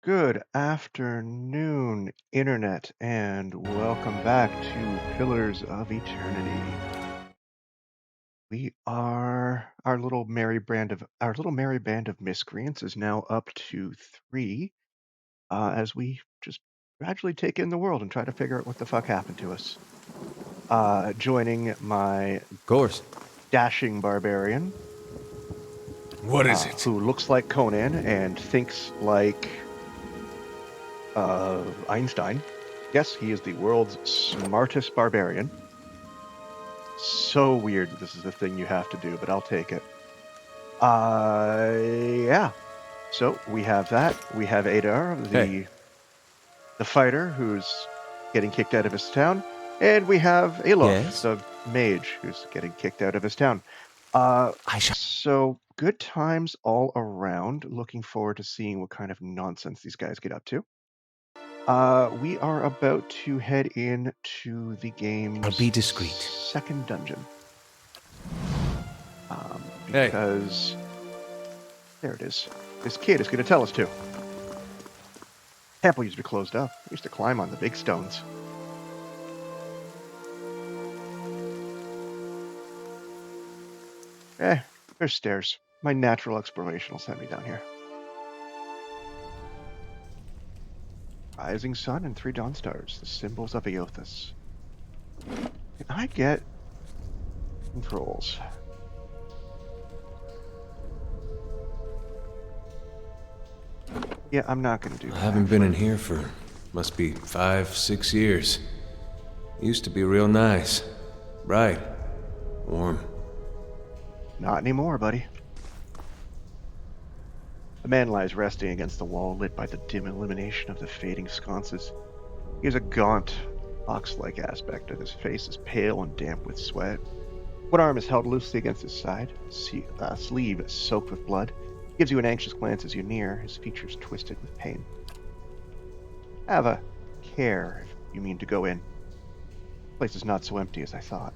Good afternoon, Internet, and welcome back to Pillars of Eternity. We are our little merry band of miscreants is now up to three, as we just gradually take in the world and try to figure out what the fuck happened to us. Joining my Of course. dashing barbarian, What is it? who looks like Conan and thinks like Einstein. Yes, he is the world's smartest barbarian. So weird that this is the thing you have to do, but I'll take it. Yeah. So we have that. We have Adar, Hey. the fighter who's getting kicked out of his town, and we have Aloth, Yes? the mage who's getting kicked out of his town. Uh, I shall. so good times all around. Looking forward to seeing what kind of nonsense these guys get up to. We are about to head into the I'll game's be discreet. second dungeon. Hey. Because there it is. This kid is going to tell us to. Temple used to be closed up. We used to climb on the big stones. There's stairs. My natural exploration will send me down here. Rising sun and three dawn stars, the symbols of Eothas. Can I get controls? Yeah, I'm not going to do I that. haven't been in here for must be 5-6 years. Used to be real nice. Bright. Warm. Not anymore, buddy. The man lies resting against the wall, lit by the dim illumination of the fading sconces. He has a gaunt, ox-like aspect, and his face is pale and damp with sweat. One arm is held loosely against his side, sleeve soaked with blood. He gives you an anxious glance as you near, his features twisted with pain. Have a care if you mean to go in. The place is not so empty as I thought.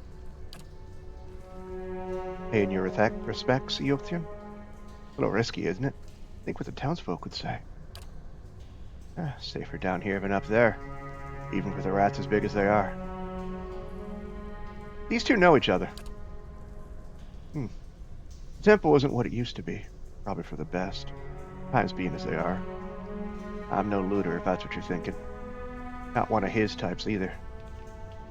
Paying your respects, Eochthian? A little risky, isn't it? Think what the townsfolk would say. Safer down here than up there, even for the rats as big as they are. These two know each other. The temple isn't what it used to be. Probably for the best. Times being as they are. I'm no looter, if that's what you're thinking. Not one of his types, either.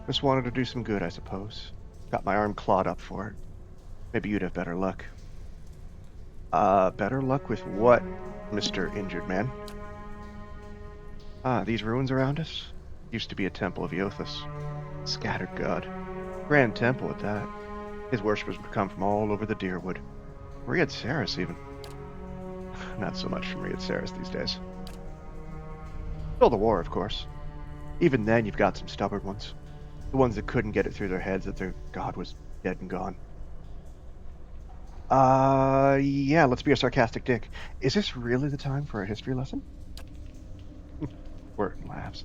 Just wanted to do some good, I suppose. Got my arm clawed up for it. Maybe you'd have better luck. Better luck with what, Mr. Injured Man? These ruins around us? Used to be a Temple of Eothas. Scattered god. Grand temple at that. His worshippers would come from all over the Deerwood. Riad Saris, even. Not so much from Riad Saris these days. Still the war, of course. Even then, you've got some stubborn ones. The ones that couldn't get it through their heads that their god was dead and gone. Yeah, let's be a sarcastic dick. Is this really the time for a history lesson? Burton laughs.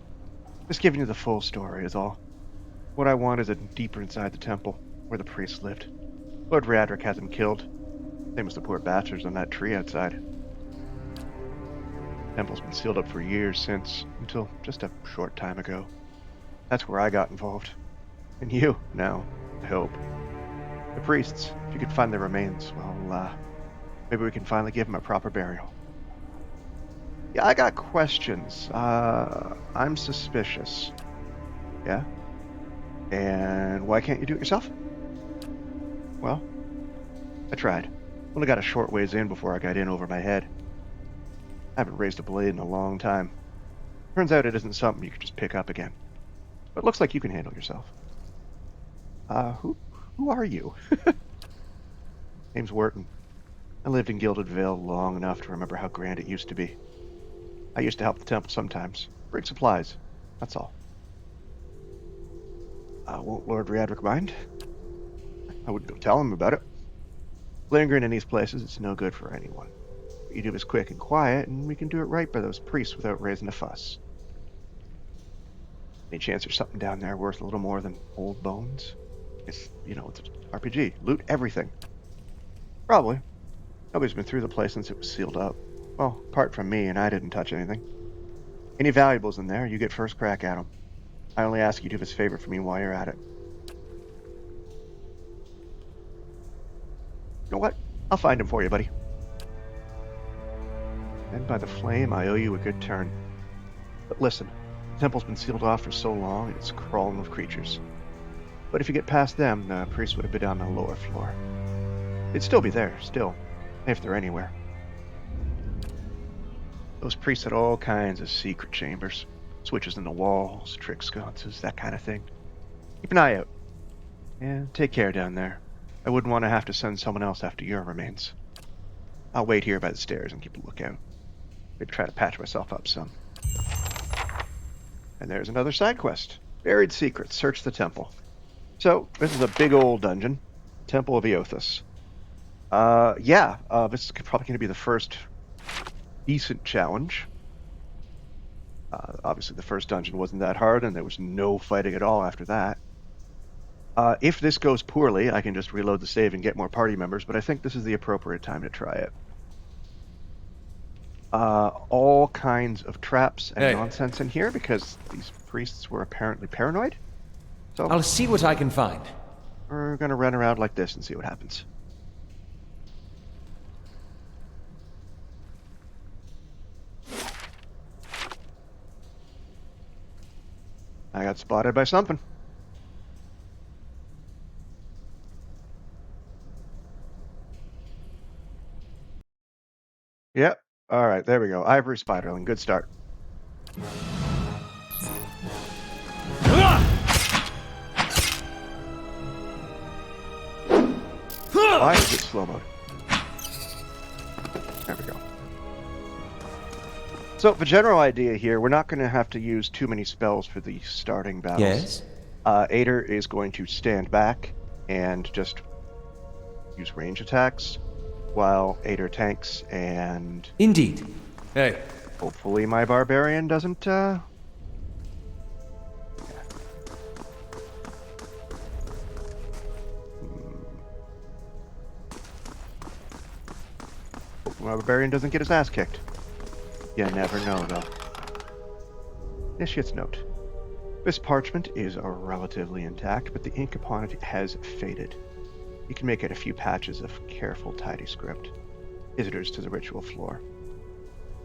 Just giving you the full story is all. What I want is a deeper inside the temple, where the priests lived. Lord Riadric has them killed. Same as the poor bastards on that tree outside. The temple's been sealed up for years since, until just a short time ago. That's where I got involved. And you, now, I hope. The priests, if you could find their remains, well, maybe we can finally give them a proper burial. Yeah, I got questions. I'm suspicious. Yeah? And why can't you do it yourself? Well, I tried. Only got a short ways in before I got in over my head. I haven't raised a blade in a long time. Turns out it isn't something you could just pick up again. But it looks like you can handle yourself. Who are you? Name's Wharton. I lived in Gilded Vale long enough to remember how grand it used to be. I used to help the temple sometimes. Bring supplies. That's all. Won't Lord Riadric mind? I wouldn't go tell him about it. Lingering in these places, it's no good for anyone. What you do is quick and quiet, and we can do it right by those priests without raising a fuss. Any chance there's something down there worth a little more than old bones? It's an RPG. Loot everything. Probably. Nobody's been through the place since it was sealed up. Well, apart from me, and I didn't touch anything. Any valuables in there, you get first crack at them. I only ask you to do this favor for me while you're at it. You know what? I'll find him for you, buddy. And by the flame, I owe you a good turn. But listen, the temple's been sealed off for so long, it's crawling with creatures. But if you get past them, the priest would have been on the lower floor. They'd still be there, still, if they're anywhere. Those priests had all kinds of secret chambers. Switches in the walls, trick sconces, that kind of thing. Keep an eye out. And take care down there. I wouldn't want to have to send someone else after your remains. I'll wait here by the stairs and keep a lookout. Maybe try to patch myself up some. And there's another side quest. Buried secrets. Search the temple. So, this is a big old dungeon. Temple of Eothas. This is probably going to be the first decent challenge. Obviously, the first dungeon wasn't that hard, and there was no fighting at all after that. If this goes poorly, I can just reload the save and get more party members, but I think this is the appropriate time to try it. All kinds of traps and nonsense in here, because these priests were apparently paranoid. So I'll see what I can find. we're gonna run around like this and see what happens. I got spotted by something. Yep. All right, there we go. Ivory Spiderling. Good start. Why is it slow mode? There we go. So the general idea here, we're not going to have to use too many spells for the starting battles. Yes? Ader is going to stand back and just use range attacks, while Ader tanks and... Indeed. Hey. Hopefully my barbarian doesn't, Hopefully my barbarian doesn't get his ass kicked. You never know, though. Initiate's note. This parchment is relatively intact, but the ink upon it has faded. You can make it a few patches of careful, tidy script. Visitors to the ritual floor.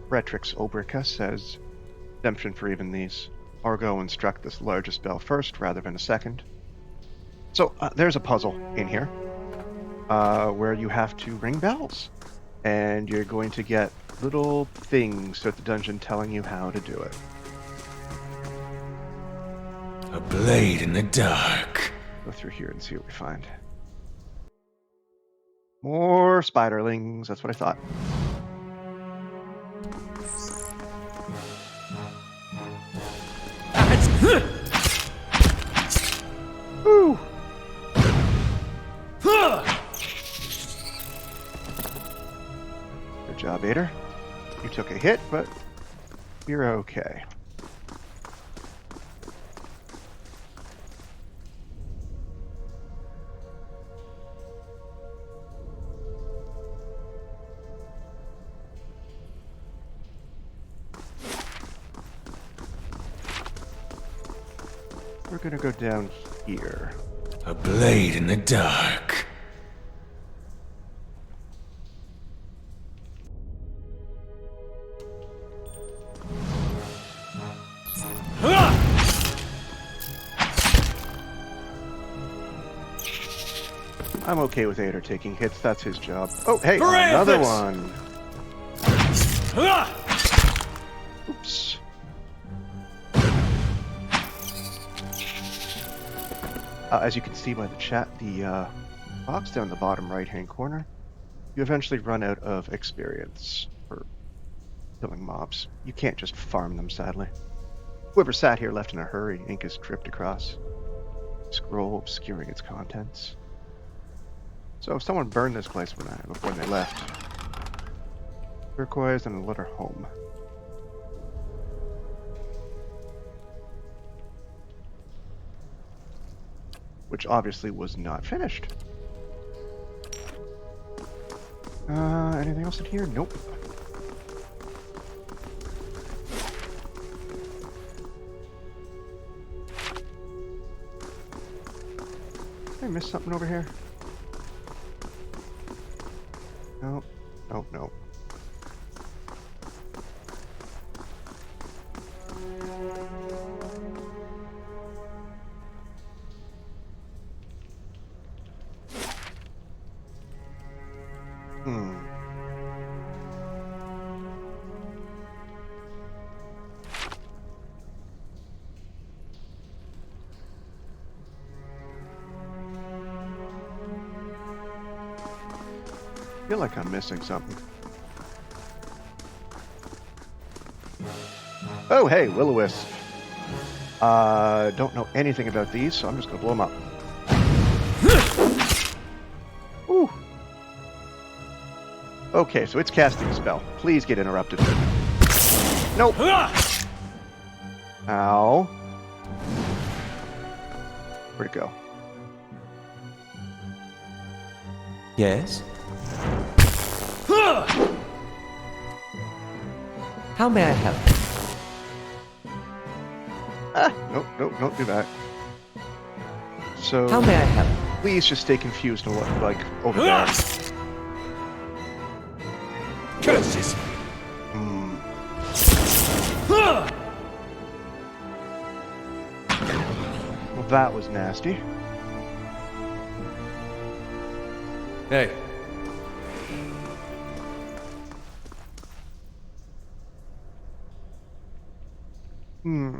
Retrix Obrica says, redemption for even these. Argo instruct this largest spell first rather than a second. So there's a puzzle in here where you have to ring bells. And you're going to get little things throughout the dungeon telling you how to do it. A blade in the dark. Go through here and see what we find. More spiderlings, that's what I thought. Woo! Good job, Ader. You took a hit, but you're okay. We're gonna go down here. A blade in the dark. I'm okay with Ader taking hits, that's his job. Oh, hey, another one! Oops. As you can see by the chat, the box down in the bottom right-hand corner, you eventually run out of experience for killing mobs. You can't just farm them, sadly. Whoever sat here left in a hurry, ink is dripped across. Scroll obscuring its contents. So if someone burned this place before they left, turquoise and a letter home. Which obviously was not finished. Anything else in here? Nope. I miss something over here? No. Nope, nope. Hmm. I feel like I'm missing something. Oh, hey, will-o-wisp. Don't know anything about these, so I'm just gonna blow them up. Ooh. Okay, so it's casting a spell. Please get interrupted. Nope. Ow. Where'd it go? Yes? How may I help? Ah, nope, nope, don't do that. So, How may I help? please just stay confused and look like over there. Curses! Hmm. Well, that was nasty. Hey, Hmm.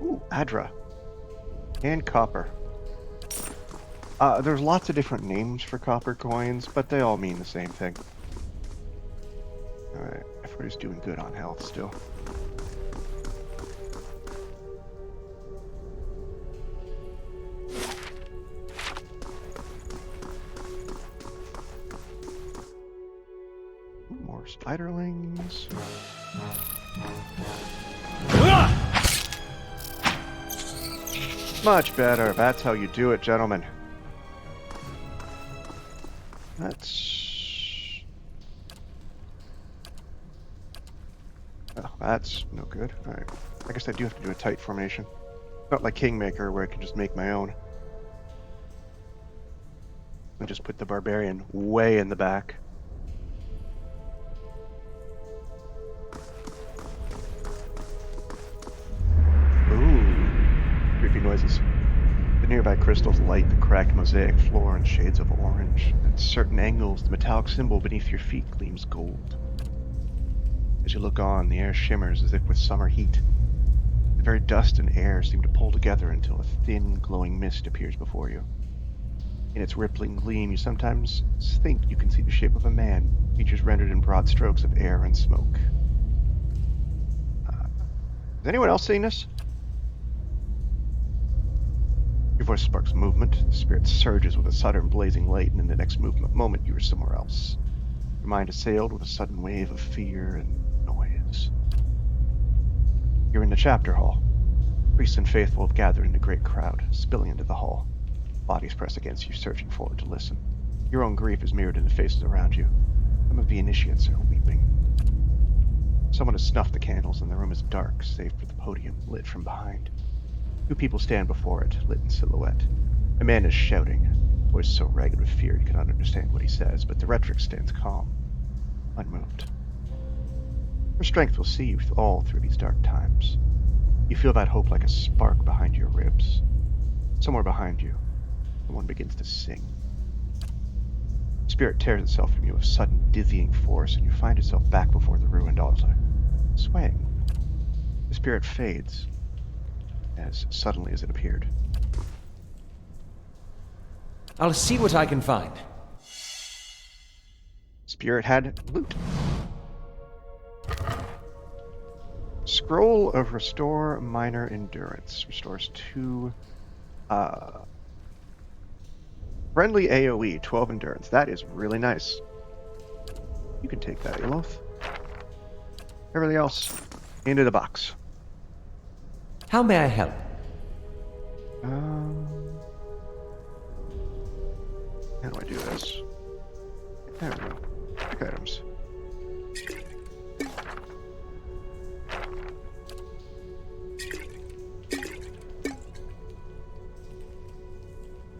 Ooh, Adra. And copper. There's lots of different names for copper coins, but they all mean the same thing. Alright, everybody's doing good on health still. Ooh, more spiderlings. Much better. That's how you do it, gentlemen. That's no good. Alright. I guess I do have to do a tight formation. Not like Kingmaker, where I can just make my own. And just put the barbarian way in the back. Ooh. Creepy noises. The nearby crystals light the cracked mosaic floor in shades of orange. At certain angles, the metallic symbol beneath your feet gleams gold. As you look on, the air shimmers as if with summer heat. The very dust and air seem to pull together until a thin, glowing mist appears before you. In its rippling gleam, you sometimes think you can see the shape of a man, features rendered in broad strokes of air and smoke. Has anyone else seen this? Your voice sparks movement. The spirit surges with a sudden blazing light, and in the next moment you are somewhere else. Your mind assailed with a sudden wave of fear and noise. You're in the chapter hall. Priests and faithful have gathered in a great crowd, spilling into the hall. Bodies press against you, searching forward to listen. Your own grief is mirrored in the faces around you. Some of the initiates are weeping. Someone has snuffed the candles, and the room is dark, save for the podium lit from behind. Two people stand before it, lit in silhouette. A man is shouting, voice so ragged with fear you cannot understand what he says, but the rhetoric stands calm, unmoved. Your strength will see you all through these dark times. You feel that hope like a spark behind your ribs. Somewhere behind you, someone begins to sing. Spirit tears itself from you with sudden, dizzying force, and you find yourself back before the ruined altar, swaying. The spirit fades, as suddenly as it appeared. I'll see what I can find. Spirit had loot. Scroll of Restore Minor Endurance. Restores 2 friendly AoE, 12 endurance. That is really nice. You can take that, Aloth. Everything else into the box. How may I help? How do I do this? There we go. Pick items.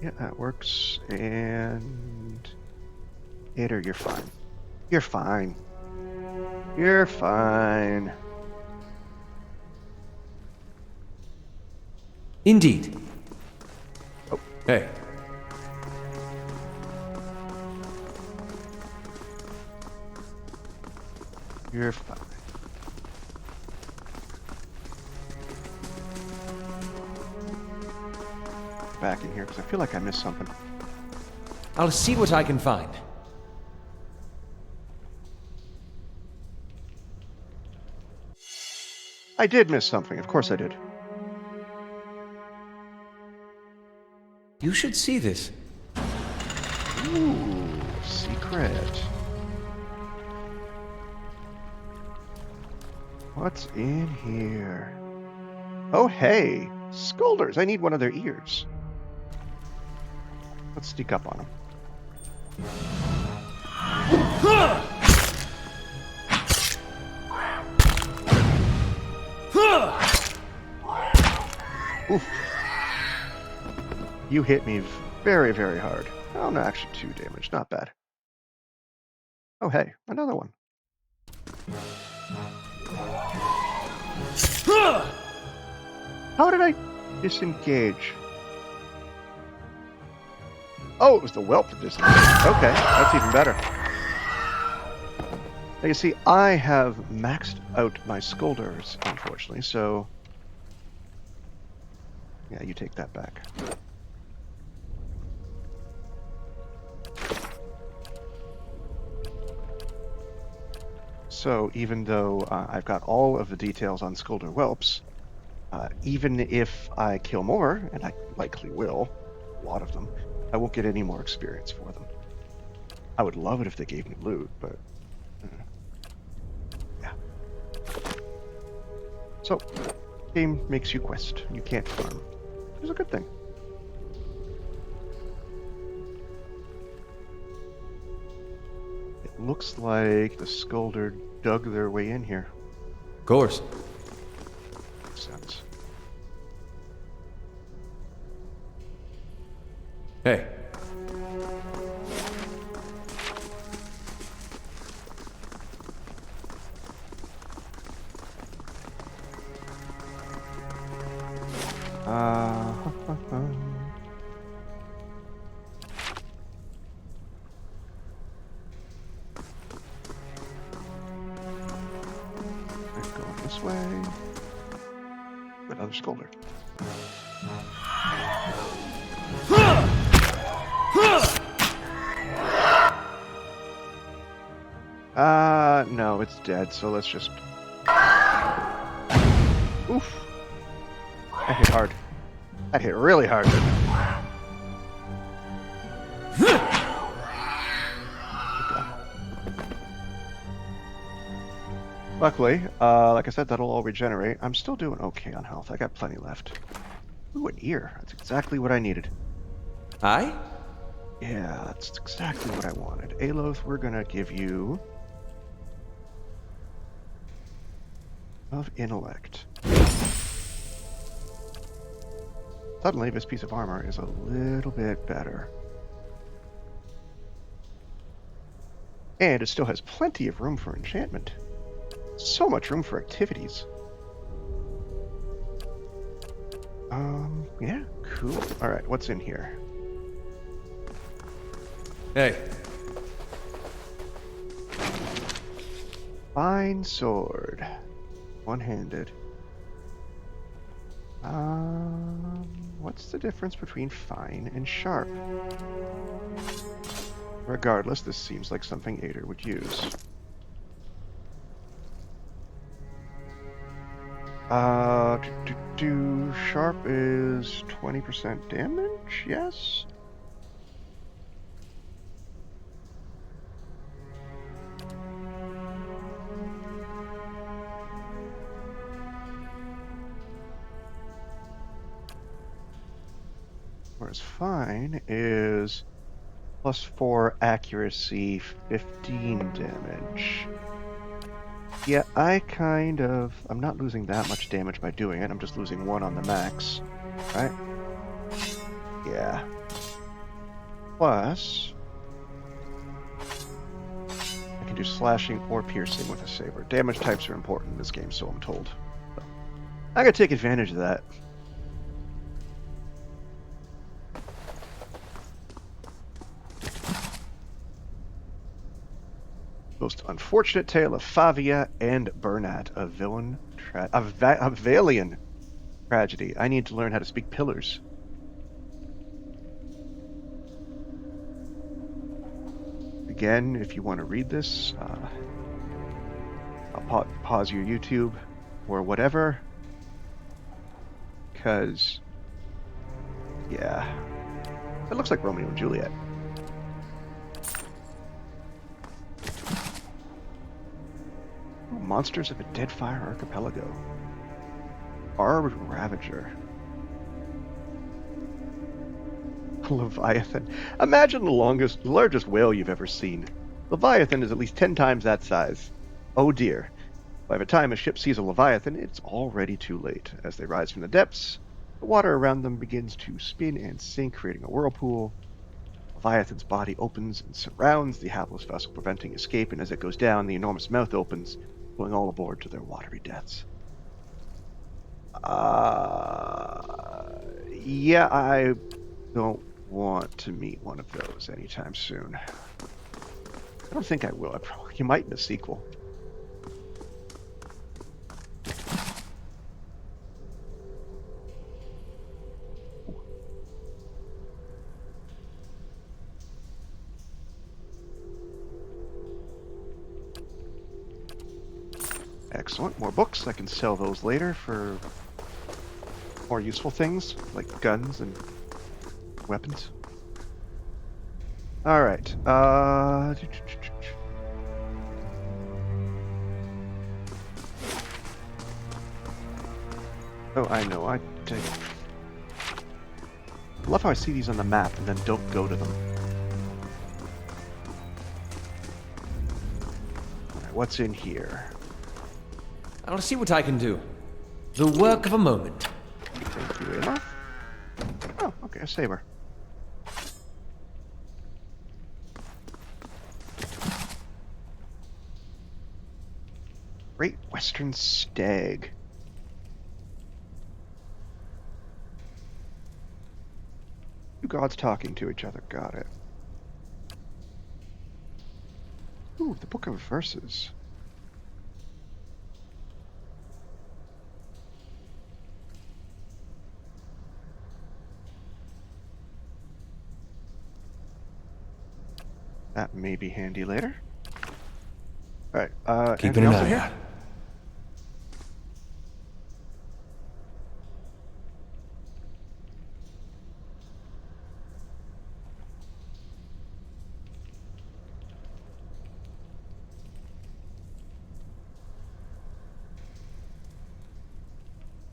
Yeah, that works. And Gator, you're fine. You're fine. You're fine. Indeed. Oh, Hey, you're fine. Back in here because I feel like I missed something. I'll see what I can find. I did miss something. Of course I did. You should see this. Ooh, secret. What's in here? Oh, hey. Scolders. I need one of their ears. Let's sneak up on them. Oof. You hit me very, very hard. Oh, no, actually 2 damage. Not bad. Oh, hey. Another one. How did I disengage? Oh, it was the whelp that disengaged. Okay, that's even better. Now you see, I have maxed out my Scolders, unfortunately, so... Yeah, you take that back. So even though I've got all of the details on Scolder whelps, even if I kill more, and I likely will, a lot of them, I won't get any more experience for them. I would love it if they gave me loot, but... yeah. So, game makes you quest. You can't farm. It's a good thing. It looks like the Scolder dug their way in here. of course. Makes sense. Hey, Going this way. Another Scolder. No, it's dead, so let's just... Oof. That hit hard. That hit really hard. Luckily, like I said, that'll all regenerate. I'm still doing okay on health. I got plenty left. Ooh, an ear. That's exactly what I needed. Aye? Yeah, that's exactly what I wanted. Aloth, we're gonna give you... of intellect. Suddenly, this piece of armor is a little bit better. And it still has plenty of room for enchantment. So much room for activities. Yeah, cool. Alright, what's in here? hey, Fine sword. One-handed. What's the difference between fine and sharp? Regardless, this seems like something Ader would use. Sharp is 20% damage, yes? Whereas fine is +4 accuracy, 15 damage. Yeah, I'm not losing that much damage by doing it. I'm just losing 1 on the max, right? Yeah. Plus, I can do slashing or piercing with a saber. Damage types are important in this game, so I'm told. So, I gotta take advantage of that. Most unfortunate tale of Favia and Bernat, a Valian tragedy. I need to learn how to speak pillars. Again, if you want to read this, I'll pause your YouTube or whatever, because, yeah, it looks like Romeo and Juliet. Ooh, monsters of a Deadfire Archipelago. Barbed Ravager. Leviathan. Imagine the largest whale you've ever seen. Leviathan is at least 10 times that size. Oh dear. By the time a ship sees a Leviathan, it's already too late. As they rise from the depths, the water around them begins to spin and sink, creating a whirlpool. Leviathan's body opens and surrounds the hapless vessel, preventing escape, and as it goes down, the enormous mouth opens, pulling all aboard to their watery deaths. Yeah, I don't want to meet one of those anytime soon. I don't think I will. You might in a sequel. Excellent. More books. I can sell those later for more useful things, like guns and weapons. Alright. Oh, I know. I love how I see these on the map and then don't go to them. Alright, what's in here? I'll see what I can do. The work of a moment. Thank you, Aloth. Oh, okay, a saber. Great Western Stag. Two gods talking to each other. Got it. Ooh, the Book of Verses. That may be handy later. Alright, Keeping an eye out.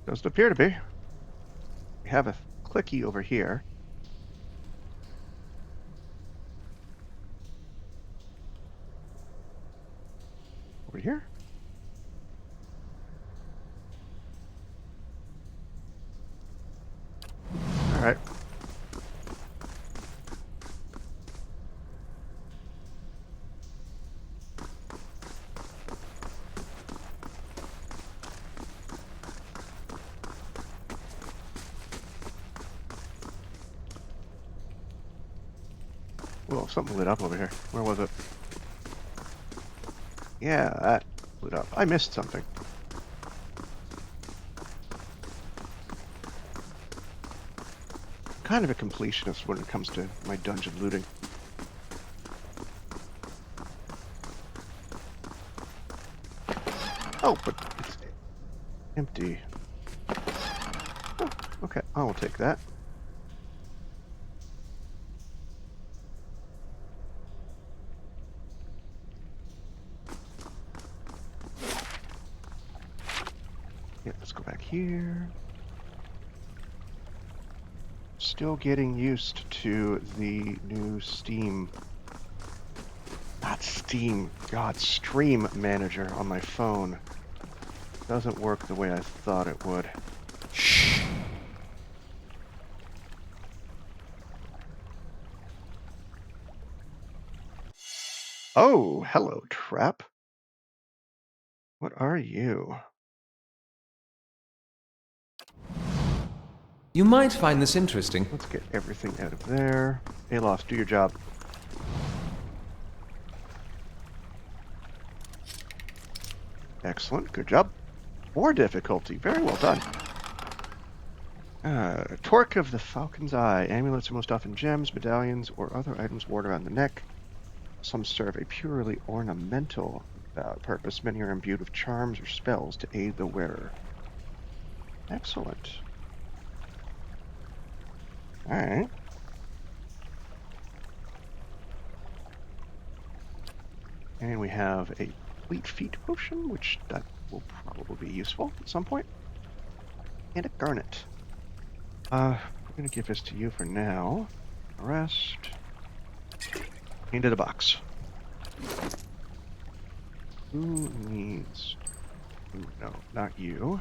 Doesn't appear to be. We have a clicky over here. Over here? Alright. Whoa, something lit up over here. Where was it? Yeah, that lit up. I missed something. Kind of a completionist when it comes to my dungeon looting. Oh, but it's empty. Oh, okay, I will take that. Yeah, let's go back here. still getting used to the new Steam. Not Steam. God, Stream Manager on my phone. Doesn't work the way I thought it would. Shh. Oh, hello, Trap. What are you? You might find this interesting. Let's get everything out of there. Aloth, do your job. Excellent, good job. More difficulty, very well done. Torque of the Falcon's Eye. Amulets are most often gems, medallions, or other items worn around the neck. Some serve a purely ornamental purpose. Many are imbued with charms or spells to aid the wearer. Excellent. Alright. And we have a Fleet Feet potion, which that will probably be useful at some point. And a garnet. We're going to give this to you for now. The rest into the box. Who needs... Ooh, no, not you.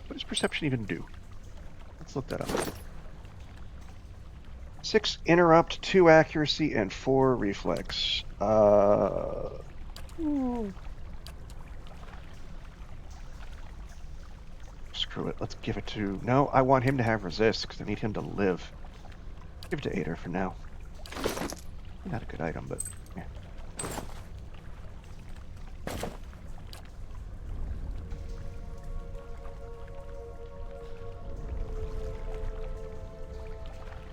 What does perception even do? Let's look that up. 6 interrupt, 2 accuracy, and 4 reflex. Screw it. Let's give it to... No, I want him to have resist, because I need him to live. Give it to Ader for now. Not a good item, but... yeah.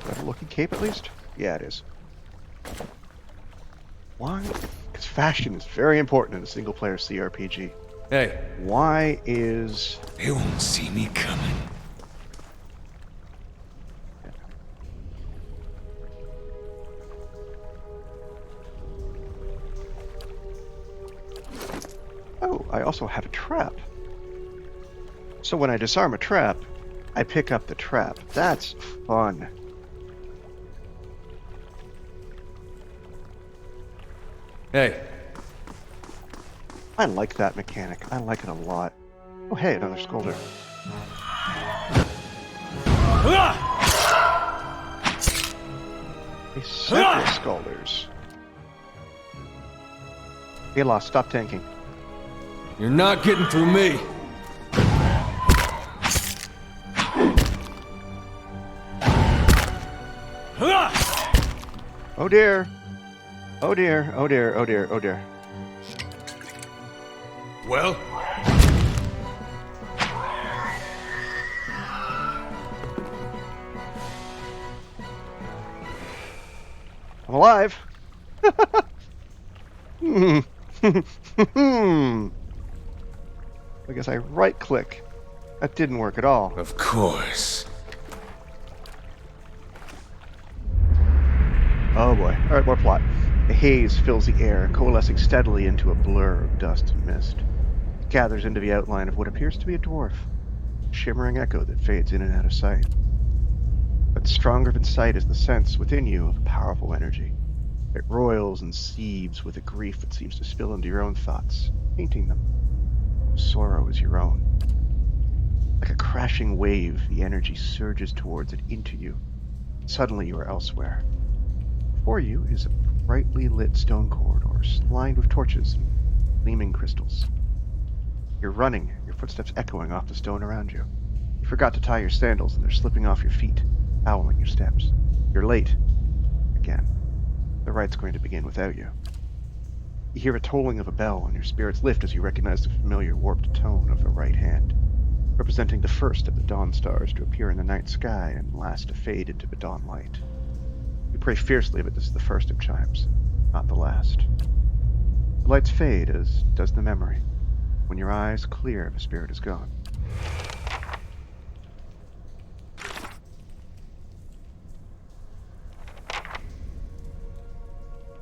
Better looking cape, at least? Yeah, it is. Why? Because fashion is very important in a single-player CRPG. Hey. Why is... They won't see me coming. Oh, I also have a trap. So when I disarm a trap, I pick up the trap. That's fun. Hey. I like that mechanic. I like it a lot. Oh, hey, another scolder. Several scalders. Aloth, stop tanking. You're not getting through me. Oh dear. Oh dear, oh dear, oh dear, oh dear. Well? I'm alive. I guess I right click. That didn't work at all. Of course. Oh boy. Alright, more plot. A haze fills the air, coalescing steadily into a blur of dust and mist. It gathers into the outline of what appears to be a dwarf, a shimmering echo that fades in and out of sight. But stronger than sight is the sense within you of a powerful energy. It roils and seethes with a grief that seems to spill into your own thoughts, painting them. Sorrow is your own. Like a crashing wave, the energy surges towards it, into you. Suddenly you are elsewhere. Before you is a brightly lit stone corridor, lined with torches and gleaming crystals. You're running, your footsteps echoing off the stone around you. You forgot to tie your sandals and they're slipping off your feet, fouling your steps. You're late. Again. The rite's going to begin without you. You hear a tolling of a bell and your spirits lift as you recognize the familiar warped tone of the right hand, representing the first of the dawn stars to appear in the night sky and last to fade into the dawn light. You pray fiercely, but this is the first of chimes, not the last. The lights fade, as does the memory. When your eyes clear, the spirit is gone.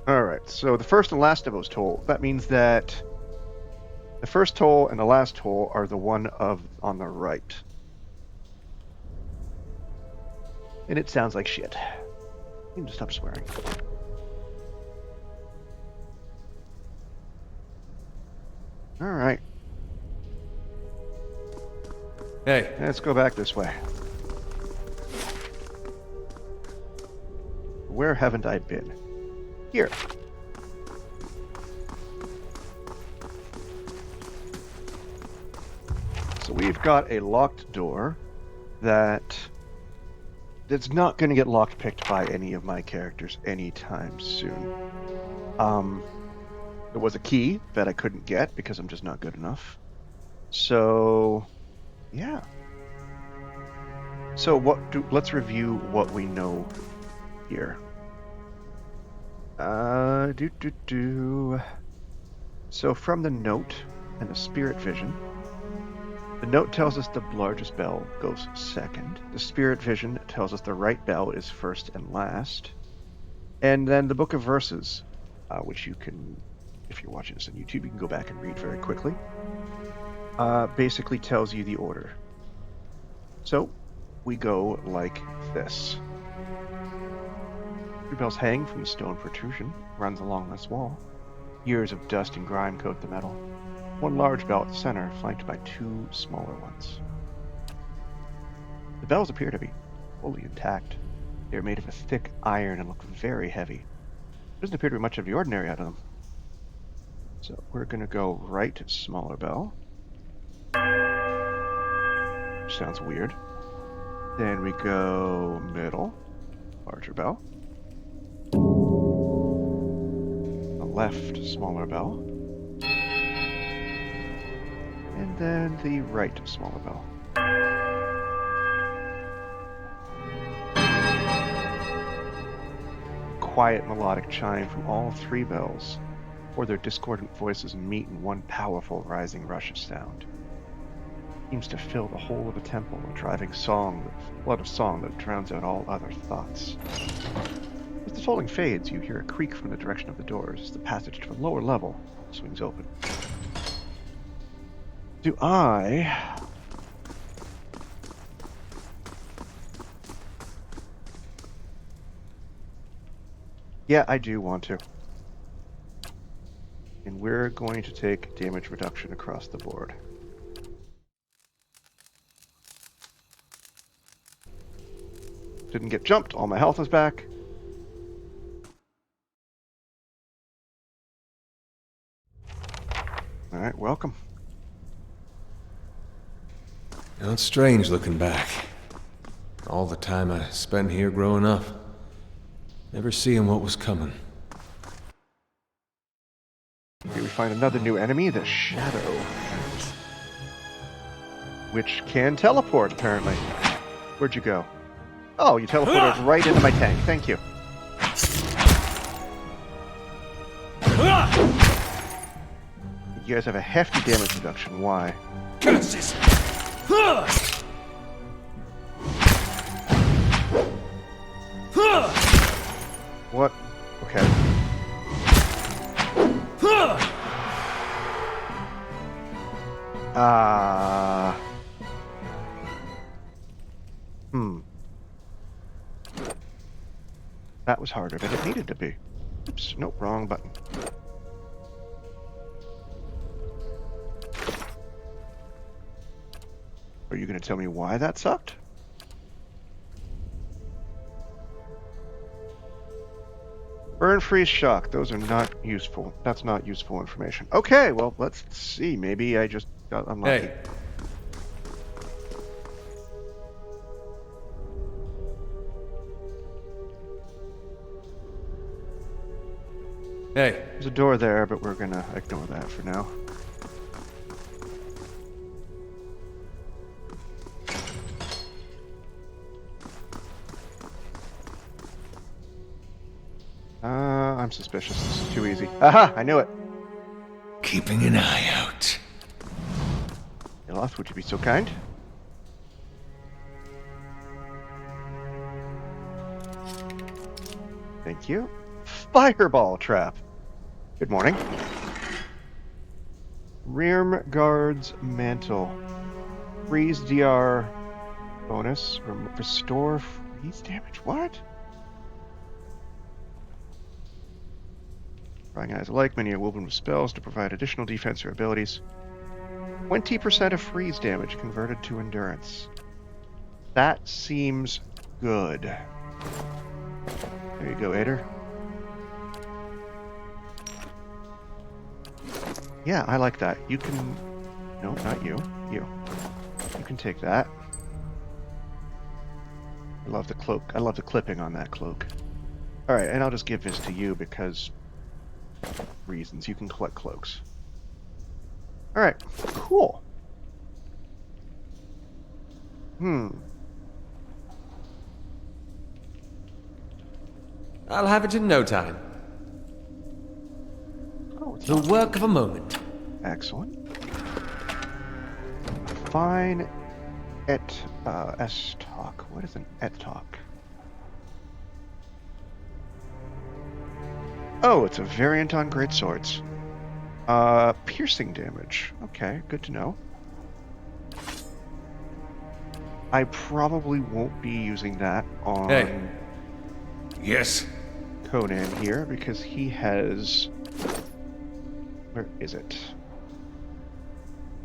Alright, so the first and last of those toll. That means that the first toll and the last toll are the one on the right. And it sounds like shit. You need to stop swearing. Alright. Hey, Let's go back this way. Where haven't I been? Here. So we've got a locked door that's not going to get lockpicked by any of my characters anytime soon. There was a key that I couldn't get because I'm just not good enough. So, yeah. So let's review what we know here. So from the note and the spirit vision, the note tells us the largest bell goes second. The spirit vision tells us the right bell is first and last. And then the Book of Verses, which you can, if you're watching this on YouTube, you can go back and read very quickly, basically tells you the order. So we go like this. 3 bells hang from the stone protrusion, runs along this wall. Years of dust and grime coat the metal. One large bell at the center, flanked by 2 smaller ones. The bells appear to be fully intact. They are made of a thick iron and look very heavy. There doesn't appear to be much of the ordinary out of them. So we're going to go right, smaller bell. Which sounds weird. Then we go middle, larger bell. The left, smaller bell. And then the right, smaller bell. Quiet melodic chime from all 3 bells, or their discordant voices meet in one powerful rising rush of sound. It seems to fill the whole of the temple, a driving song, a flood of song that drowns out all other thoughts. As the tolling fades, you hear a creak from the direction of the doors as the passage to a lower level swings open. Do I... Yeah, I do want to. And we're going to take damage reduction across the board. Didn't get jumped, all my health is back. Alright, welcome. You know, it's strange looking back. All the time I spent here growing up. Never seeing what was coming. Here we find another new enemy, the Shadow. Which can teleport, apparently. Where'd you go? Oh, you teleported right into my tank. Thank you. You guys have a hefty damage reduction. Why? Curses! What? Okay. That was harder than it needed to be. Oops, nope, wrong button. Are you going to tell me why that sucked? Burn, freeze, shock. Those are not useful. That's not useful information. Okay, well, let's see. Maybe I just got unlucky. Hey. Hey. There's a door there, but we're gonna ignore that for now. I'm suspicious. This is too easy. Aha! I knew it. Keeping an eye out. Aloth, would you be so kind? Thank you. Fireball trap. Good morning. Rearm guard's mantle. Freeze DR bonus. Restore freeze damage? What? Prying eyes alike, many are woven with spells to provide additional defense or abilities. 20% of freeze damage converted to endurance. That seems good. There you go, Ader. Yeah, I like that. You can... No, not you. You. You can take that. I love the cloak. I love the clipping on that cloak. Alright, and I'll just give this to you because... reasons. You can collect cloaks. Alright, cool. I'll have it in no time. Oh, it's The work of a moment. excellent. Fine et talk. What is an et talk? Oh, it's a variant on greatswords. Piercing damage. Okay, good to know. I probably won't be using that on Hey. Yes. Conan here because he has... Where is it?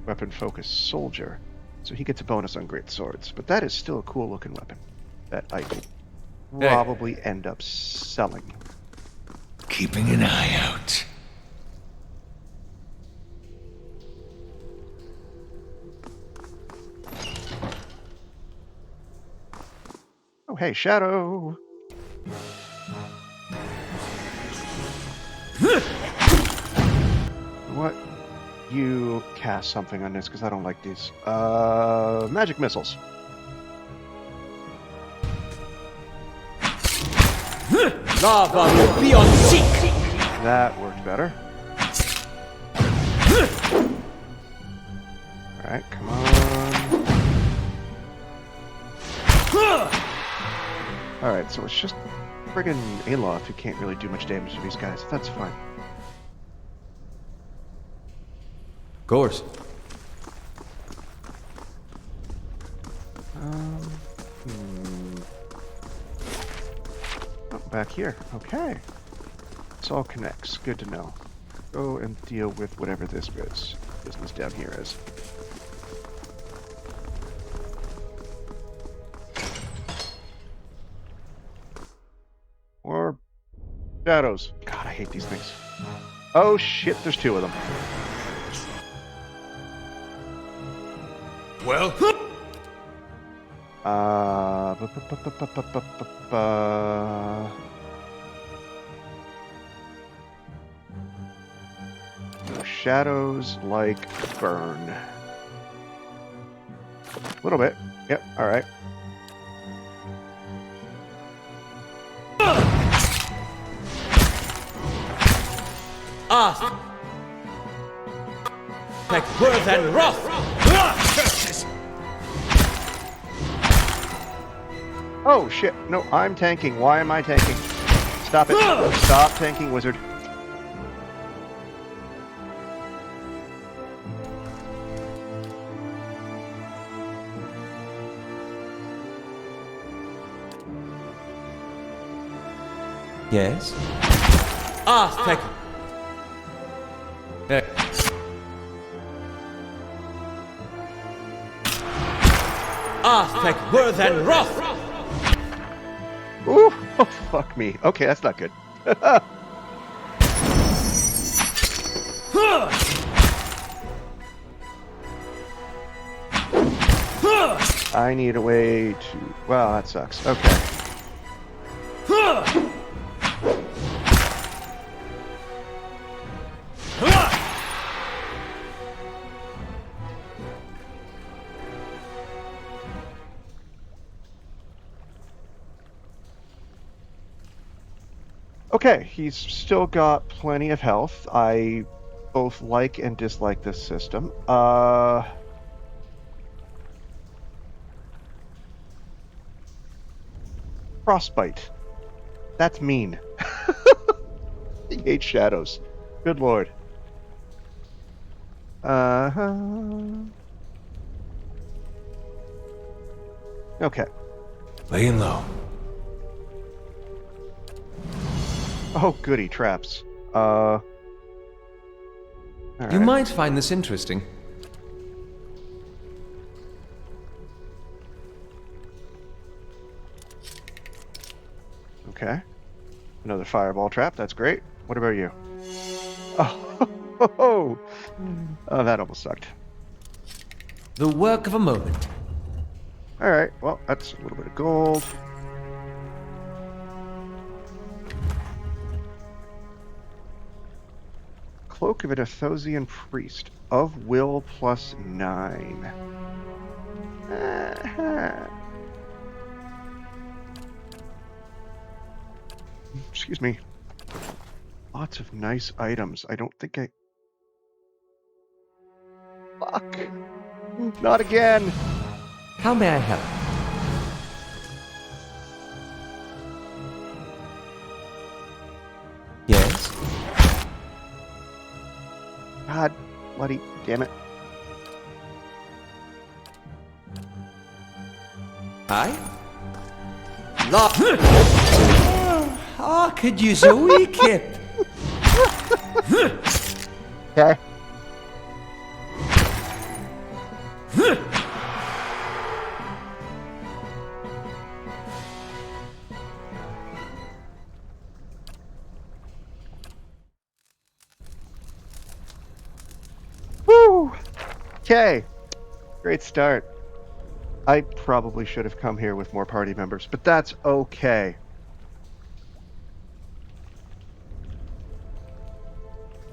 Weapon focus soldier. So he gets a bonus on great swords, but that is still a cool looking weapon that I could probably end up selling. Keeping an eye out. Oh, hey, Shadow! What? You cast something on this because I don't like these. Magic missiles. Lava will be on seek. That worked better. Alright, come on. Alright, so it's just friggin' Aloth who can't really do much damage to these guys. That's fine. Of course. Oh, back here. Okay. This all connects. Good to know. Go and deal with whatever this business down here is. Or shadows. God, I hate these things. Oh shit, there's two of them. Well, shadows like burn. A little bit. Yep, alright. Like worth and wrath. Oh shit, no, I'm tanking. Why am I tanking? Stop it. Stop tanking, wizard. Yes. Thank you. Thank worth and wrath. Ooh, oh, fuck me. Okay, that's not good. I need a way to... Well, that sucks. Okay. Okay, he's still got plenty of health. I both like and dislike this system. Frostbite. That's mean. He hates shadows. Good lord. Okay. laying low. Oh, goody, traps. You Alright. might find this interesting. Okay. Another fireball trap. That's great. What about you? Oh, oh, that almost sucked. The work of a moment. Alright, well, that's a little bit of gold. Cloak of an Eothasian Priest. Of will +9. Uh-huh. Excuse me. Lots of nice items. I don't think I... Fuck. Not again. How may I help? Yes? God bloody damn it. Aye? How could you so weak it? Okay. Woo! Okay. Great start. I probably should have come here with more party members, but that's okay.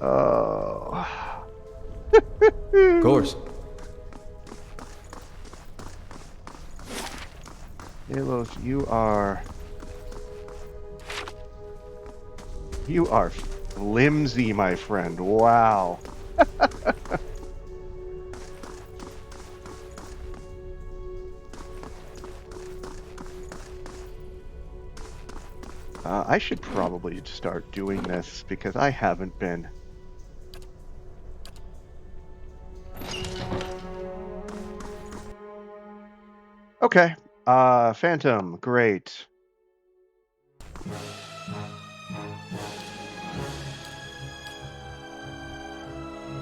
Oh. Of course. Aloth, you are flimsy, my friend. Wow. I should probably start doing this because I haven't been. Okay. Phantom, great.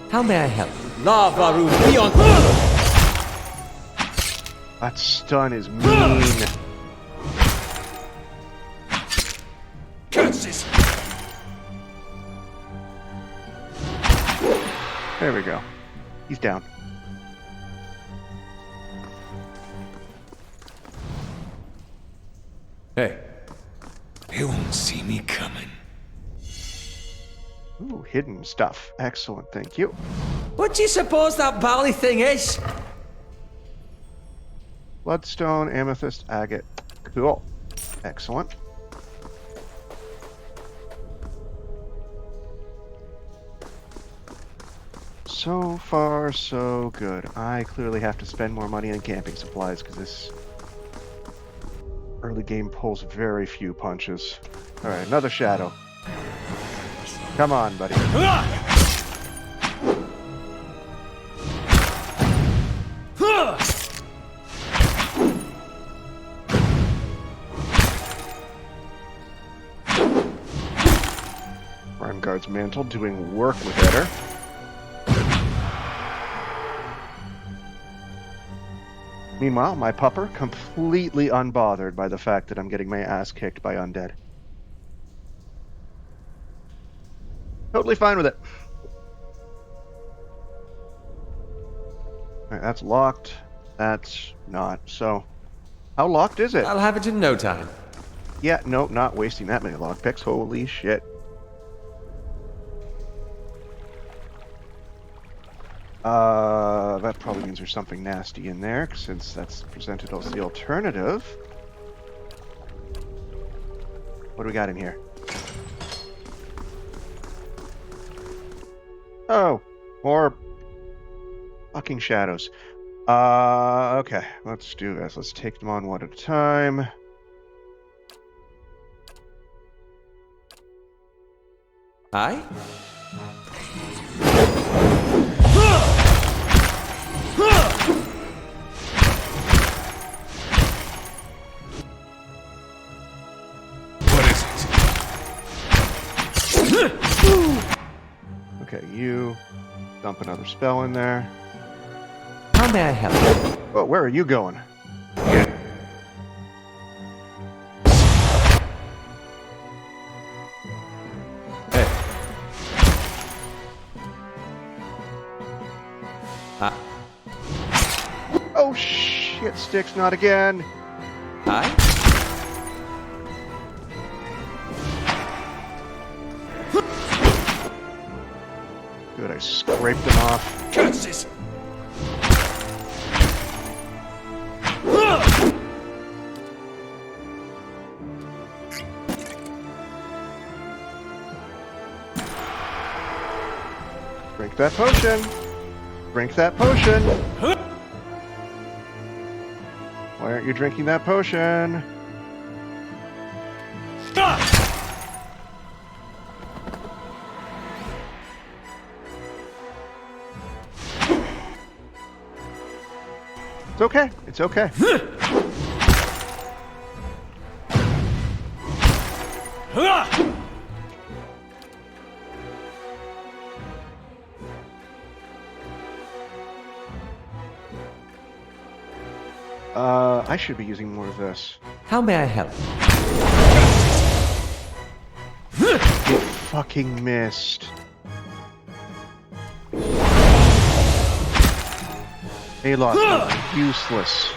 How may I help? Lava beyond. That stun is mean. Curses! There we go. He's down. Hey. They won't see me coming. Ooh, hidden stuff. Excellent, thank you. What do you suppose that bally thing is? Bloodstone, amethyst, agate. Cool. Excellent. So far, so good. I clearly have to spend more money on camping supplies because this early game pulls very few punches. Alright, another shadow. Come on, buddy. Guard's mantle doing work with Eder. Meanwhile, my pupper completely unbothered by the fact that I'm getting my ass kicked by undead. Totally fine with it. Alright, that's locked. That's not. So, how locked is it? I'll have it in no time. Yeah, no, not wasting that many lockpicks. Holy shit. That probably means there's something nasty in there, since that's presented as the alternative. What do we got in here? Oh, more fucking shadows. Okay, let's do this. Let's take them on one at a time. Aye? What is it? Okay, you dump another spell in there. How may I help? Oh, where are you going? Hey. Ah. Oh shit, sticks, not again. Hi? Good, I scraped them off. Curses! Drink that potion. Drink that potion. Why aren't you drinking that potion? It's okay. It's okay. I should be using more of this. How may I help? You fucking missed. Aloth, you're useless.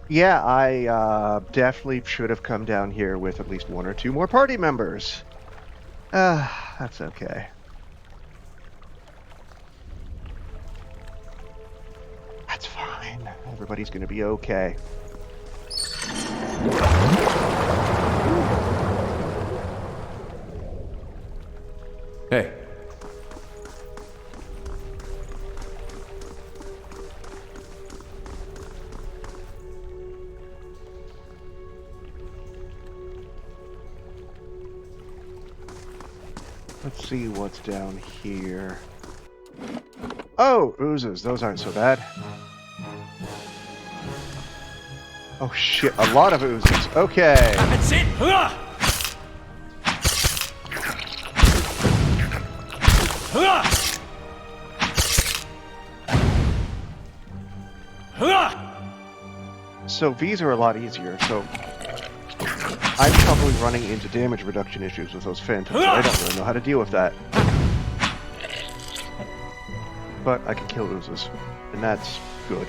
Yeah, I definitely should have come down here with at least one or two more party members. That's okay. That's fine. Everybody's gonna be okay. Hey. Let's see what's down here. Oh, oozes. Those aren't so bad. Oh shit, a lot of oozes. Okay. That's it! So these are a lot easier, so I'm probably running into damage reduction issues with those phantoms. I don't really know how to deal with that. But I can kill oozes, and that's good.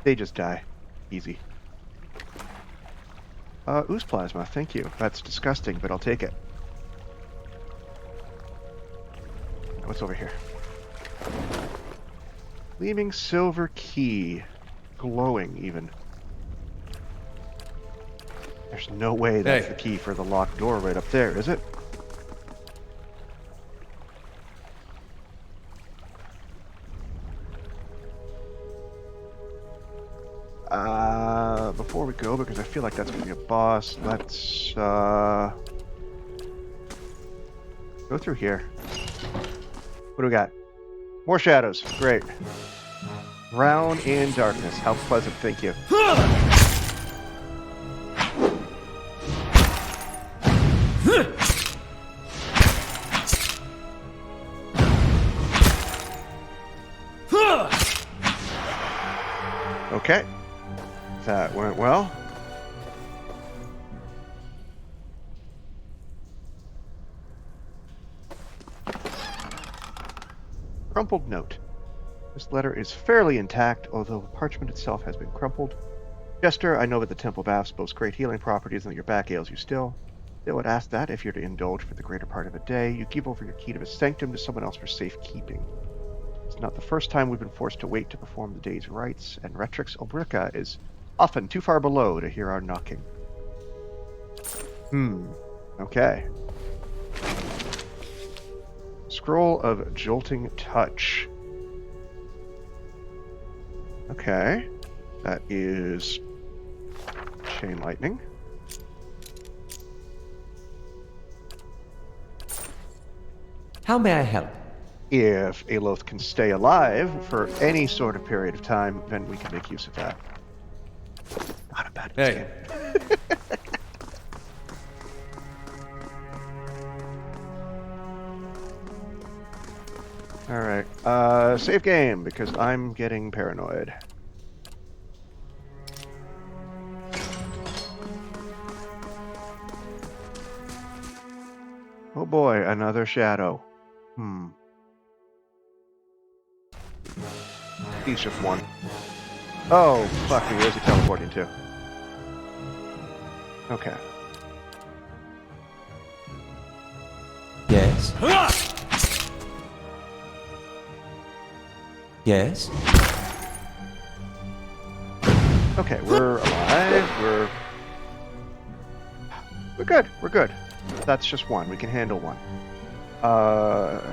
They just die. Easy. Ooze plasma, thank you. That's disgusting, but I'll take it. What's over here? Gleaming silver key. Glowing, even. There's no way that's Hey. the key for the locked door right up there, is it? Before we go, because I feel like that's going to be a boss, let's, go through here. What do we got? More shadows. Great. Drown in darkness. How pleasant, thank you. Okay. That went well. Crumpled note. This letter is fairly intact, although the parchment itself has been crumpled. Jester, I know that the Temple of Eothas boasts great healing properties and that your back ails you still. They would ask that, if you're to indulge for the greater part of a day, you give over your key to his sanctum to someone else for safekeeping. It's not the first time we've been forced to wait to perform the day's rites, and Retrix Obrica is often too far below to hear our knocking. Okay. Scroll of Jolting Touch. Okay. That is Chain Lightning. How may I help? If Aloth can stay alive for any sort of period of time, then we can make use of that. Not a bad Hey. game. All right. Save game, because I'm getting paranoid. Oh boy, another shadow. He's just one. Oh, fuck me, where's he teleporting to? Okay. Yes. Yes. Okay, we're alive. We're good. We're good. That's just one. We can handle one.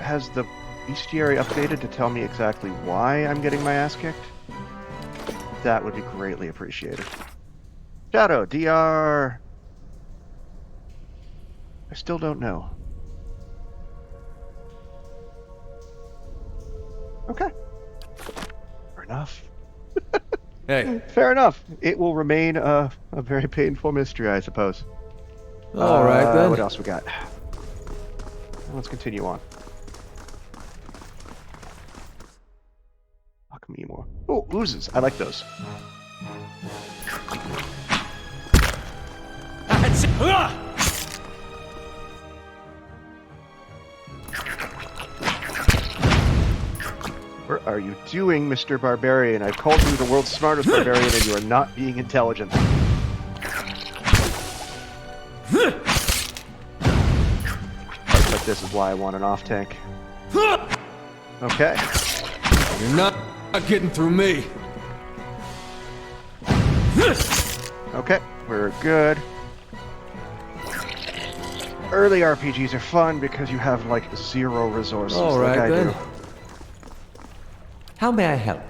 Has the bestiary updated to tell me exactly why I'm getting my ass kicked? That would be greatly appreciated. Shadow, DR. I still don't know. Okay. Fair enough. Hey. Fair enough. It will remain a very painful mystery, I suppose. All right, then. What else we got? Let's continue on. Fuck me more. Oh, oozes. I like those. What are you doing, Mr. Barbarian? I've called you the world's smartest barbarian, and you are not being intelligent. Parts like this is why I want an off-tank. Okay. You're not getting through me. Okay, we're good. Early RPGs are fun because you have, like, zero resources, All right, like I then. do. How may I help?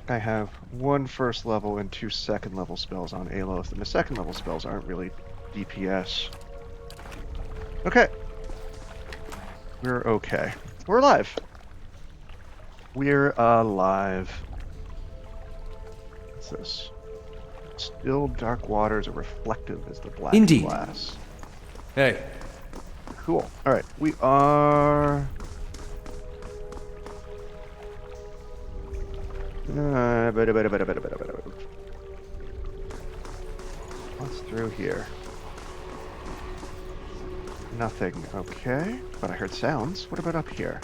I have 1 first level and 2 second level spells on Aloth, and the second level spells aren't really DPS. Okay. We're okay. We're alive. We're alive. What's this? Still dark waters are reflective as the black Indeed. glass. Hey. Cool. Alright, we are... What's through here? Nothing. Okay. But I heard sounds. What about up here?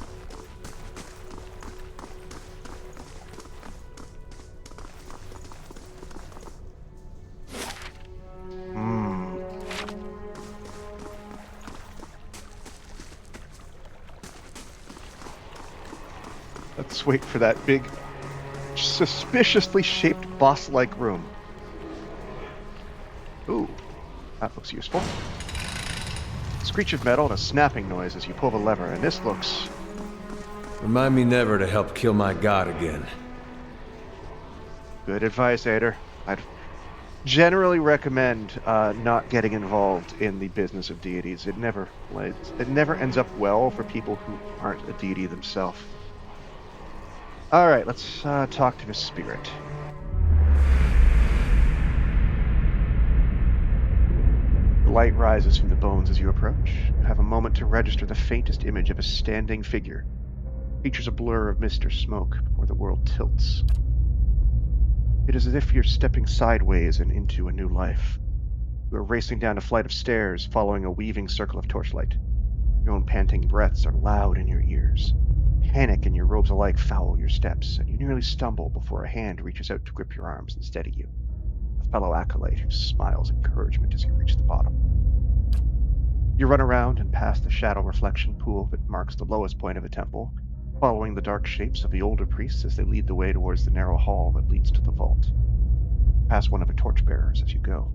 Let's wait for that big, suspiciously shaped boss-like room. Ooh, that looks useful. Screech of metal and a snapping noise as you pull the lever, and this looks... Remind me never to help kill my god again. Good advice, Ader. I'd generally recommend not getting involved in the business of deities. It never ends up well for people who aren't a deity themselves. All right, let's talk to the spirit. The light rises from the bones as you approach. You have a moment to register the faintest image of a standing figure. Features a blur of mist or smoke before the world tilts. It is as if you're stepping sideways and into a new life. You are racing down a flight of stairs, following a weaving circle of torchlight. Your own panting breaths are loud in your ears. Panic and your robes alike foul your steps, and you nearly stumble before a hand reaches out to grip your arms and steady you. A fellow acolyte who smiles encouragement as you reach the bottom. You run around and past the shadow reflection pool that marks the lowest point of the temple, following the dark shapes of the older priests as they lead the way towards the narrow hall that leads to the vault. Past one of the torchbearers as you go.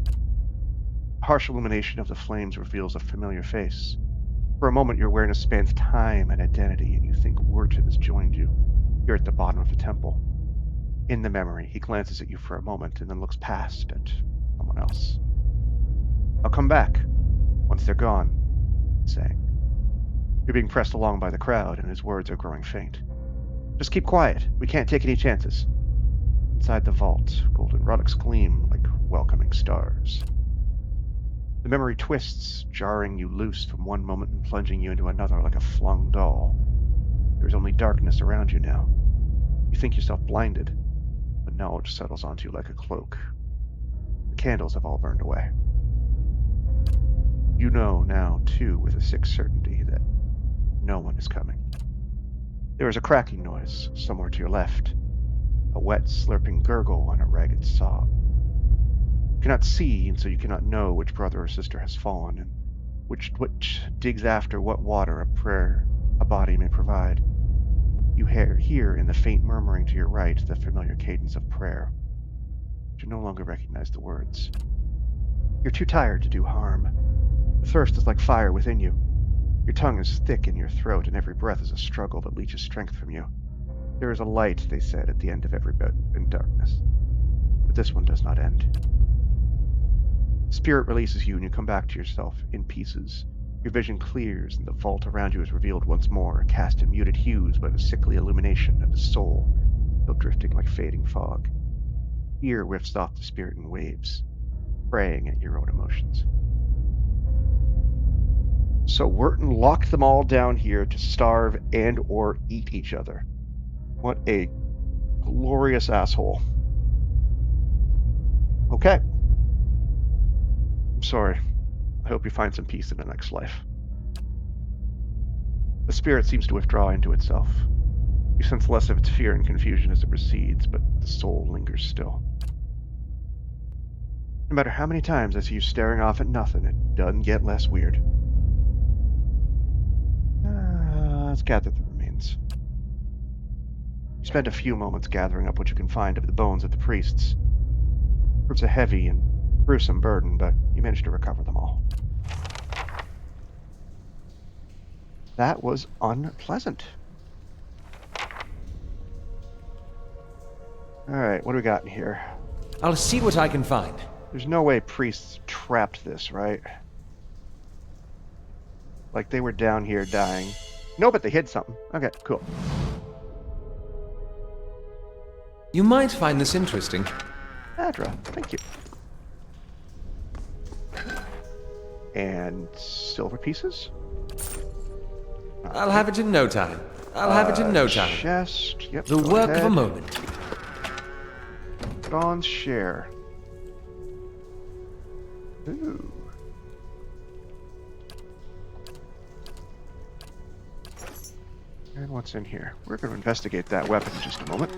The harsh illumination of the flames reveals a familiar face. For a moment, your awareness spans time and identity, and you think Wurton has joined you. You're at the bottom of the temple. In the memory, he glances at you for a moment and then looks past at someone else. I'll come back once they're gone, saying. You're being pressed along by the crowd, and his words are growing faint. Just keep quiet. We can't take any chances. Inside the vault, golden relics gleam like welcoming stars. The memory twists, jarring you loose from one moment and plunging you into another like a flung doll. There is only darkness around you now. You think yourself blinded, but knowledge settles onto you like a cloak. The candles have all burned away. You know now, too, with a sick certainty that no one is coming. There is a cracking noise somewhere to your left, a wet, slurping gurgle and a ragged sob. You cannot see, and so you cannot know which brother or sister has fallen, and which digs after what water a prayer a body may provide. You hear in the faint murmuring to your right the familiar cadence of prayer, but you no longer recognize the words. You're too tired to do harm. The thirst is like fire within you. Your tongue is thick in your throat, and every breath is a struggle that leaches strength from you. There is a light, they said, at the end of every bit in darkness. But this one does not end. Spirit releases you, and you come back to yourself in pieces. Your vision clears, and the vault around you is revealed once more, cast in muted hues by the sickly illumination of the soul, still drifting like fading fog. Fear whiffs off the spirit in waves, preying at your own emotions. So Wharton locked them all down here to starve and or eat each other. What a glorious asshole. Okay. I'm sorry. I hope you find some peace in the next life. The spirit seems to withdraw into itself. You sense less of its fear and confusion as it recedes, but the soul lingers still. No matter how many times I see you staring off at nothing, it doesn't get less weird. Let's gather the remains. You spend a few moments gathering up what you can find of the bones of the priests. Proves a heavy and gruesome burden, but you manage to recover them all. That was unpleasant. Alright, what do we got in here? I'll see what I can find. There's no way priests trapped this, right? Like they were down here dying. No, but they hid something. Okay, cool. You might find this interesting. Adra, thank you. And silver pieces? I'll have it in no time. I'll have it in no time. Chest, yep. The work of a moment. Dawn's share. Ooh. And what's in here? We're going to investigate that weapon in just a moment.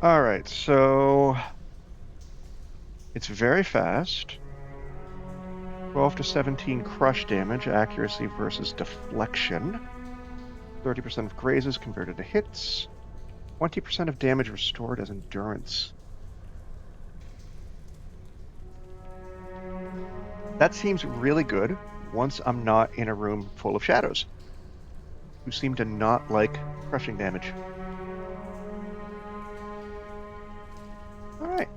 Alright, so it's very fast. 12 to 17 crush damage, accuracy versus deflection. 30% of grazes converted to hits. 20% of damage restored as endurance. That seems really good once I'm not in a room full of shadows, who seem to not like crushing damage. Alright,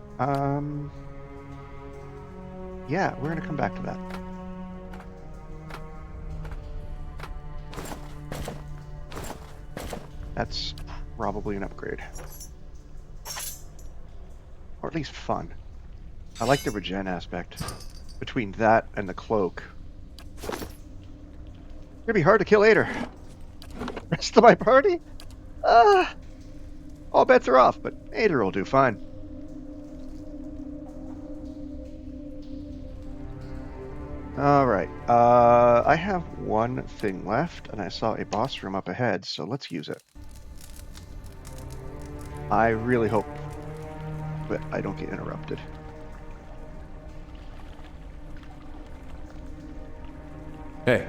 yeah, we're gonna come back to that. That's probably an upgrade. Or at least fun. I like the regen aspect. Between that and the cloak. It'd be hard to kill Ader. Rest of my party? All bets are off, but Ader will do fine. Alright, I have one thing left, and I saw a boss room up ahead, so let's use it. I really hope that I don't get interrupted. Hey.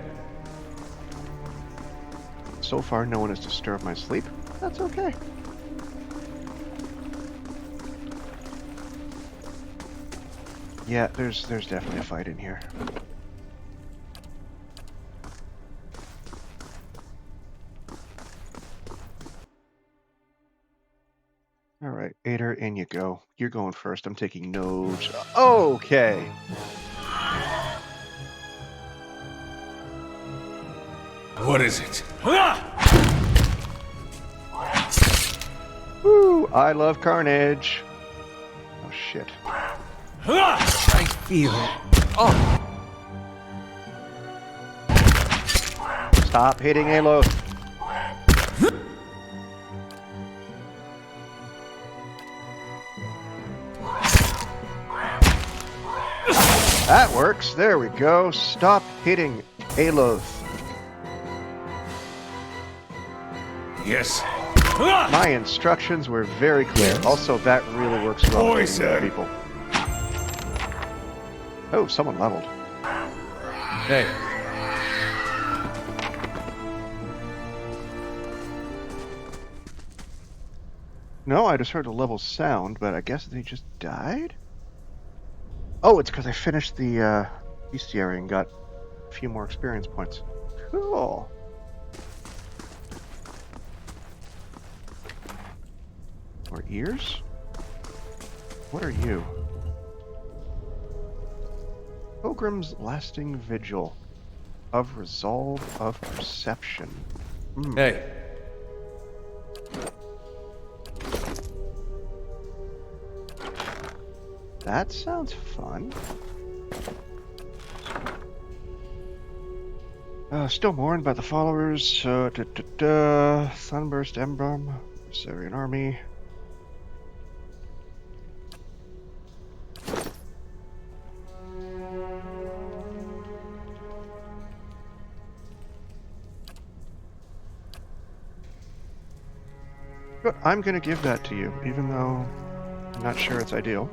So far, no one has disturbed my sleep. That's okay. Yeah, there's definitely a fight in here. All right, Ader, in you go. You're going first. I'm taking notes. Okay. What is it? Woo! I love carnage. Oh shit. I feel it. Oh, Stop hitting Aloth. That works. There we go. Stop hitting Aloth. Yes. My instructions were very clear. Yes. Also, that really works well with Poison. people. Oh, someone leveled. hey. No, I just heard a level sound, but I guess they just died? Oh, it's because I finished the bestiary and got a few more experience points. Cool. More ears? What are you? Pilgrim's Lasting Vigil. Of Resolve of Perception. Hey. That sounds fun. Still mourned by the followers. Sunburst Emblem. Syrian Army. But I'm going to give that to you, even though I'm not sure it's ideal.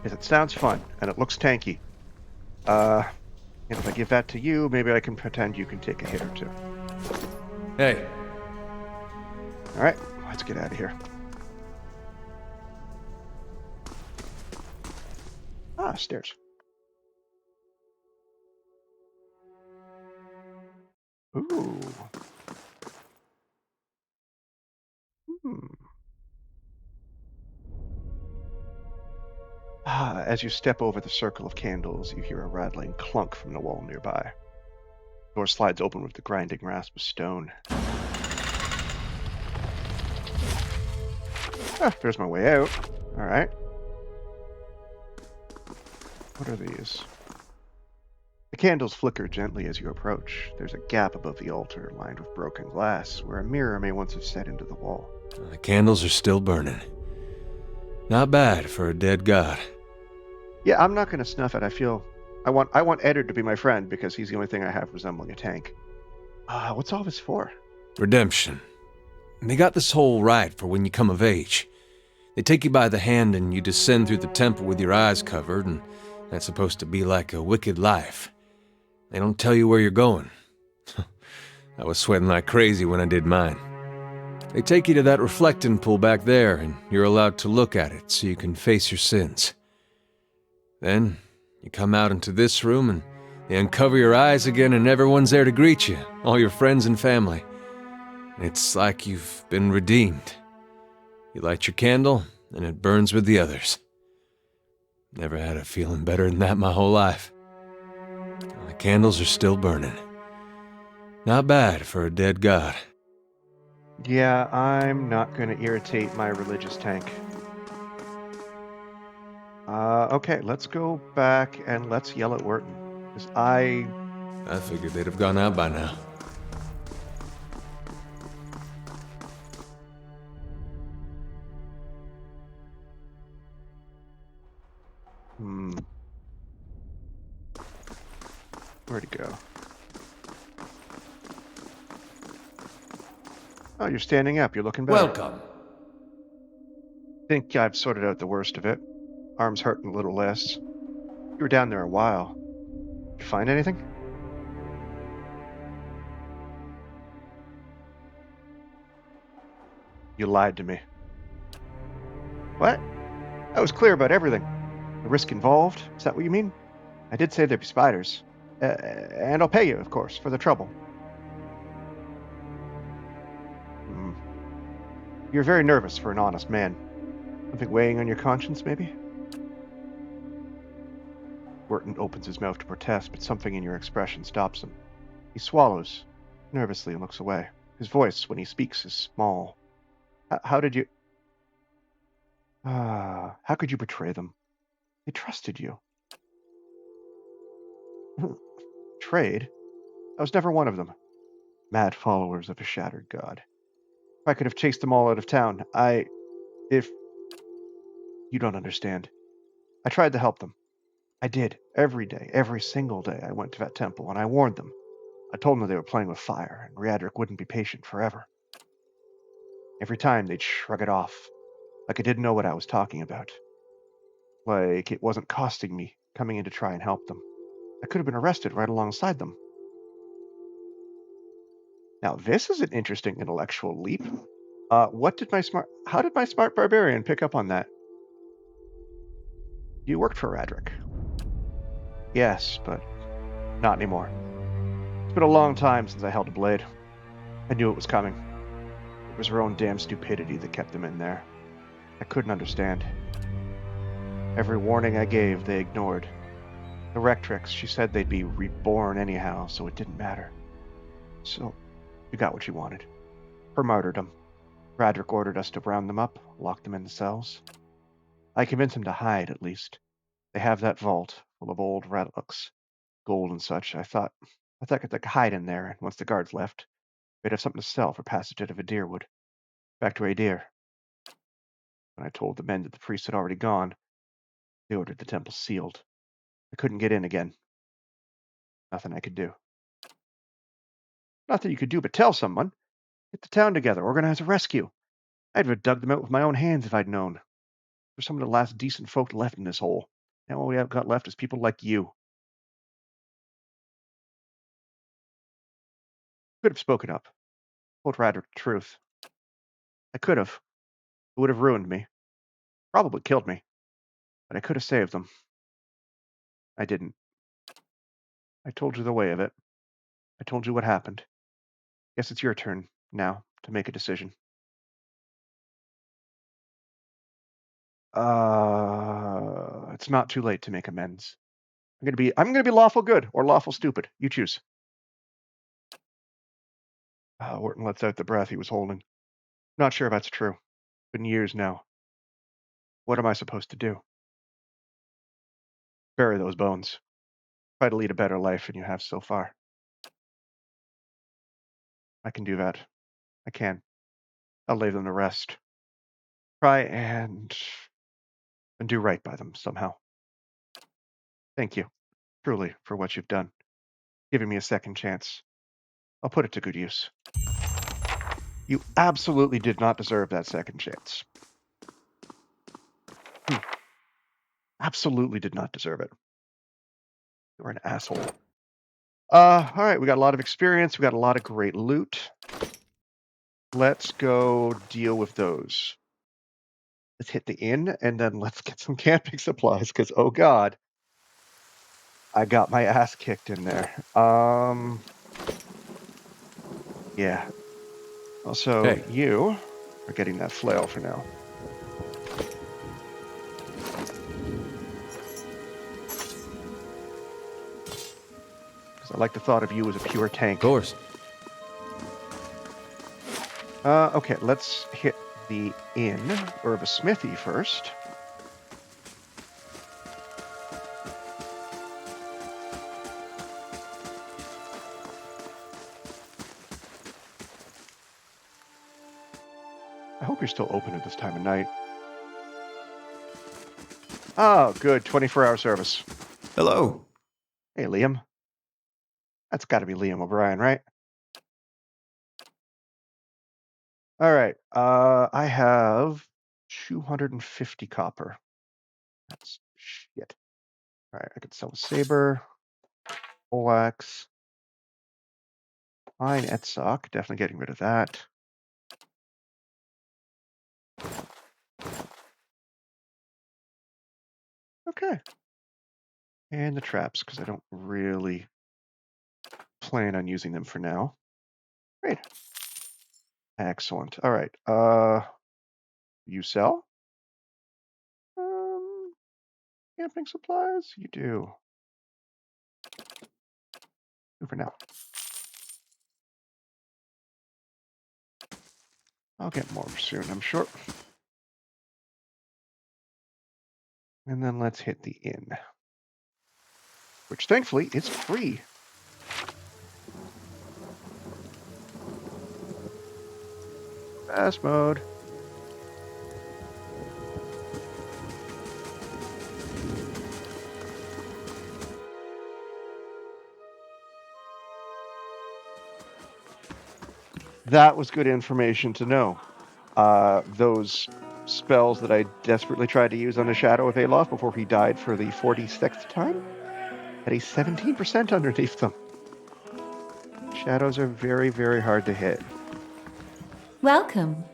Because it sounds fun, and it looks tanky. And if I give that to you, maybe I can pretend you can take a hit or two. Hey. Alright, let's get out of here. Ah, stairs. Ooh. As you step over the circle of candles, you hear a rattling clunk from the wall nearby. The door slides open with the grinding rasp of stone. There's my way out. Alright. What are these? The candles flicker gently as you approach. There's a gap above the altar lined with broken glass where a mirror may once have set into the wall. The candles are still burning. Not bad for a dead god. Yeah, I'm not going to snuff it. I want Eddard to be my friend because he's the only thing I have resembling a tank. What's all this for? Redemption. They got this whole rite for when you come of age. They take you by the hand and you descend through the temple with your eyes covered, and that's supposed to be like a wicked life. They don't tell you where you're going. I was sweating like crazy when I did mine. They take you to that reflecting pool back there, and you're allowed to look at it so you can face your sins. Then, you come out into this room, and they uncover your eyes again, and everyone's there to greet you, all your friends and family. It's like you've been redeemed. You light your candle, and it burns with the others. Never had a feeling better than that my whole life. The candles are still burning. Not bad for a dead god. Yeah, I'm not going to irritate my religious tank. Okay, let's go back and let's yell at Wharton. Because I figured they'd have gone out by now. Where'd he go? Oh, you're standing up. You're looking better. Welcome. Think I've sorted out the worst of it. Arms hurting a little less. You were down there a while. Did you find anything? You lied to me. What? I was clear about everything. The risk involved? Is that what you mean? I did say there'd be spiders. And I'll pay you, of course, for the trouble. You're very nervous for an honest man. Something weighing on your conscience, maybe? Wharton opens his mouth to protest, but something in your expression stops him. He swallows, nervously, and looks away. His voice, when he speaks, is small. How did you... how could you betray them? They trusted you. Betrayed? I was never one of them. Mad followers of a shattered god. If I could have chased them all out of town, if... You don't understand. I tried to help them. I did. Every day, every single day I went to that temple, and I warned them. I told them they were playing with fire, and Riadric wouldn't be patient forever. Every time they'd shrug it off, like I didn't know what I was talking about. Like it wasn't costing me coming in to try and help them. I could have been arrested right alongside them. Now, this is an interesting intellectual leap. How did my smart barbarian pick up on that? You worked for Riadric. Yes, but not anymore. It's been a long time since I held a blade. I knew it was coming. It was her own damn stupidity that kept them in there. I couldn't understand. Every warning I gave, they ignored. The Rectrix, she said they'd be reborn anyhow, so it didn't matter. So, you got what you wanted. Her martyrdom. Radric ordered us to round them up, lock them in the cells. I convinced them to hide, at least. They have that vault, full of old relics, gold and such. I thought they could hide in there, and once the guards left, they'd have something to sell for passage out of Adirwood. Back to Adir. When I told the men that the priest had already gone, they ordered the temple sealed. I couldn't get in again. Nothing I could do. Nothing you could do but tell someone. Get the town together, organize a rescue. I'd have dug them out with my own hands if I'd known. They're some of the last decent folk left in this hole. Now all we have got left is people like you. Could have spoken up. Told Radric the truth. I could have. It would have ruined me. Probably killed me. But I could have saved them. I didn't. I told you the way of it. I told you what happened. Guess it's your turn now to make a decision. It's not too late to make amends. I'm gonna be lawful good or lawful stupid. You choose. Wharton lets out the breath he was holding. Not sure if that's true. Been years now. What am I supposed to do? Bury those bones. Try to lead a better life than you have so far. I can do that. I can. I'll lay them to rest. Try and do right by them somehow. Thank you, truly, for what you've done. Giving me a second chance. I'll put it to good use. You absolutely did not deserve that second chance. Absolutely did not deserve it. You're an asshole. All right, we got a lot of experience. We got a lot of great loot. Let's go deal with those. Let's hit the inn, and then let's get some camping supplies, because, oh god, I got my ass kicked in there. Yeah. Also, Hey. you are getting that flail for now. Because I like the thought of you as a pure tank. Of course. Okay, let's hit the inn, or the smithy first. I hope you're still open at this time of night. Oh, good. 24-hour service. Hello. Hey, Liam. That's got to be Liam O'Brien, right? All right. I have 250 copper. That's shit. All right, I could sell a saber, poleaxe, fine etsock. Definitely getting rid of that. Okay. And the traps, because I don't really plan on using them for now. Great. Excellent. All right. You sell? Um, camping supplies? You do. For now. I'll get more soon, I'm sure. And then let's hit the inn. Which thankfully is free. Fast mode. That was good information to know. Those spells that I desperately tried to use on the Shadow of Aloth before he died for the 46th time had a 17% underneath them. Shadows are very, very hard to hit. Welcome.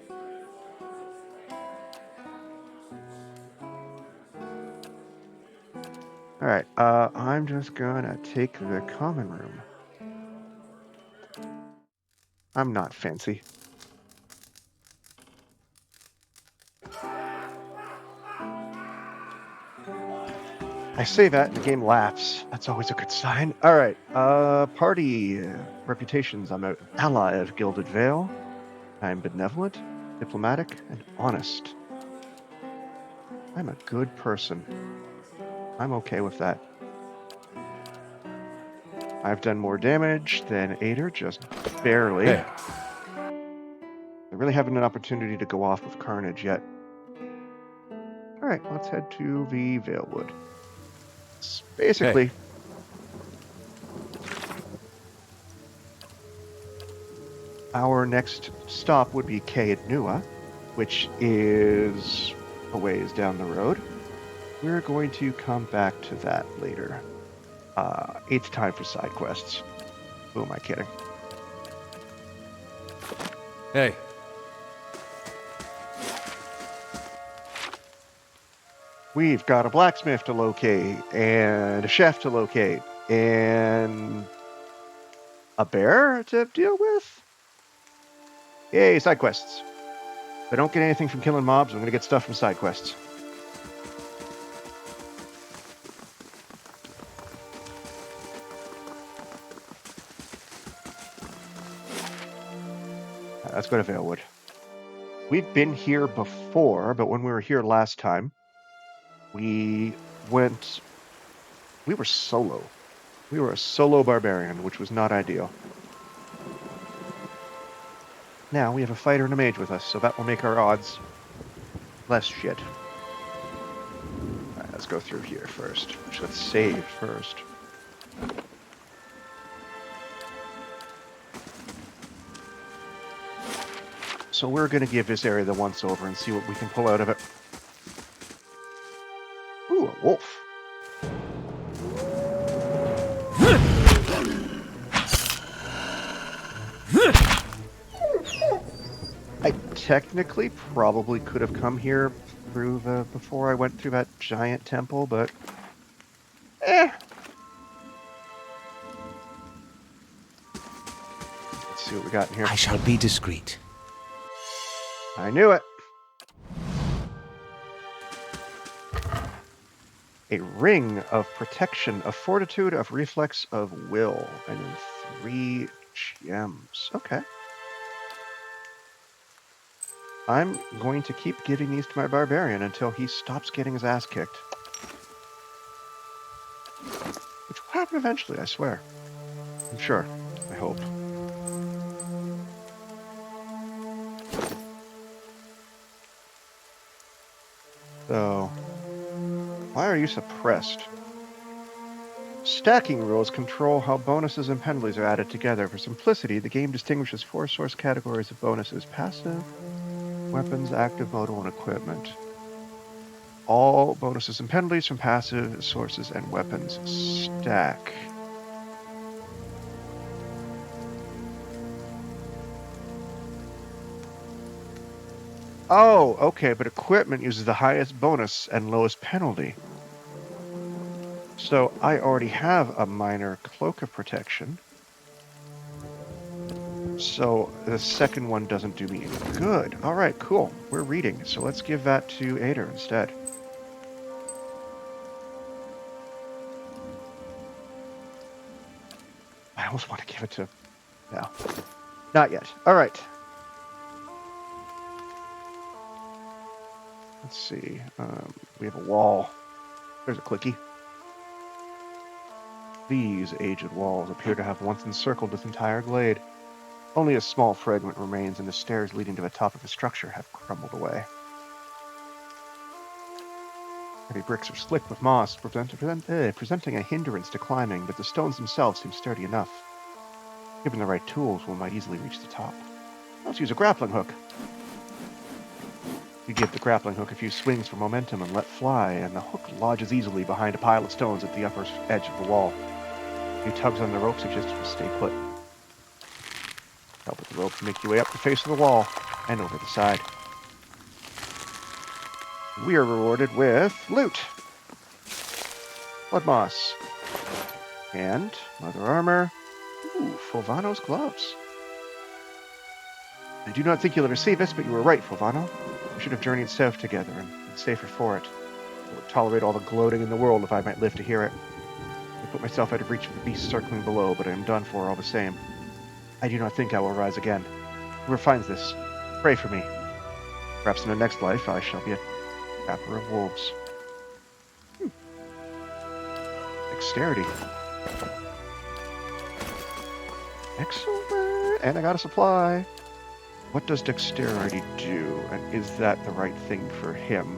All right, I'm just gonna take the common room. I'm not fancy. I say that and the game laughs. That's always a good sign. All right, party reputations. I'm an ally of Gilded Vale. I'm benevolent, diplomatic, and honest. I'm a good person. I'm okay with that. I've done more damage than Ader, just barely. Hey. I really haven't an opportunity to go off with Carnage yet. All right, let's head to the Valewood. Basically, our next stop would be Caed Nua, which is a ways down the road. We're going to come back to that later. It's time for side quests. Who am I kidding? Hey. We've got a blacksmith to locate, and a chef to locate, and a bear to deal with? Yay, side quests. If I don't get anything from killing mobs, I'm going to get stuff from side quests. Let's go to Valewood. We've been here before, but when we were here last time, we were solo. We were a solo barbarian, which was not ideal. Now we have a fighter and a mage with us, so that will make our odds less shit. Alright, let's go through here first. Let's save first. So we're going to give this area the once over and see what we can pull out of it. Ooh, a wolf. I technically probably could have come here before I went through that giant temple, but let's see what we got in here. I shall be discreet. I knew it. A ring of protection, of fortitude, of reflex, of will, and in 3 gems. Okay. I'm going to keep giving these to my barbarian until he stops getting his ass kicked. Which will happen eventually, I swear. I'm sure. I hope. So, why are you suppressed? Stacking rules control how bonuses and penalties are added together. For simplicity, the game distinguishes 4 source categories of bonuses: passive, weapons, active, modal, and equipment. All bonuses and penalties from passive sources and weapons stack. Oh, okay, but equipment uses the highest bonus and lowest penalty. So I already have a minor cloak of protection. So the second one doesn't do me any good. All right, cool. We're reading, so let's give that to Ader instead. I almost want to give it to... No. Not yet. All right. Let's see. We have a wall. There's a clicky. These aged walls appear to have once encircled this entire glade. Only a small fragment remains, and the stairs leading to the top of the structure have crumbled away. Heavy bricks are slick with moss, presenting a hindrance to climbing, but the stones themselves seem sturdy enough. Given the right tools, one might easily reach the top. Let's use a grappling hook. You give the grappling hook a few swings for momentum and let fly, and the hook lodges easily behind a pile of stones at the upper edge of the wall. A few tugs on the rope suggest you will stay put. Help with the rope to make your way up the face of the wall and over the side. We are rewarded with loot, blood moss, and leather armor. Ooh, Fulvano's gloves. I do not think you'll receive this, but you were right, Fulvano. We should have journeyed south together and been safer for it. I would tolerate all the gloating in the world if I might live to hear it. I put myself out of reach of the beast circling below, but I am done for all the same. I do not think I will rise again. Whoever finds this, pray for me. Perhaps in the next life I shall be a trapper of wolves. Dexterity. Excellent. And I got a supply. What does dexterity do? And is that the right thing for him?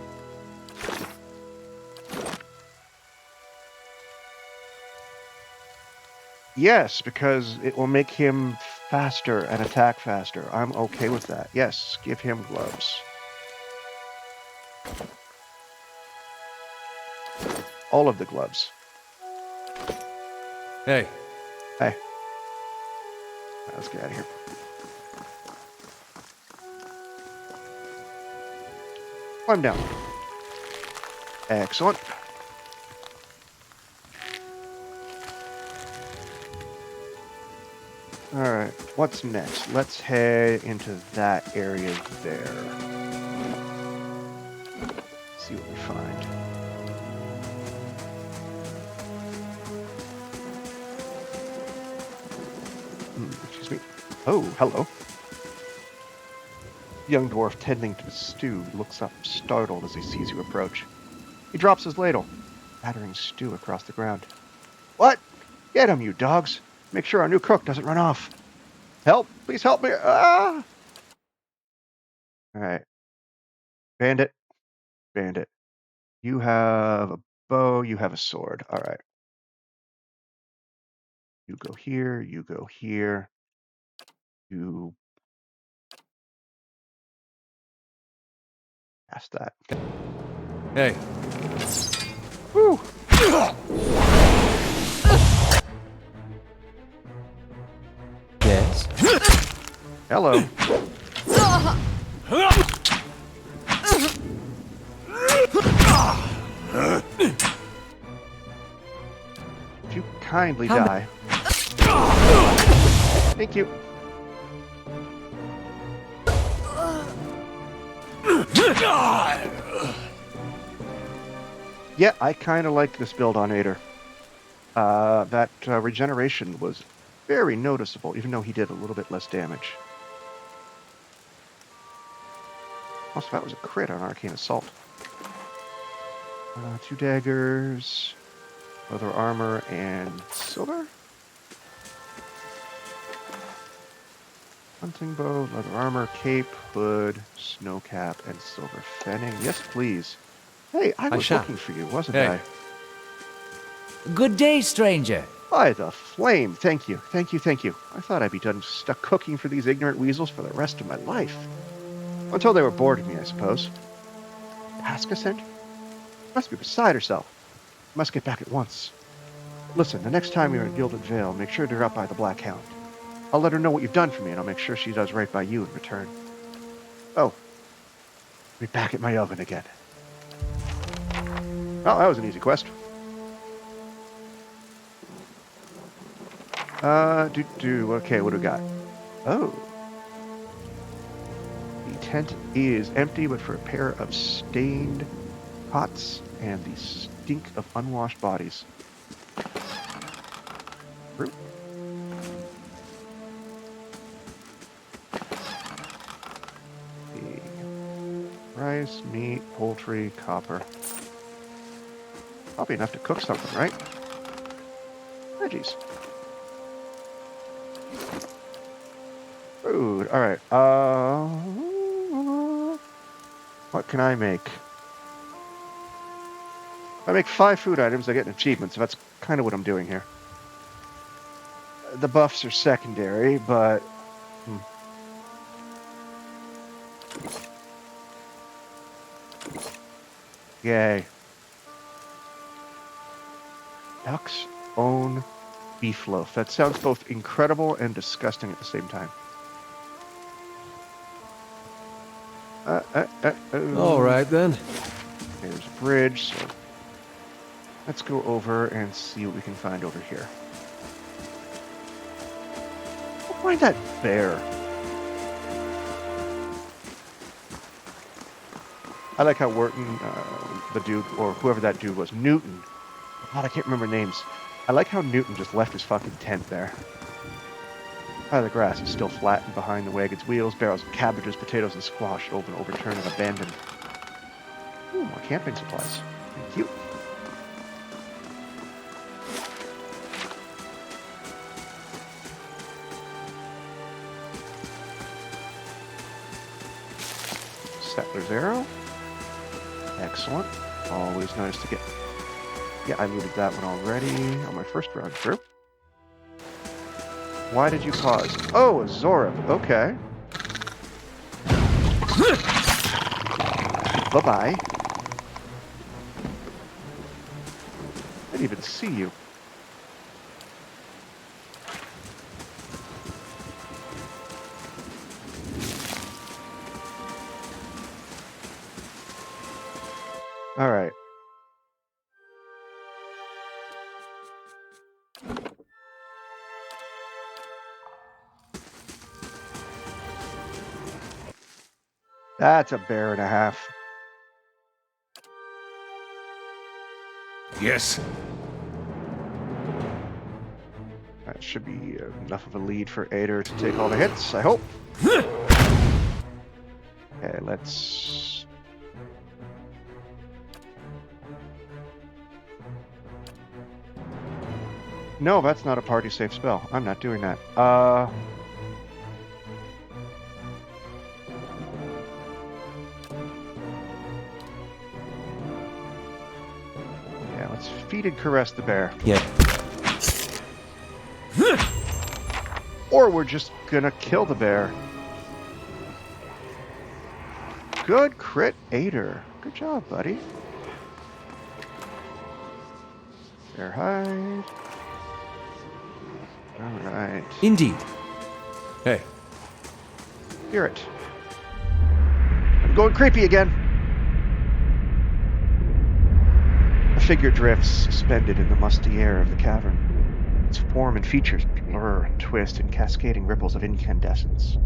Yes, because it will make him faster and attack faster. I'm okay with that. Yes, give him gloves. All of the gloves. Hey. Hey. Right, let's get out of here. Climb down. Excellent. Alright, what's next? Let's head into that area there. See what we find. Excuse me. Oh, hello. Young dwarf tending to the stew looks up, startled as he sees you approach. He drops his ladle, battering stew across the ground. What? Get him, you dogs! Make sure our new cook doesn't run off. Help! Please help me! Ah! Alright. Bandit. Bandit. You have a bow, you have a sword. Alright. You go here, you go here. You... Past that. Hey. Woo! Yes? Hello. Would you kindly die? Thank you. Yeah, I kind of like this build on Ader. That regeneration was very noticeable, even though he did a little bit less damage. Also, that was a crit on Arcane Assault. 2 daggers, leather armor, and silver? Hunting bow, leather armor, cape, hood, snow cap, and silver fanning. Yes, please. Hey, I was looking for you, wasn't I? Good day, stranger. By the flame, thank you, thank you, thank you. I thought I'd be done stuck cooking for these ignorant weasels for the rest of my life. Until they were bored of me, I suppose. Pasca sent? Must be beside herself. Must get back at once. Listen, the next time you're at Gilded Vale, make sure to drop by the Black Hound. I'll let her know what you've done for me, and I'll make sure she does right by you in return. Oh. Be back at my oven again. Oh, that was an easy quest. Okay, what do we got? Oh. The tent is empty, but for a pair of stained cots and the stink of unwashed bodies. Fruit. Rice, meat, poultry, copper. Probably enough to cook something, right? Veggies. Food. All right. What can I make? If I make 5 food items, I get an achievement, so that's kind of what I'm doing here. The buffs are secondary, but... Yay. Duck's own beef loaf. That sounds both incredible and disgusting at the same time. All right, then. There's a bridge, so let's go over and see what we can find over here. Don't mind that bear. I like how Wharton, the dude, or whoever that dude was, Newton. God, I can't remember names. I like how Newton just left his fucking tent there. The grass is still flattened behind the wagon's wheels. Barrels of cabbages, potatoes, and squash open, overturned, and abandoned. Ooh, more camping supplies. Thank you. Settler's arrow. Excellent. Always nice to get... Yeah, I looted that one already on my first run through. Why did you pause? Oh, a Zorib. Okay. Bye-bye. I didn't even see you. All right. That's a bear and a half. Yes. That should be enough of a lead for Ader to take all the hits, I hope. Okay, let's... No, that's not a party safe spell. I'm not doing that. Yeah, let's feed and caress the bear. Yeah. Or we're just gonna kill the bear. Good crit, Ader. Good job, buddy. Bear hide. All right. Indeed. Hey. Spirit. I'm going creepy again. A figure drifts, suspended in the musty air of the cavern. Its form and features blur and twist in cascading ripples of incandescence.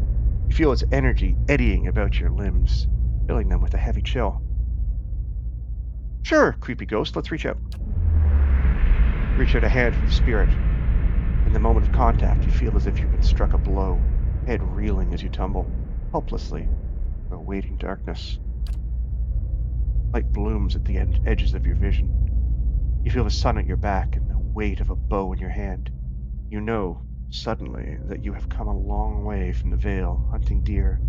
You feel its energy eddying about your limbs, filling them with a heavy chill. Sure, creepy ghost, let's reach out. Reach out a hand for the spirit. In the moment of contact, you feel as if you've been struck a blow, head reeling as you tumble, helplessly, in a waiting darkness. Light blooms at the edges of your vision. You feel the sun at your back and the weight of a bow in your hand. You know, suddenly, that you have come a long way from the Vale, hunting deer.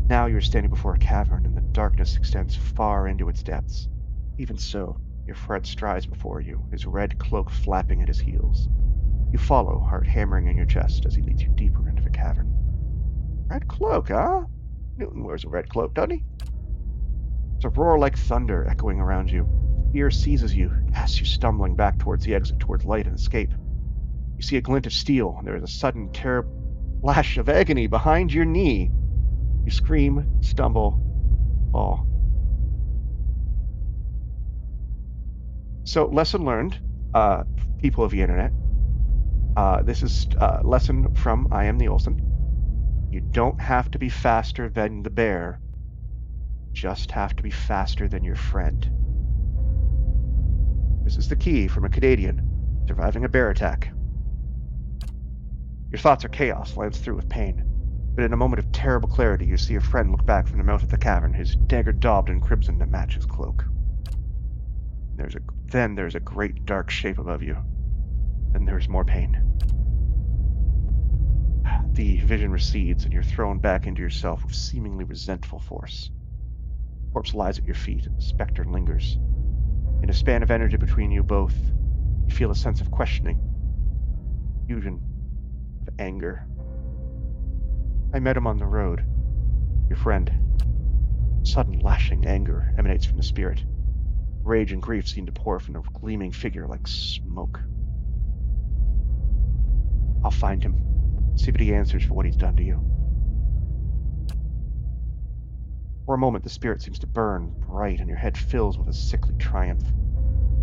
Now you're standing before a cavern, and the darkness extends far into its depths. Even so, your friend strides before you, his red cloak flapping at his heels. You follow, heart hammering in your chest as he leads you deeper into the cavern. Red cloak, huh? Newton wears a red cloak, doesn't he? It's a roar like thunder echoing around you. Fear seizes you, casts you stumbling back towards the exit, towards light and escape. You see a glint of steel, and there is a sudden, terrible flash of agony behind your knee. You scream, stumble, fall. So, lesson learned, people of the internet. This is a lesson from I Am the Olsen. You don't have to be faster than the bear. You just have to be faster than your friend. This is the key from a Canadian surviving a bear attack. Your thoughts are chaos, lance through with pain. But in a moment of terrible clarity, you see your friend look back from the mouth of the cavern, his dagger daubed in crimson to match his cloak. Then there's a great dark shape above you. And there's more pain. The vision recedes, and you're thrown back into yourself with seemingly resentful force. The corpse lies at your feet, and the specter lingers. In a span of energy between you both, you feel a sense of questioning, fusion of anger. I met him on the road, your friend. Sudden lashing anger emanates from the spirit. Rage and grief seem to pour from the gleaming figure like smoke. I'll find him, see what he answers for what he's done to you. For a moment, the spirit seems to burn bright, and your head fills with a sickly triumph.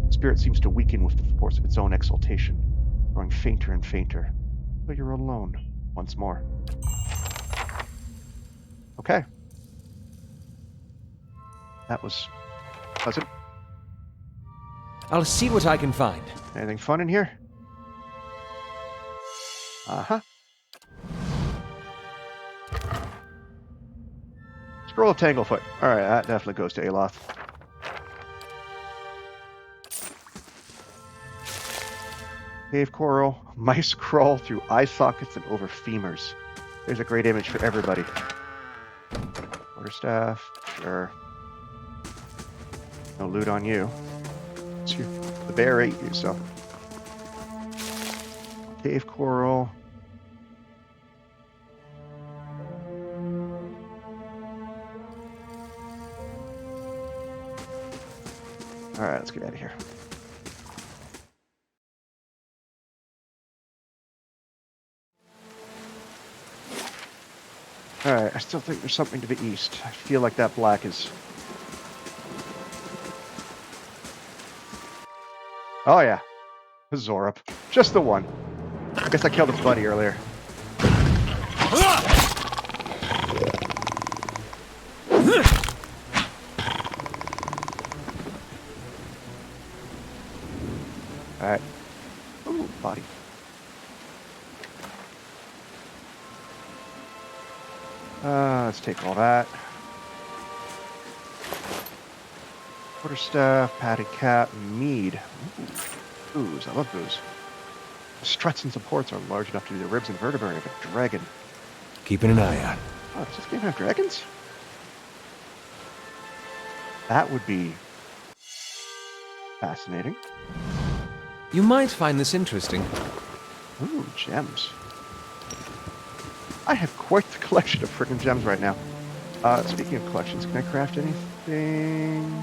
The spirit seems to weaken with the force of its own exaltation, growing fainter and fainter, but you're alone once more. Okay. That was pleasant. I'll see what I can find. Anything fun in here? Uh-huh. Scroll of Tanglefoot. Alright, that definitely goes to Aloth. Cave coral. Mice crawl through eye sockets and over femurs. There's a great image for everybody. Quarterstaff. Sure. No loot on you. The bear ate you, so. Cave coral. Alright, let's get out of here. Alright, I still think there's something to the east. I feel like that black is... Oh yeah. Zorup. Just the one. I guess I killed his buddy earlier. Alright. Ooh, body. Let's take all that. Quarterstaff, patted cap, mead. Ooh, booze. I love booze. The struts and supports are large enough to be the ribs and vertebrae of a dragon. Keeping an eye out. Oh, does this game have dragons? That would be fascinating. You might find this interesting. Ooh, gems. I have quite the collection of friggin' gems right now. Speaking of collections, can I craft anything?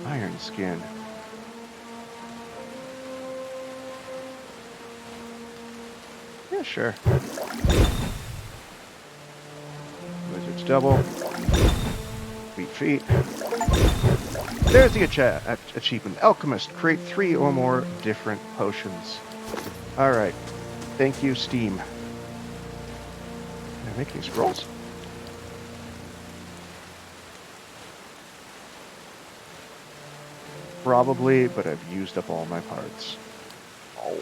Iron skin. Yeah, sure. Wizard's double. Sweet feet. There's the achievement. Alchemist. Create 3 or more different potions. Alright. Thank you, Steam. Can I make any scrolls? Probably, but I've used up all my parts. Oh.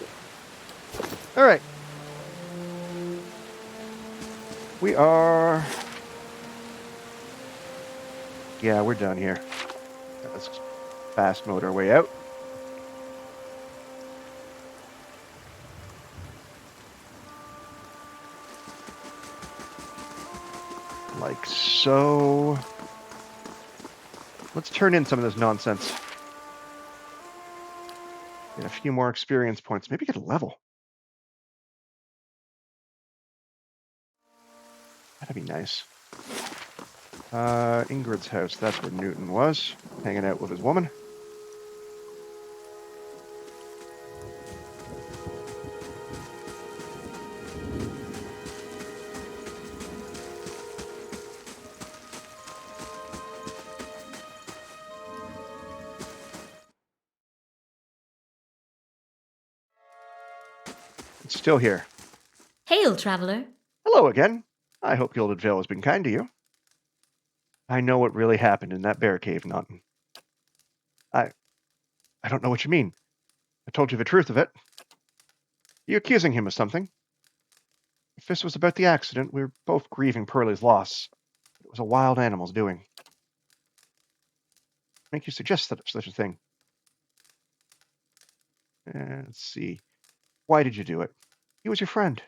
Alright. We are... Yeah, we're done here. Let's fast mode our way out. Like so. Let's turn in some of this nonsense. Get a few more experience points. Maybe get a level. That'd be nice. Ingrid's house. That's where Newton was. Hanging out with his woman. It's still here. Hail, traveler. Hello again. I hope Gilded Vale has been kind to you. I know what really happened in that bear cave, Naughton. I don't know what you mean. I told you the truth of it. You accusing him of something? If this was about the accident, we were both grieving Pearlie's loss. It was a wild animal's doing. Make you suggest such a thing? Let's see. Why did you do it? He was your friend.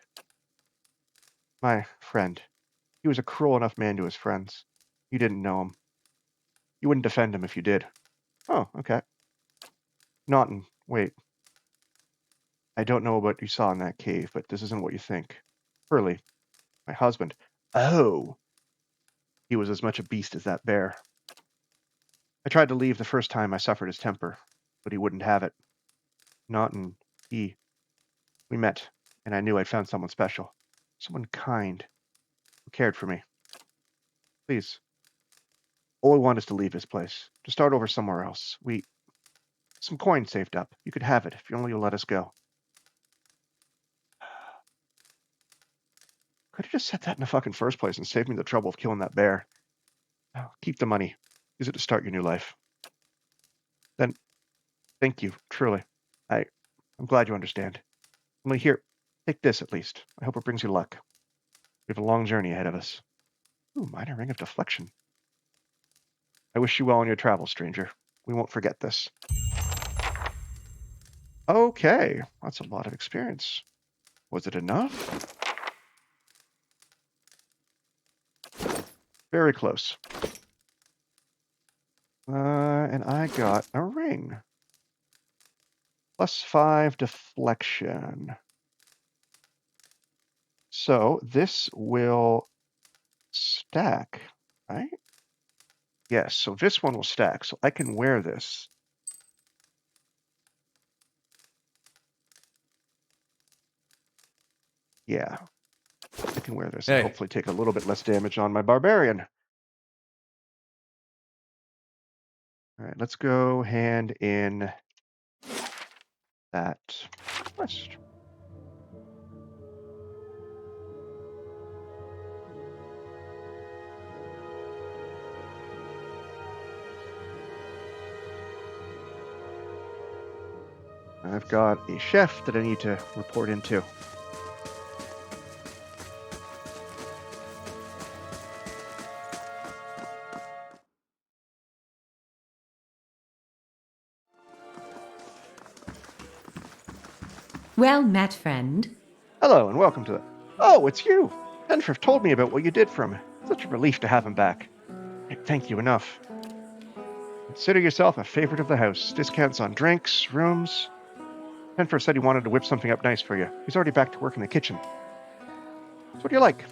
My friend. He was a cruel enough man to his friends. You didn't know him. You wouldn't defend him if you did. Oh, okay. Naughton, wait. I don't know what you saw in that cave, but this isn't what you think. Pearlie, my husband. Oh! He was as much a beast as that bear. I tried to leave the first time I suffered his temper, but he wouldn't have it. Naughton, we met, and I knew I'd found someone special. Someone kind, who cared for me. Please. All we want is to leave this place, to start over somewhere else. Some coin saved up. You could have it if only you'll let us go. Could have just said that in the fucking first place and saved me the trouble of killing that bear. Keep the money. Use it to start your new life. Then, thank you, truly. I'm glad you understand. Only here, take this at least. I hope it brings you luck. We have a long journey ahead of us. Ooh, minor ring of deflection. I wish you well on your travels, stranger. We won't forget this. Okay, that's a lot of experience. Was it enough? Very close. And I got a ring. +5 deflection. So this will stack, right? Yes, so this one will stack. So I can wear this. Yeah, I can wear this and Hey. hopefully take a little bit less damage on my barbarian. All right, let's go hand in that quest. I've got a chef that I need to report into. Well met, friend. Hello and welcome to the... Oh, it's you! Penfriff told me about what you did for him. Such a relief to have him back. Can't thank you enough. Consider yourself a favorite of the house. Discounts on drinks, rooms. Penfriff said he wanted to whip something up nice for you. He's already back to work in the kitchen. So what do you like?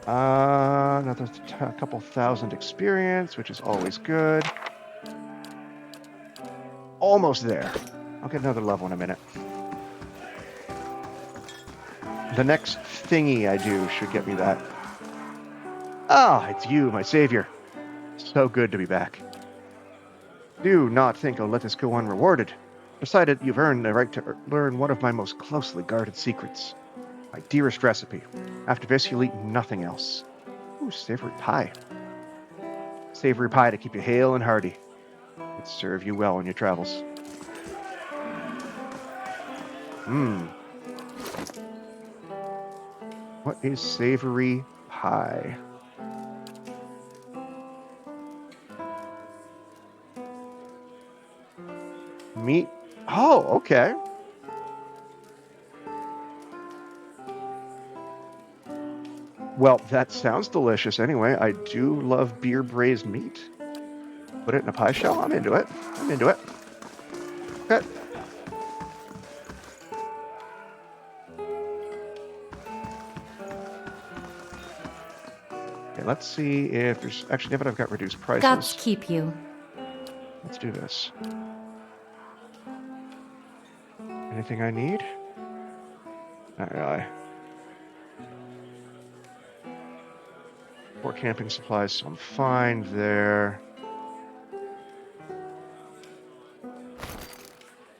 Another couple thousand experience, which is always good. Almost there. I'll get another level in a minute. The next thingy I do should get me that. Ah, it's you, my savior. So good to be back. Do not think I'll let this go unrewarded. Decided you've earned the right to learn one of my most closely guarded secrets. My dearest recipe. After this, you'll eat nothing else. Ooh, savory pie. Savory pie to keep you hale and hearty. It'd serve you well on your travels. What is savory pie? Meat. Oh, okay. Well, that sounds delicious anyway. I do love beer braised meat. Put it in a pie shell? I'm into it. I'm into it. Okay. Okay, let's see if there's... Actually, now that I've got reduced prices... Gods keep you. Let's do this. Anything I need? Not really. More camping supplies, so I'm fine there.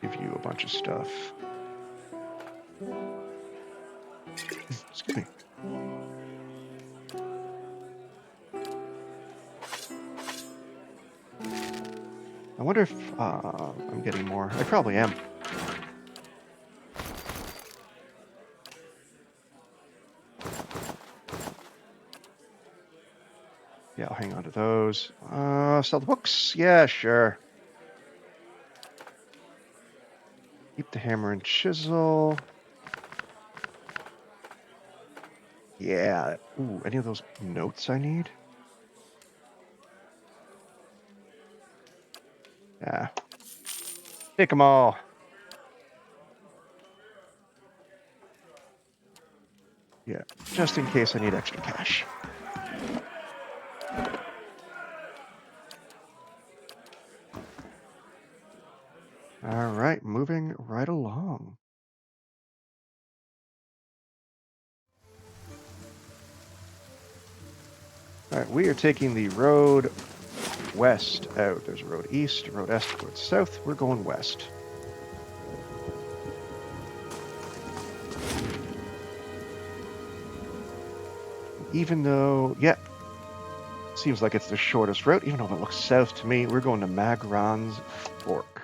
Give you a bunch of stuff. Excuse me. I wonder if I'm getting more. I probably am. Yeah, I'll hang on to those. Sell the books? Yeah, sure. Keep the hammer and chisel. Yeah. Ooh, any of those notes I need? Yeah. Take them all. Yeah, just in case I need extra cash. All right, moving right along. All right, we are taking the road west out. There's a road east, a road east, a road south. We're going west. Even though, yeah, seems like it's the shortest route, even though it looks south to me, we're going to Magron's Fork.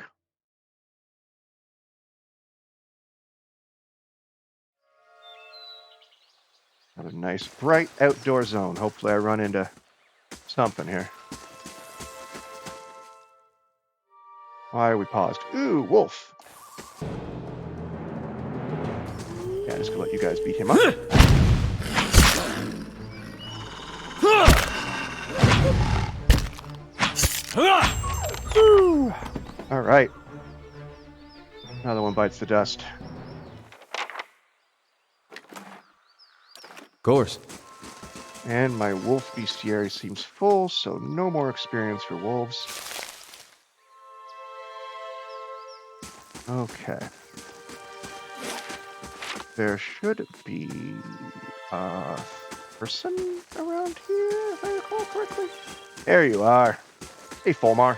Have a nice, bright outdoor zone. Hopefully I run into something here. Why are we paused? Ooh, wolf. Yeah, just gonna let you guys beat him up. All right. Another one bites the dust. Of course. And my wolf bestiary seems full, so no more experience for wolves. Okay. There should be a person around here, if I recall correctly. There you are. Hey, Fulmar.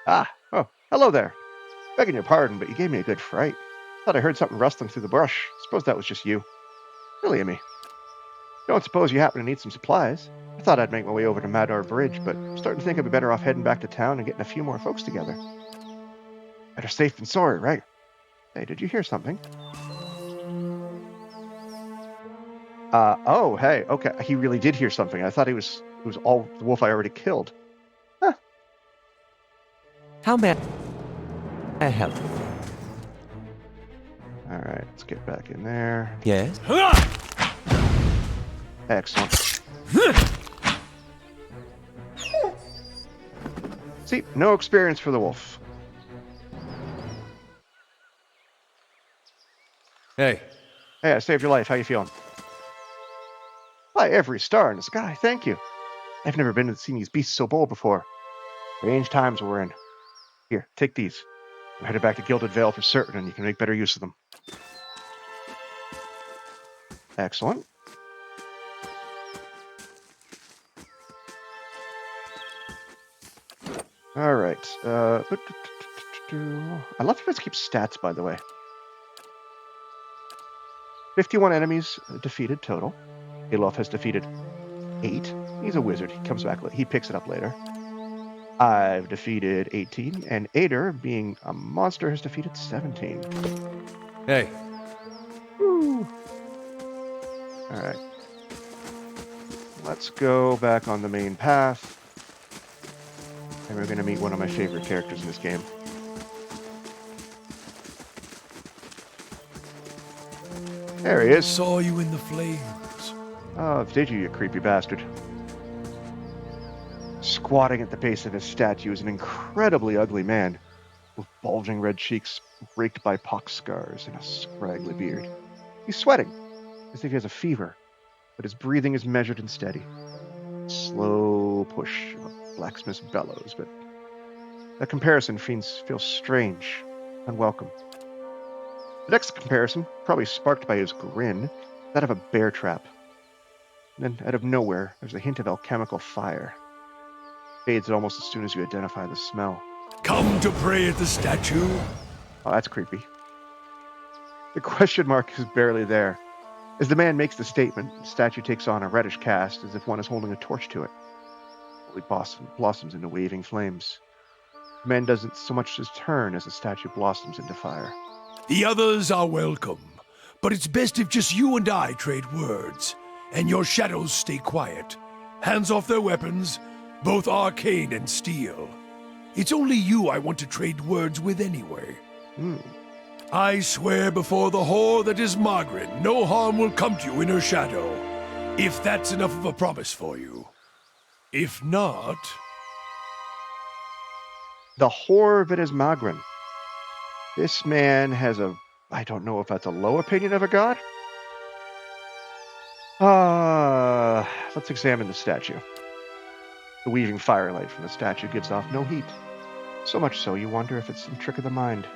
Oh, hello there. Begging your pardon, but you gave me a good fright. Thought I heard something rustling through the brush. Suppose that was just you. Silly of me. Don't suppose you happen to need some supplies? I thought I'd make my way over to Madar Bridge, but I'm starting to think I'd be better off heading back to town and getting a few more folks together. Better safe than sorry, right? Hey, did you hear something? Oh, hey, okay. He really did hear something. I thought it was all the wolf I already killed. Huh. How may I help? All right, let's get back in there. Yes? Excellent. See, no experience for the wolf. Hey, Hey, I saved your life. How you feeling? By every star in the sky, thank you. I've never seen these beasts so bold before. Strange times we're in. Here, take these. I'm headed back to Gilded Vale for certain, and you can make better use of them. Excellent. All right. I love to keep stats, by the way. 51 enemies defeated total. Aloth has defeated 8. He's a wizard. He comes back. He picks it up later. I've defeated 18, and Ader, being a monster, has defeated 17. hey. Woo. All right. Let's go back on the main path. And we're going to meet one of my favorite characters in this game. There he is. Saw you in the flames. Oh, did you creepy bastard. Squatting at the base of his statue is an incredibly ugly man, with bulging red cheeks raked by pox scars and a scraggly beard. He's sweating, as if he has a fever, but his breathing is measured and steady. Slow push of a blacksmith's bellows, but that comparison feels strange, unwelcome. The next comparison, probably sparked by his grin, that of a bear trap. And then, out of nowhere, there's a hint of alchemical fire. Fades almost as soon as you identify the smell. Come to pray at the statue. Oh, that's creepy. The question mark is barely there. As the man makes the statement, the statue takes on a reddish cast as if one is holding a torch to it. It blossoms into waving flames. The man doesn't so much as turn as the statue blossoms into fire. The others are welcome, but it's best if just you and I trade words, and your shadows stay quiet. Hands off their weapons, both arcane and steel. It's only you I want to trade words with anyway. I swear before the whore that is Margaret, no harm will come to you in her shadow, if that's enough of a promise for you. If not... The whore that is Magrin. This man has I don't know if that's a low opinion of a god. Let's examine the statue. The weaving firelight from the statue gives off no heat. So much so you wonder if it's some trick of the mind.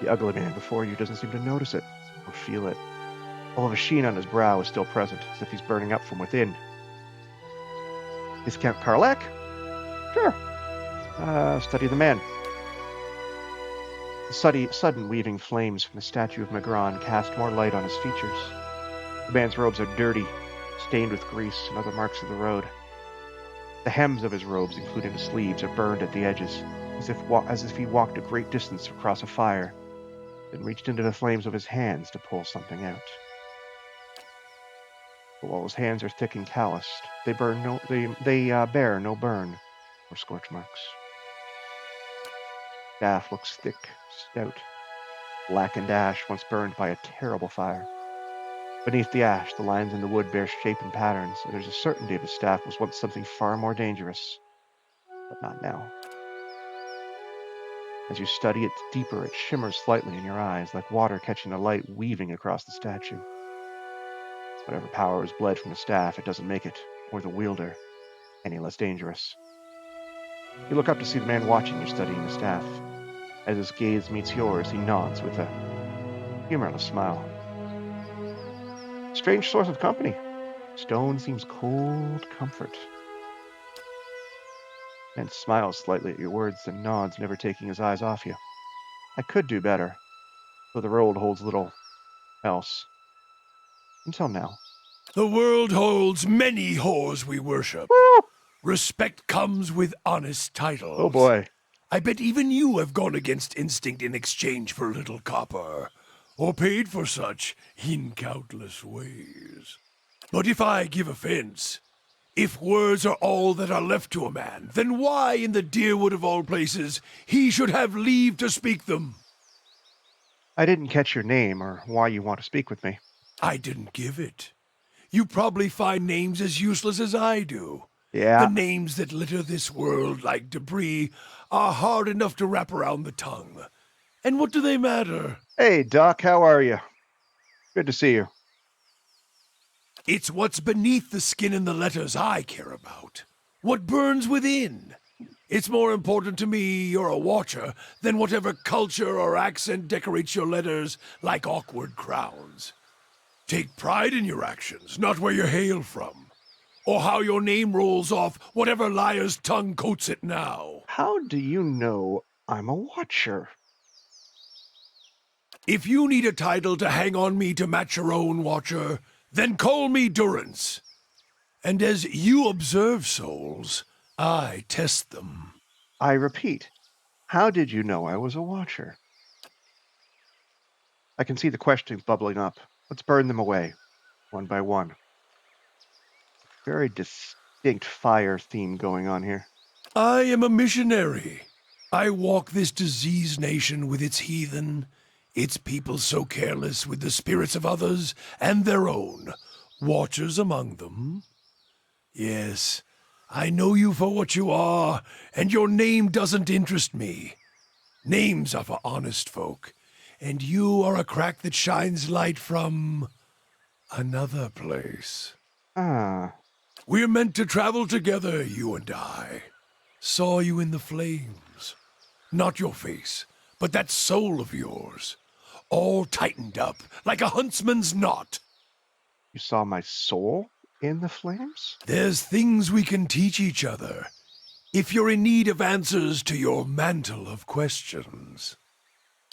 The ugly man before you doesn't seem to notice it, or feel it. All of a sheen on his brow is still present, as if he's burning up from within. Is Count Karlak? Sure. Study the man. The sudden weaving flames from the statue of Magron cast more light on his features. The man's robes are dirty, stained with grease and other marks of the road. The hems of his robes, including the sleeves, are burned at the edges, as if he walked a great distance across a fire, then reached into the flames of his hands to pull something out. But while his hands are thick and calloused, they bear no burn or scorch marks. Staff looks thick, stout, blackened ash once burned by a terrible fire. Beneath the ash, the lines in the wood bear shape and patterns, and there's a certainty the staff was once something far more dangerous, but not now. As you study it deeper, it shimmers slightly in your eyes, like water catching the light weaving across the statue. Whatever power is bled from the staff, it doesn't make it, or the wielder, any less dangerous. You look up to see the man watching you studying the staff. As his gaze meets yours, he nods with a humorless smile. Strange source of company. Stone seems cold comfort. Man smiles slightly at your words and nods, never taking his eyes off you. I could do better, though the world holds little else. Until now. The world holds many whores we worship. Respect comes with honest titles. Oh boy. I bet even you have gone against instinct in exchange for a little copper, or paid for such in countless ways. But if I give offense, if words are all that are left to a man, then why in the Deerwood of all places he should have leave to speak them? I didn't catch your name or why you want to speak with me. I didn't give it. You probably find names as useless as I do. Yeah. The names that litter this world like debris are hard enough to wrap around the tongue. And what do they matter? Hey, Doc, how are you? Good to see you. It's what's beneath the skin and the letters I care about. What burns within. It's more important to me you're a watcher than whatever culture or accent decorates your letters like awkward crowns. Take pride in your actions, not where you hail from. Or how your name rolls off whatever liar's tongue coats it now. How do you know I'm a watcher? If you need a title to hang on me to match your own, Watcher, then call me Durance. And as you observe souls, I test them. I repeat, how did you know I was a watcher? I can see the questions bubbling up. Let's burn them away, one by one. Very distinct fire theme going on here. I am a missionary. I walk this diseased nation with its heathen, its people so careless with the spirits of others and their own, watchers among them. Yes, I know you for what you are, and your name doesn't interest me. Names are for honest folk, and you are a crack that shines light from another place. Ah. We're meant to travel together, you and I. Saw you in the flames. Not your face, but that soul of yours. All tightened up, like a huntsman's knot. You saw my soul in the flames? There's things we can teach each other, if you're in need of answers to your mantle of questions.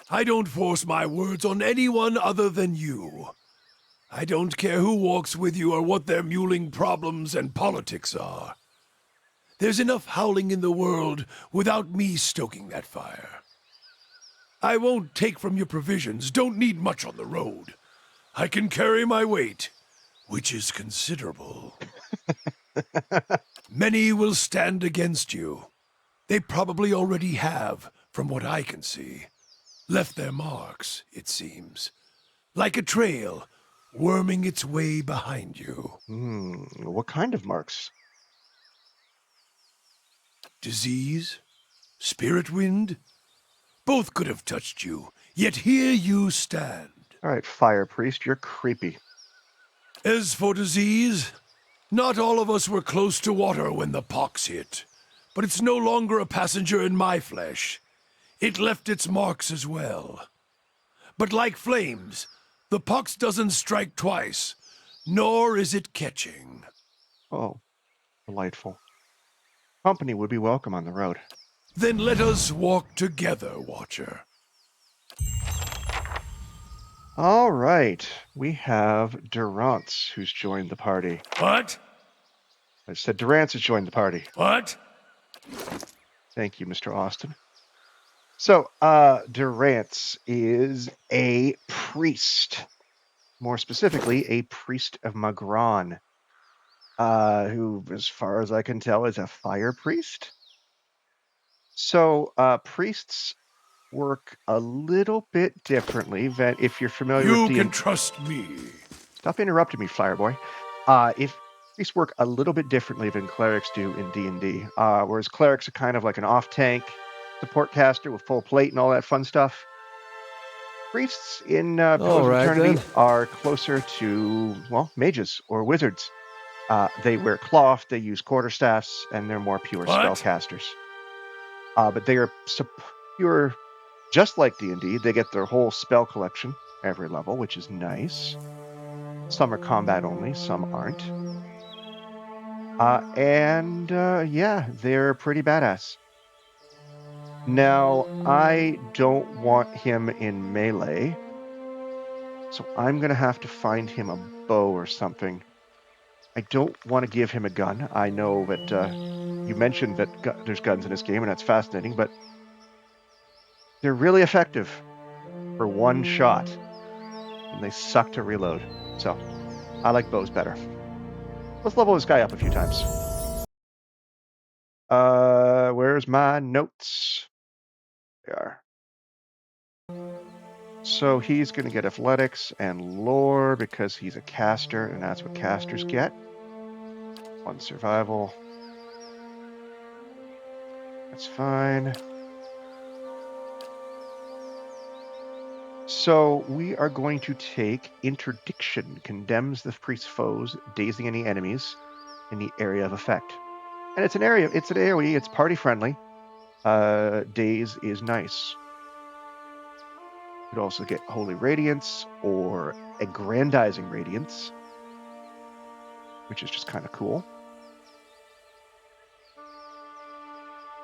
I don't force my words on anyone other than you. I don't care who walks with you or what their mewling problems and politics are. There's enough howling in the world without me stoking that fire. I won't take from your provisions, don't need much on the road. I can carry my weight, which is considerable. Many will stand against you. They probably already have, from what I can see. Left their marks, it seems. Like a trail, worming its way behind you. What kind of marks? Disease? Spirit wind? Both could have touched you, yet here you stand. All right, Fire Priest, you're creepy. As for disease, not all of us were close to water when the pox hit, but it's no longer a passenger in my flesh. It left its marks as well. But like flames, the pox doesn't strike twice, nor is it catching. Oh, delightful. Company would be welcome on the road. Then let us walk together, Watcher. All right, we have Durance, who's joined the party. What? I said Durance has joined the party. What? Thank you, Mr. Austin. So, Durance is a priest. More specifically, a priest of Magron, who, as far as I can tell, is a fire priest. So, priests work a little bit differently than if you're familiar with D&D. You can trust me. Stop interrupting me, Fireboy. If priests work a little bit differently than clerics do in D&D, whereas clerics are kind of like an off-tank support caster with full plate and all that fun stuff. Priests in Pillars of right, Eternity then. are closer to, well, mages or wizards. They wear cloth, they use quarterstaffs, and they're more pure spellcasters. But they are pure, just like D&D. They get their whole spell collection every level, which is nice. Some are combat only, some aren't. Yeah, they're pretty badass. Now, I don't want him in melee, so I'm going to have to find him a bow or something. I don't want to give him a gun. I know that you mentioned that there's guns in this game, and that's fascinating, but they're really effective for one shot, and they suck to reload. So, I like bows better. Let's level this guy up a few times. Where's my notes? They are. So he's going to get athletics and lore because he's a caster, and that's what casters get. 1 survival. That's fine. So we are going to take Interdiction. Condemns the priest's foes, dazing any enemies in the area of effect. And it's an AoE, it's party friendly. Daze is nice. You could also get Holy Radiance or Aggrandizing Radiance, which is just kind of cool.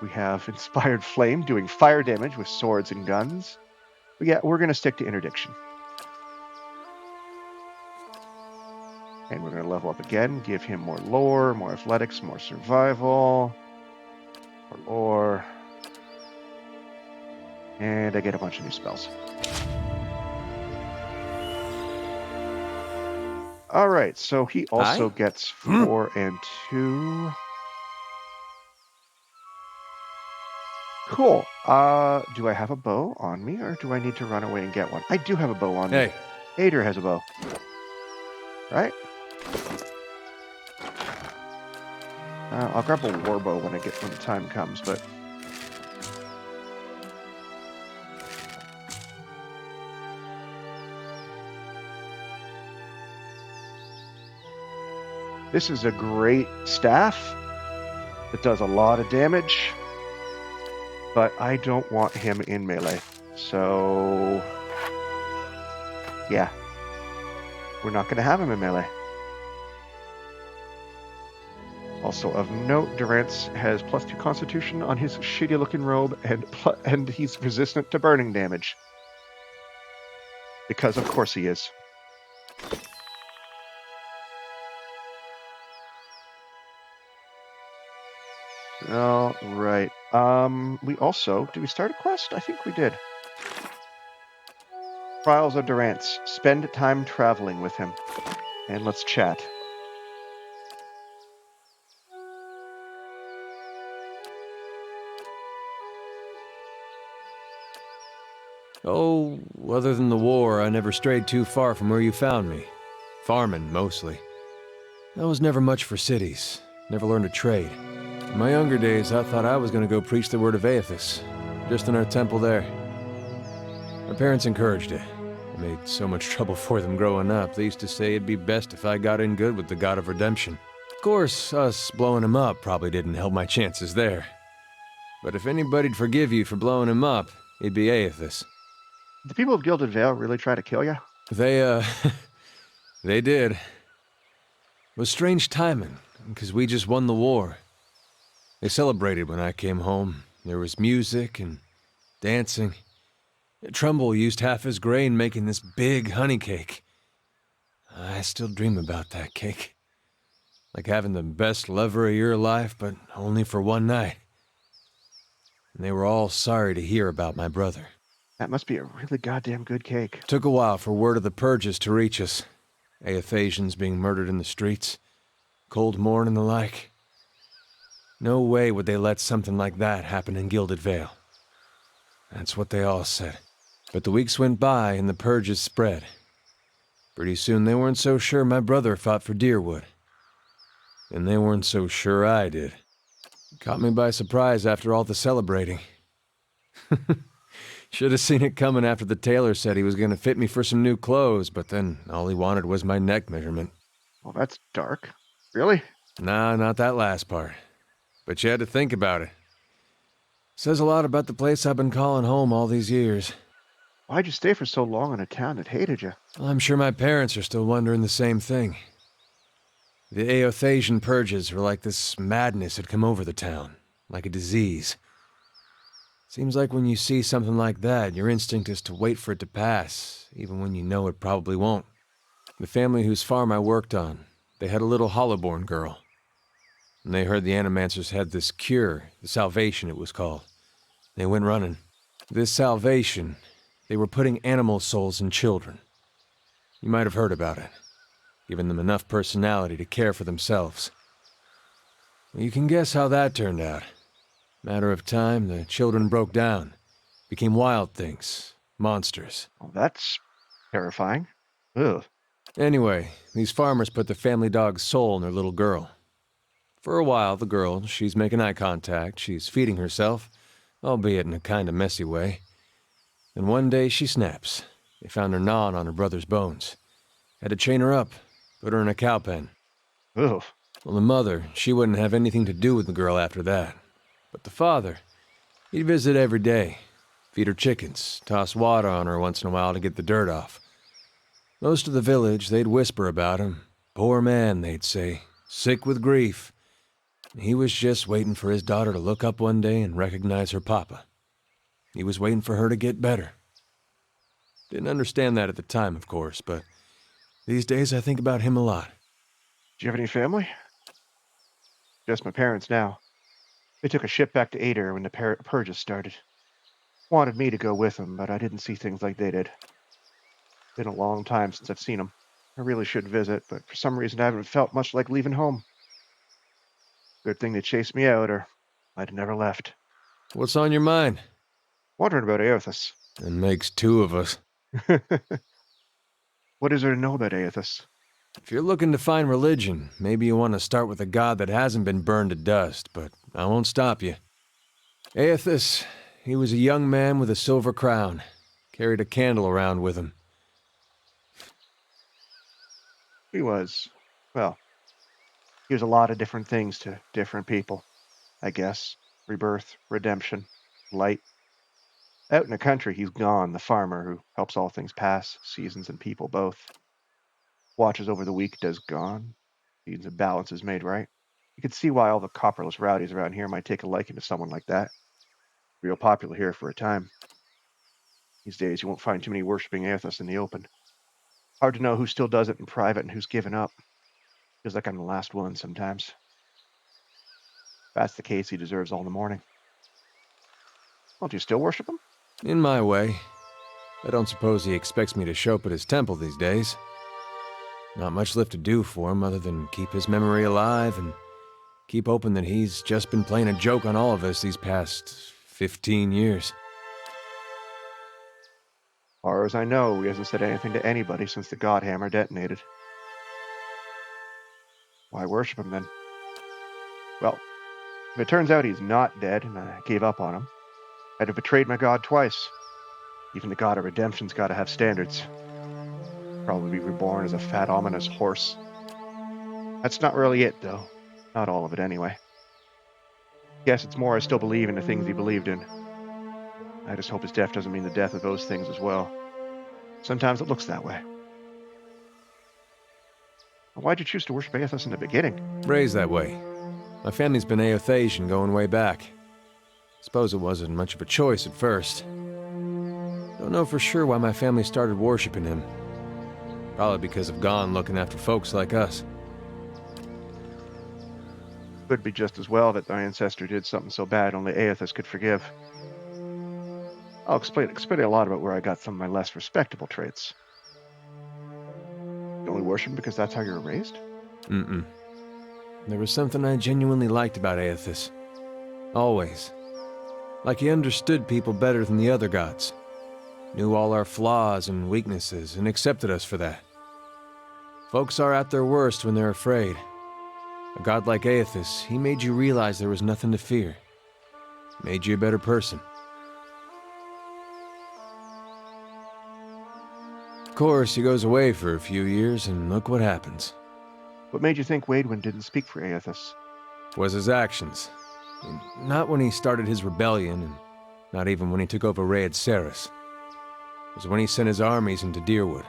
We have Inspired Flame doing fire damage with swords and guns. But yeah, we're going to stick to Interdiction. And we're going to level up again, give him more lore, more athletics, more survival, more lore. And I get a bunch of new spells. All right, so he also gets 4 and 2. Cool. Do I have a bow on me, or do I need to run away and get one? I do have a bow on me. Ader has a bow. Right? I'll grab a war bow when the time comes, but... This is a great staff that does a lot of damage, but I don't want him in melee. So, yeah, we're not going to have him in melee. Also of note, Durance has +2 Constitution on his shitty-looking robe, and he's resistant to burning damage. Because of course he is. All right. Did we start a quest? I think we did. Trials of Durance. Spend time traveling with him. And let's chat. Oh, other than the war, I never strayed too far from where you found me. Farming, mostly. I was never much for cities. Never learned a trade. In my younger days, I thought I was going to go preach the word of Eothas. Just in our temple there. My parents encouraged it. I made so much trouble for them growing up, they used to say it'd be best if I got in good with the God of Redemption. Of course, us blowing him up probably didn't help my chances there. But if anybody'd forgive you for blowing him up, it'd be Eothas. Did the people of Gilded Vale really try to kill you? They, they did. It was strange timing, because we just won the war. They celebrated when I came home. There was music and dancing. Trumbull used half his grain making this big honey cake. I still dream about that cake. Like having the best lover of your life, but only for one night. And they were all sorry to hear about my brother. That must be a really goddamn good cake. Took a while for word of the purges to reach us. Eothasians being murdered in the streets. Cold morn and the like. No way would they let something like that happen in Gilded Vale. That's what they all said. But the weeks went by and the purges spread. Pretty soon they weren't so sure my brother fought for Deerwood. And they weren't so sure I did. Caught me by surprise after all the celebrating. Should have seen it coming after the tailor said he was going to fit me for some new clothes, but then all he wanted was my neck measurement. Well, that's dark. Really? Nah, not that last part. But you had to think about it. Says a lot about the place I've been calling home all these years. Why'd you stay for so long in a town that hated you? Well, I'm sure my parents are still wondering the same thing. The Eothasian purges were like this madness had come over the town, like a disease. Seems like when you see something like that, your instinct is to wait for it to pass, even when you know it probably won't. The family whose farm I worked on, they had a little Hollowborn girl. And they heard the Animancers had this cure, the Salvation it was called. They went running. This Salvation, they were putting animal souls in children. You might have heard about it, giving them enough personality to care for themselves. Well, you can guess how that turned out. Matter of time, the children broke down, became wild things, monsters. Well, that's terrifying. Ugh. Anyway, these farmers put the family dog's soul in their little girl. For a while, the girl, she's making eye contact, she's feeding herself, albeit in a kind of messy way. Then one day she snaps. They found her gnawing on her brother's bones. Had to chain her up, put her in a cow pen. Ugh. Well, the mother, she wouldn't have anything to do with the girl after that. But the father, he'd visit every day, feed her chickens, toss water on her once in a while to get the dirt off. Most of the village, they'd whisper about him. Poor man, they'd say, sick with grief. He was just waiting for his daughter to look up one day and recognize her papa. He was waiting for her to get better. Didn't understand that at the time, of course, but these days I think about him a lot. Do you have any family? Just my parents now. They took a ship back to Ader when the purges started. Wanted me to go with them, but I didn't see things like they did. Been a long time since I've seen them. I really should visit, but for some reason I haven't felt much like leaving home. Good thing they chased me out, or I'd never left. What's on your mind? Wondering about Eothas. It makes two of us. What is there to know about Eothas? If you're looking to find religion, maybe you want to start with a god that hasn't been burned to dust, but I won't stop you. Eothas, he was a young man with a silver crown. Carried a candle around with him. He was, well, he was a lot of different things to different people, I guess. Rebirth, redemption, light. Out in the country, he's gone, the farmer who helps all things pass, seasons and people both. Watches over the weak, does gone. Needs a balance is made right. You can see why all the copperless rowdies around here might take a liking to someone like that. Real popular here for a time. These days, you won't find too many worshipping Eothas in the open. Hard to know who still does it in private and who's given up. Feels like I'm the last one sometimes. that's the case, he deserves all the mourning. Well, do you still worship him? In my way. I don't suppose he expects me to show up at his temple these days. Not much left to do for him other than keep his memory alive and keep hoping that he's just been playing a joke on all of us these past 15 years. As far as I know, he hasn't said anything to anybody since the Godhammer detonated. Why worship him then? Well, if it turns out he's not dead and I gave up on him, I'd have betrayed my god twice. Even the god of redemption's gotta have standards. Probably be reborn as a fat, ominous horse. That's not really it, though. Not all of it, anyway. Guess it's more I still believe in the things he believed in. I just hope his death doesn't mean the death of those things as well. Sometimes it looks that way. Why'd you choose to worship Eothas in the beginning? Raised that way. My family's been Eothasian going way back. Suppose it wasn't much of a choice at first. Don't know for sure why my family started worshipping him. Probably because of Gon looking after folks like us. Could be just as well that my ancestor did something so bad only Eothas could forgive. I'll explain a lot about where I got some of my less respectable traits. You only worship him because that's how you were raised? Mm-mm. There was something I genuinely liked about Eothas. Always. Like he understood people better than the other gods. Knew all our flaws and weaknesses and accepted us for that. Folks are at their worst when they're afraid. A god like Eothas, he made you realize there was nothing to fear. Made you a better person. Of course, he goes away for a few years, and look what happens. What made you think Waidwen didn't speak for Eothas? Was his actions. And not when he started his rebellion, and not even when he took over Rhaed Saris. It was when he sent his armies into Deerwood.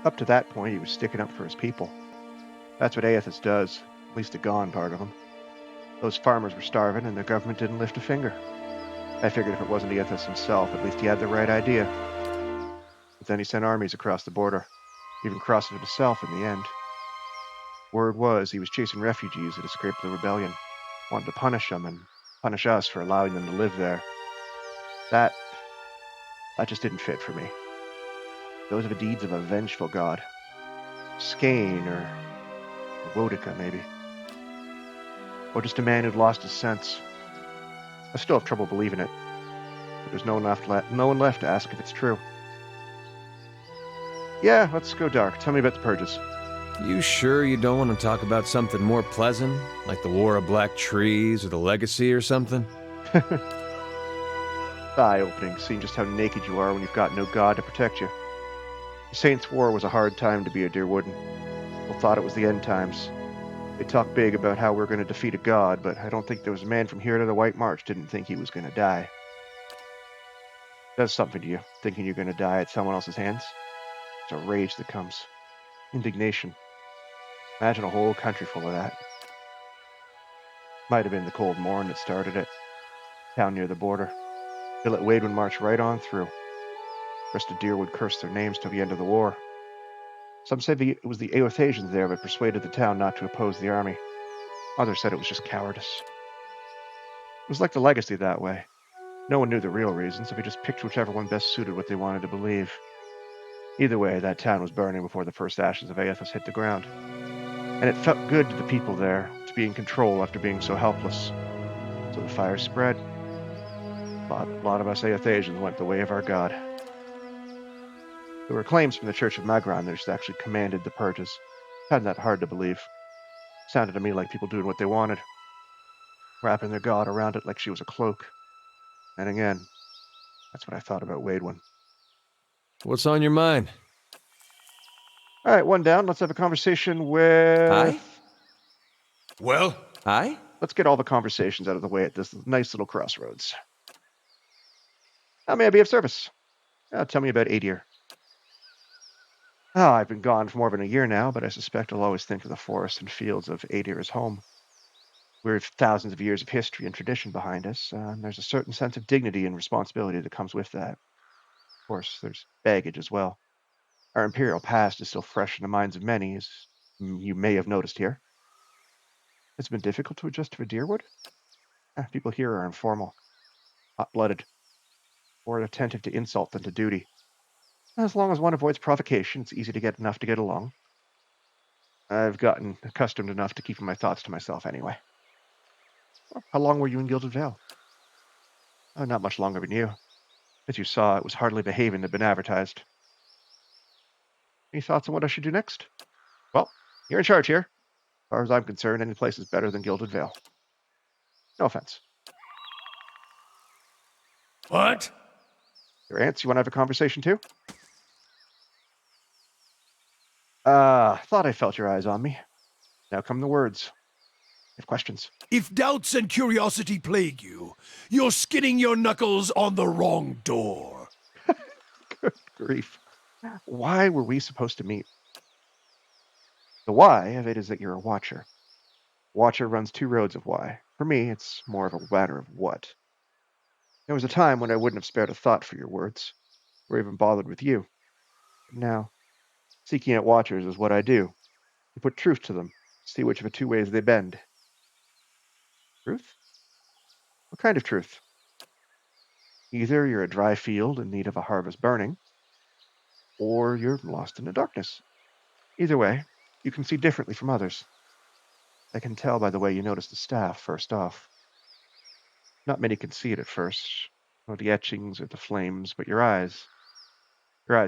Up to that point, he was sticking up for his people. That's what Eothas does, at least the Gon part of him. Those farmers were starving, and the government didn't lift a finger. I figured if it wasn't Eothas himself, at least he had the right idea. But then he sent armies across the border, even crossed it himself in the end. Word was he was chasing refugees that escaped the rebellion, wanted to punish them and punish us for allowing them to live there. That just didn't fit for me. Those are the deeds of a vengeful god. Skane or Wodica, maybe. Or just a man who'd lost his sense. I still have trouble believing it, but there's no one left to ask if it's true. Yeah, let's go dark. Tell me about the purges. You sure you don't want to talk about something more pleasant, like the War of Black Trees or the Legacy or something? Eye-opening, seeing just how naked you are when you've got no god to protect you. The Saints' War was a hard time to be a Deerwooden. People thought it was the end times. They talk big about how we're going to defeat a god, but I don't think there was a man from here to the White March didn't think he was going to die. It does something to you, thinking you're going to die at someone else's hands. It's a rage that comes. Indignation. Imagine a whole country full of that. Might have been the Cold Morn that started it. Town near the border. They let Waidwen march right on through. The rest of Deerwood cursed their names till the end of the war. Some say it was the Eothasians there that persuaded the town not to oppose the army. Others said it was just cowardice. It was like the Legacy that way. No one knew the real reason, so they just picked whichever one best suited what they wanted to believe. Either way, that town was burning before the first ashes of Eothas hit the ground. And it felt good to the people there to be in control after being so helpless. So the fire spread. A lot of us Eothasians went the way of our god. There were claims from the Church of Magron that she actually commanded the purges. Found that hard to believe. Sounded to me like people doing what they wanted, wrapping their god around it like she was a cloak. And again, that's what I thought about Waidwen. What's on your mind? All right, one down. Let's have a conversation with... Aye? Well? Aye? Let's get all the conversations out of the way at this nice little crossroads. How may I be of service? Tell me about Adir. I've been gone for more than a year now, but I suspect I'll always think of the forests and fields of Adir as home. We have thousands of years of history and tradition behind us, and there's a certain sense of dignity and responsibility that comes with that. Of course, there's baggage as well. Our imperial past is still fresh in the minds of many, as you may have noticed here. Has it been difficult to adjust to a Deerwood? People here are informal, hot-blooded, more attentive to insult than to duty. As long as one avoids provocation, it's easy to get enough to get along. I've gotten accustomed enough to keeping my thoughts to myself anyway. How long were you in Gilded Vale? Oh, not much longer than you. As you saw, it was hardly behaving that had been advertised. Any thoughts on what I should do next? Well, you're in charge here. As far as I'm concerned, any place is better than Gilded Vale. No offense. What? Your aunts, you want to have a conversation too? Thought I felt your eyes on me. Now come the words. I have questions. If doubts and curiosity plague you, you're skinning your knuckles on the wrong door. Good grief. Why were we supposed to meet? The why of it is that you're a watcher. Watcher runs two roads of why. For me, it's more of a matter of what. There was a time when I wouldn't have spared a thought for your words, or even bothered with you. But now, seeking out watchers is what I do. You put truth to them, see which of the two ways they bend. Truth? What kind of truth? Either you're a dry field in need of a harvest burning, or you're lost in the darkness. Either way, you can see differently from others. I can tell by the way you notice the staff first off. Not many can see it at first, or the etchings or the flames, but your eyes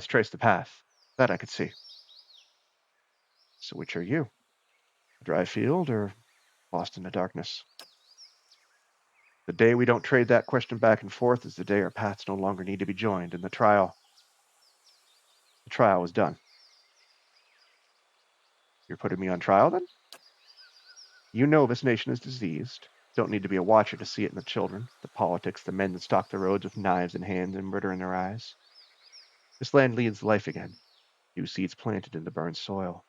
trace the path. That I could see. So which are you? A dry field or lost in the darkness? The day we don't trade that question back and forth is the day our paths no longer need to be joined, and the trial is done. You're putting me on trial, then? You know this nation is diseased. Don't need to be a watcher to see it in the children, the politics, the men that stalk the roads with knives in hands and murder in their eyes. This land leads life again. New seeds planted in the burned soil.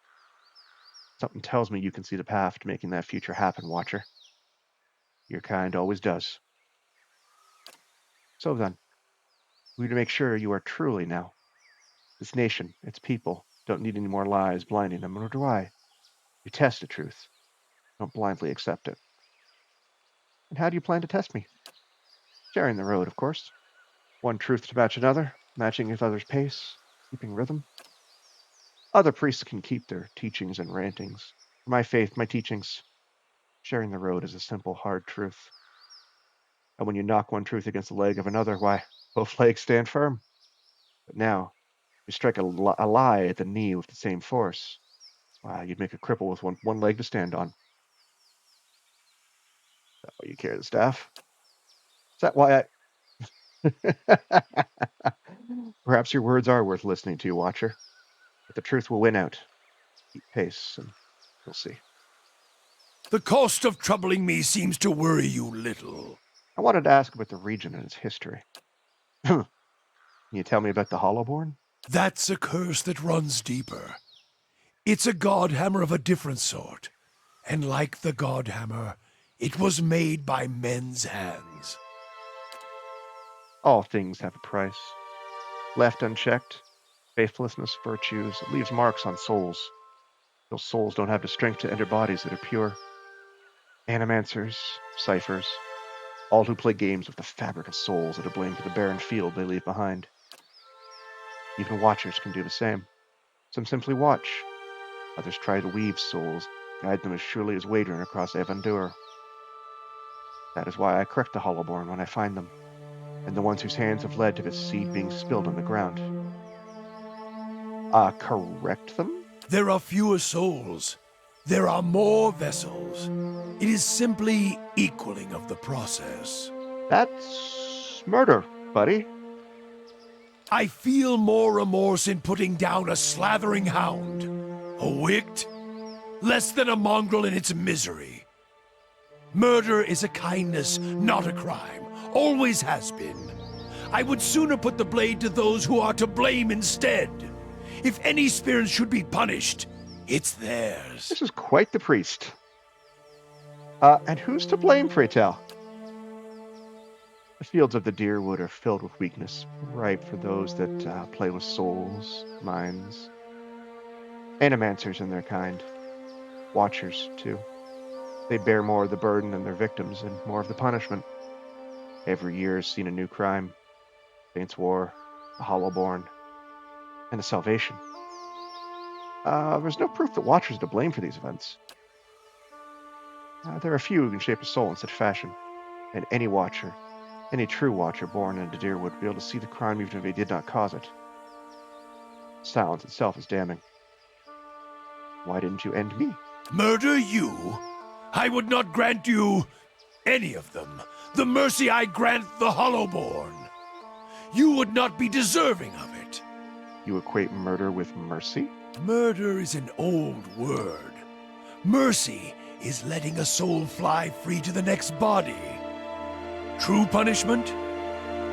Something tells me you can see the path to making that future happen, Watcher. Your kind always does. So then, we need to make sure you are truly now. This nation, its people, don't need any more lies blinding them, nor do I. You test the truth. Don't blindly accept it. And how do you plan to test me? Sharing the road, of course. One truth to match another, matching with others' pace, keeping rhythm. Other priests can keep their teachings and rantings. For my faith, my teachings, sharing the road is a simple, hard truth. And when you knock one truth against the leg of another, why, both legs stand firm. But now, you strike a lie at the knee with the same force. Wow, you'd make a cripple with one leg to stand on. Is that why you carry the staff? Is that why I... Perhaps your words are worth listening to, Watcher. But the truth will win out. Keep pace, and you'll see. The cost of troubling me seems to worry you little. I wanted to ask about the region and its history. Can you tell me about the Hollowborn? That's a curse that runs deeper. It's a godhammer of a different sort. And like the godhammer, it was made by men's hands. All things have a price. Left unchecked, faithlessness, virtues, it leaves marks on souls. Those souls don't have the strength to enter bodies that are pure. Animancers, ciphers, all who play games with the fabric of souls are to blame for the barren field they leave behind. Even watchers can do the same. Some simply watch. Others try to weave souls, guide them as surely as wandering across Avendur. That is why I correct the Hollowborn when I find them, and the ones whose hands have led to this seed being spilled on the ground. Correct them? There are fewer souls. There are more vessels. It is simply equaling of the process. That's murder, buddy. I feel more remorse in putting down a slathering hound. A wict? Less than a mongrel in its misery. Murder is a kindness, not a crime. Always has been. I would sooner put the blade to those who are to blame instead. If any spirit should be punished, it's theirs. This is quite the priest. And who's to blame, pray tell? The fields of the Deerwood are filled with weakness, ripe for those that play with souls, minds, animancers and their kind, watchers too. They bear more of the burden than their victims and more of the punishment. Every year has seen a new crime, Saints' War, the Hollowborn, and the Salvation. There's no proof that Watchers are to blame for these events. There are few who can shape a soul in such fashion, and any Watcher, any true Watcher born into Deerwood would be able to see the crime even if he did not cause it. Silence itself is damning. Why didn't you end me? Murder you? I would not grant you any of them. The mercy I grant the Hollowborn. You would not be deserving of it. You equate murder with mercy? Murder is an old word. Mercy is letting a soul fly free to the next body. True punishment?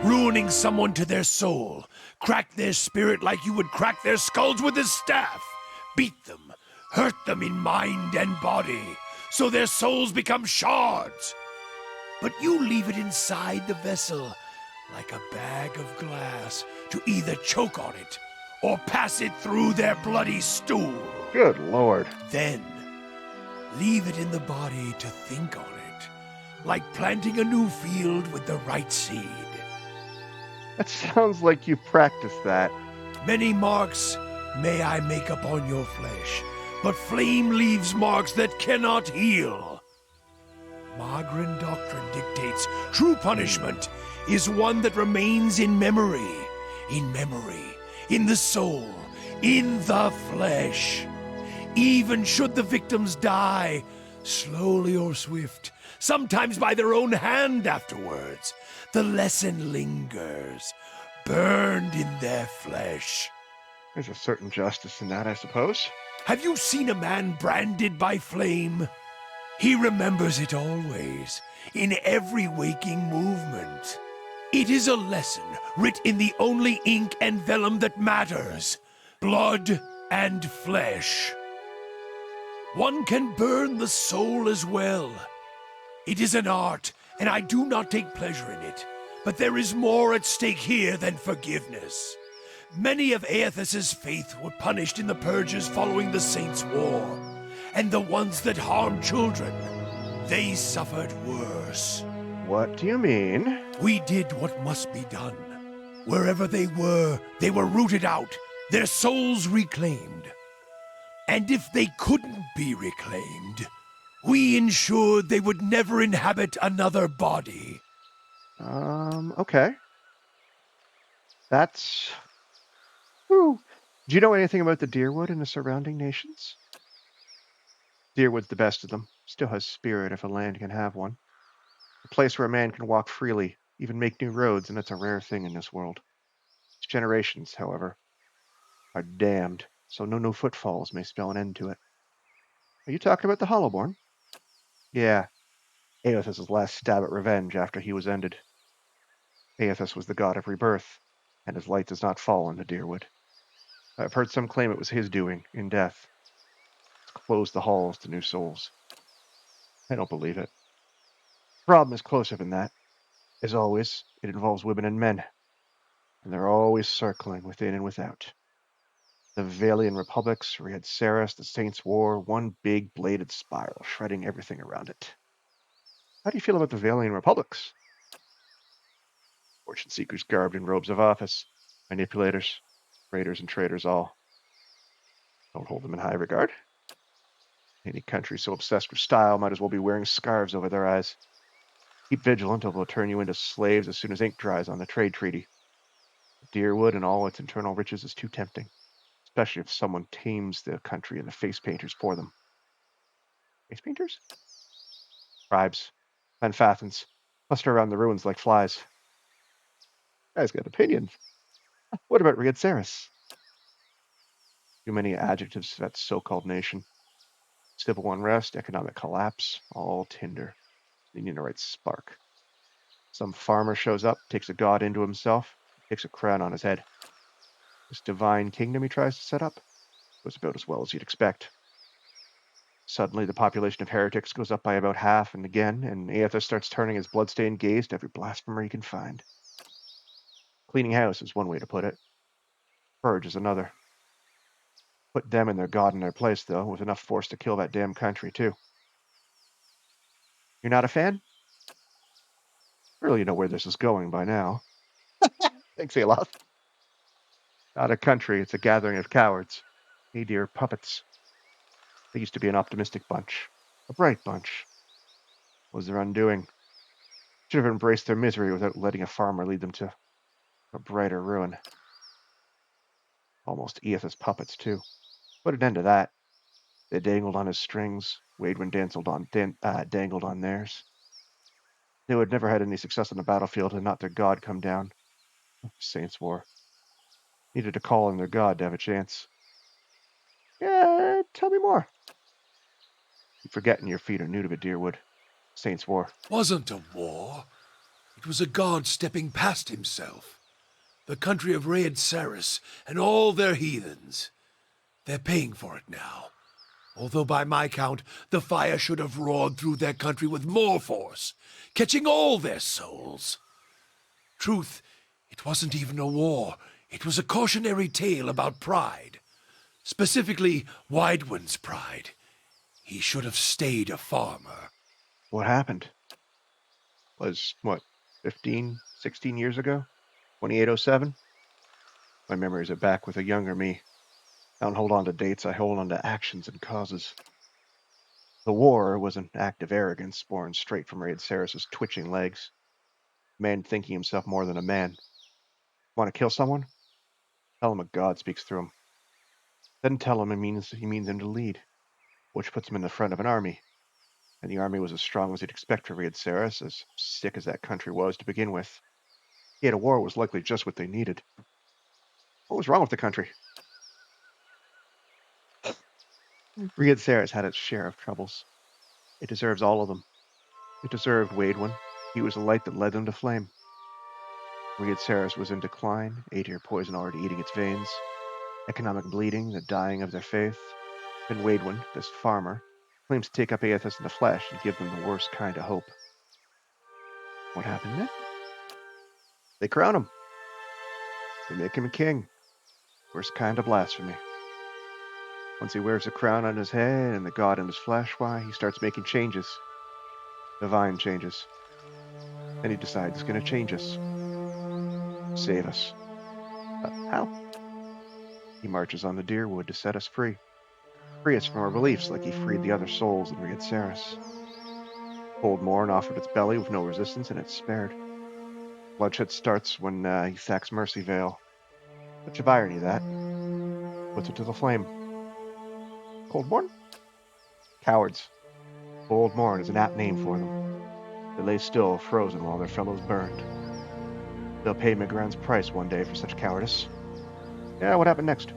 Ruining someone to their soul. Crack their spirit like you would crack their skulls with a staff. Beat them. Hurt them in mind and body, so their souls become shards. But you leave it inside the vessel, like a bag of glass, to either choke on it or pass it through their bloody stool. Good Lord. Then, leave it in the body to think on it, like planting a new field with the right seed. That sounds like you practiced that. Many marks may I make upon your flesh, but flame leaves marks that cannot heal. Magran doctrine dictates true punishment is one that remains in memory, in the soul, in the flesh. Even should the victims die, slowly or swift, sometimes by their own hand afterwards, the lesson lingers, burned in their flesh. There's a certain justice in that, I suppose. Have you seen a man branded by flame? He remembers it always, in every waking movement. It is a lesson writ in the only ink and vellum that matters, blood and flesh. One can burn the soul as well. It is an art, and I do not take pleasure in it, but there is more at stake here than forgiveness. Many of Eothas' faith were punished in the purges following the Saints' War, and the ones that harmed children, they suffered worse. What do you mean? We did what must be done. Wherever they were rooted out, their souls reclaimed. And if they couldn't be reclaimed, we ensured they would never inhabit another body. Okay. That's... Whew. Do you know anything about the Deerwood and the surrounding nations? Deerwood's the best of them. Still has spirit if a land can have one. A place where a man can walk freely, even make new roads, and that's a rare thing in this world. Its generations, however, are damned, so no new footfalls may spell an end to it. Are you talking about the Hollowborn? Yeah. Eothas' last stab at revenge after he was ended. Eothas was the god of rebirth, and his light does not fall into Deerwood. I've heard some claim it was his doing, in death, to close the halls to new souls. I don't believe it. The problem is closer than that. As always, it involves women and men, and they're always circling within and without. The Valian republics, we had Ceres, the Saints' War, one big bladed spiral, shredding everything around it. How do you feel about the Valian republics? Fortune seekers garbed in robes of office, manipulators, raiders and traitors all. Don't hold them in high regard. Any country so obsessed with style might as well be wearing scarves over their eyes. Keep vigilant or they'll turn you into slaves as soon as ink dries on the trade treaty. Deerwood and all its internal riches is too tempting, especially if someone tames the country and the face painters for them. Face painters? Tribes, Fanfathans, cluster around the ruins like flies. Guy's got opinions. What about Riad Ceres? Too many adjectives for that so-called nation. Civil unrest, economic collapse, all tinder. They need the right spark. Some farmer shows up, takes a god into himself, takes a crown on his head. This divine kingdom he tries to set up goes about as well as you'd expect. Suddenly, the population of heretics goes up by about half, and Eothas starts turning his bloodstained gaze to every blasphemer he can find. Cleaning house is one way to put it. Purge is another. Put them and their god in their place, though, with enough force to kill that damn country, too. You're not a fan? Surely you know where this is going by now. Thanks, Aloth. Not a country, it's a gathering of cowards. Hey, dear puppets. They used to be an optimistic bunch. A bright bunch. What was their undoing? Should have embraced their misery without letting a farmer lead them to a brighter ruin. Almost Eothas puppets, too. Put an end to that. They dangled on his strings. Waidwin dangled on theirs. They had never had any success on the battlefield and not their god come down. Saints' War. Needed to call in their god to have a chance. Yeah, tell me more. Keep forgetting your feet are new to it, Deerwood. Saints' War. Wasn't a war. It was a god stepping past himself. The country of Saris and all their heathens. They're paying for it now. Although by my count, the fire should have roared through their country with more force, catching all their souls. Truth, it wasn't even a war. It was a cautionary tale about pride. Specifically, Waidwin's pride. He should have stayed a farmer. What happened? Was, 15, 16 years ago? 2807? My memories are back with a younger me. I don't hold on to dates, I hold on to actions and causes. The war was an act of arrogance born straight from Saris's twitching legs. A man thinking himself more than a man. Want to kill someone? Tell him a god speaks through him. Then tell him he means him to lead, which puts him in the front of an army. And the army was as strong as you'd expect for Saris, as sick as that country was to begin with. Yet a war was likely just what they needed. What was wrong with the country? Saris had its share of troubles. It deserves all of them. It deserved Waidwin. He was the light that led them to flame. Saris was in decline, Aedir poison already eating its veins, economic bleeding, the dying of their faith. And Waidwin, this farmer, claims to take up Eothas in the flesh and give them the worst kind of hope. What happened then? They crown him. They make him a king. Worst kind of blasphemy. Once he wears the crown on his head and the god in his flesh, why, he starts making changes. Divine changes. And he decides he's going to change us. Save us. How? He marches on the Deerwood to set us free. Free us from our beliefs like he freed the other souls in Saris. Cold Morn offered its belly with no resistance and it's spared. Bloodshed starts when he sacks Mercy Vale. Touch of irony, that. Puts it to the flame. Cold Morn? Cowards. Cold Morn is an apt name for them. They lay still, frozen, while their fellows burned. They'll pay Migrand's price one day for such cowardice. Yeah, what happened next?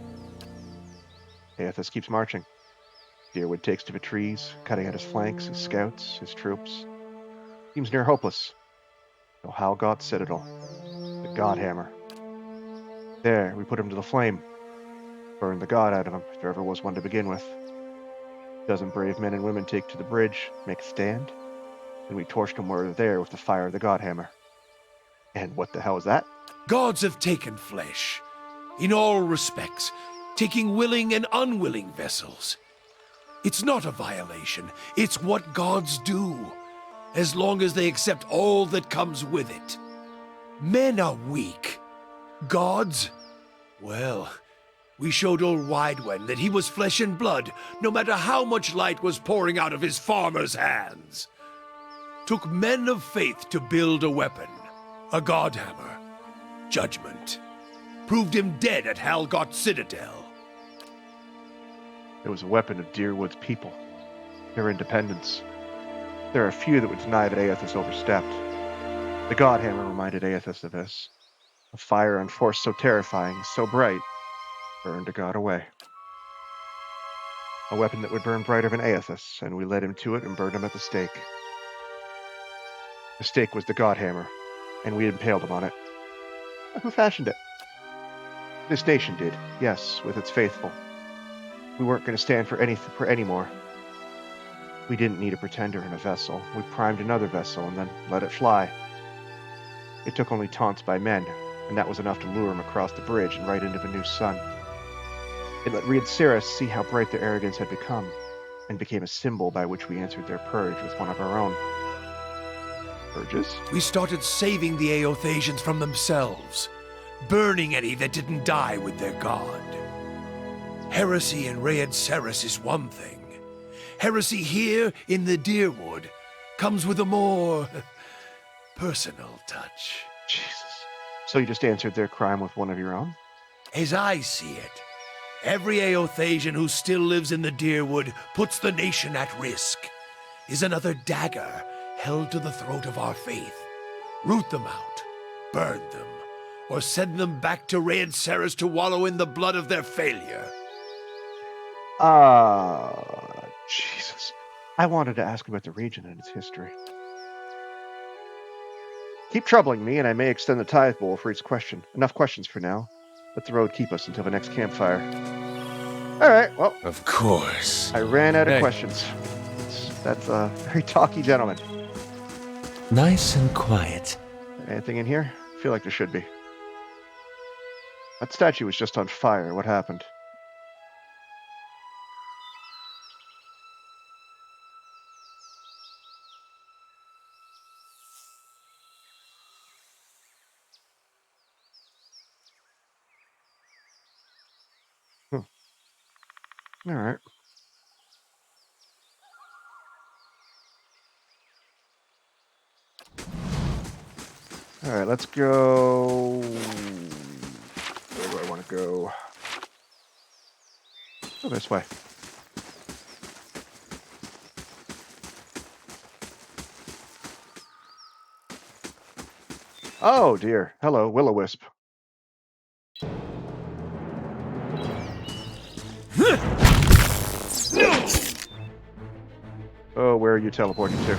Eothas keeps marching. Deerwood takes to the trees, cutting at his flanks, his scouts, his troops. Seems near hopeless. So Halgoth's citadel. The Godhammer. There, we put him to the flame. Burned the god out of him, if there ever was one to begin with. Dozen brave men and women take to the bridge, make a stand, and we torched him where there with the fire of the Godhammer. And what the hell is that? Gods have taken flesh, in all respects, taking willing and unwilling vessels. It's not a violation, it's what gods do, as long as they accept all that comes with it. Men are weak. Gods? Well, we showed old Waidwin that he was flesh and blood, no matter how much light was pouring out of his farmer's hands. Took men of faith to build a weapon, a godhammer. Judgment. Proved him dead at Halgoth's citadel. It was a weapon of Deerwood's people. Their independence. There are a few that would deny that Eothas overstepped. The Godhammer reminded Eothas of this. A fire and force so terrifying, so bright, burned a god away. A weapon that would burn brighter than Eothas, and we led him to it and burned him at the stake. The stake was the Godhammer, and we impaled him on it. Who fashioned it? This nation did, yes, with its faithful. We weren't going to stand for any more. We didn't need a pretender in a vessel. We primed another vessel and then let it fly. It took only taunts by men, and that was enough to lure them across the bridge and right into the new sun. It let Saris see how bright their arrogance had become, and became a symbol by which we answered their purge with one of our own. purges? We started saving the Eothasians from themselves, burning any that didn't die with their god. Heresy in Raed Ceres is one thing. Heresy here in the Deerwood comes with a more personal touch. Jesus. So you just answered their crime with one of your own? As I see it, every Eothasian who still lives in the Deerwood puts the nation at risk, is another dagger held to the throat of our faith. Root them out, burn them, or send them back to Raed Ceres to wallow in the blood of their failure. Jesus. I wanted to ask about the region and its history. Keep troubling me, and I may extend the tithe bowl for each question. Enough questions for now. Let the road keep us until the next campfire. All right, well. Of course. I ran out of questions. That's a very talky gentleman. Nice and quiet. Anything in here? I feel like there should be. That statue was just on fire. What happened? All right. All right, let's go. Where do I want to go? Go this way. Oh dear. Hello, Will-O-Wisp. Oh, where are you teleporting to?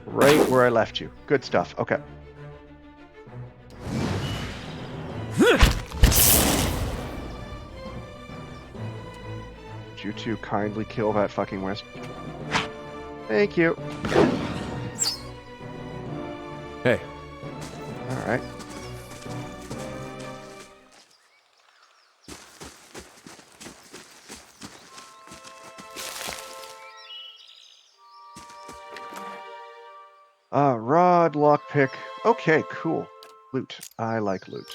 Right where I left you. Good stuff. Okay. Would you two kindly kill that fucking wisp? Thank you. Hey. All right. Rod, lockpick. Okay, cool. Loot. I like loot.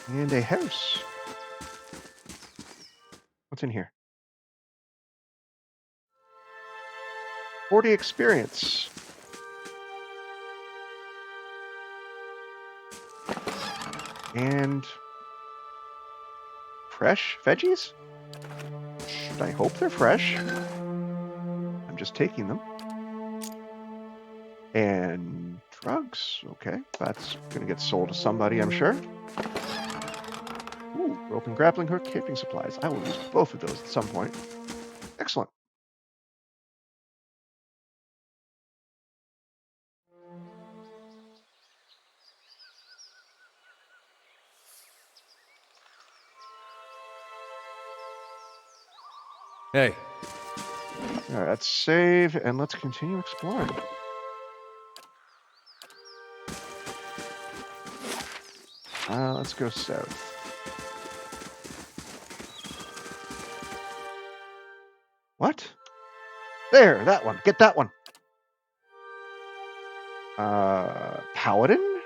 And a house. What's in here? 40 experience. And fresh veggies? Should I hope they're fresh? I'm just taking them. And drugs. Okay, that's gonna get sold to somebody, I'm sure. Ooh, rope and grappling hook, camping supplies. I will use both of those at some point. Excellent. Hey. All right, let's save and let's continue exploring. Let's go south. What? There, that one. Get that one. Paladin?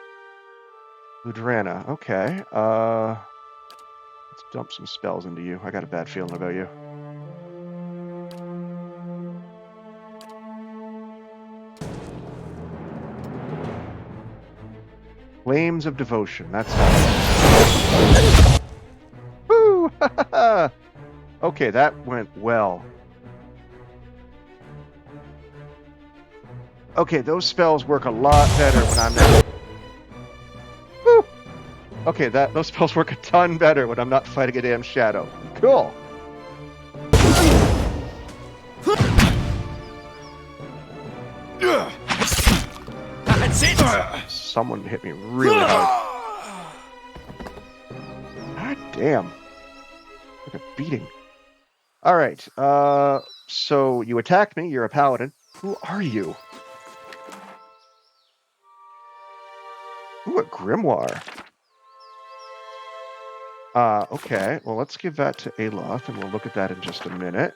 Ludrana. Okay. Let's dump some spells into you. I got a bad feeling about you. Flames of Devotion. That's how. Woo! Okay, that went well. Okay, those spells work a lot better when I'm not. Woo! Okay, those spells work a ton better when I'm not fighting a damn shadow. Cool. That's it! Someone hit me really hard. God damn. Like a beating. Alright, so you attacked me, you're a paladin. Who are you? Ooh, a grimoire. Okay, well let's give that to Aloth, and we'll look at that in just a minute.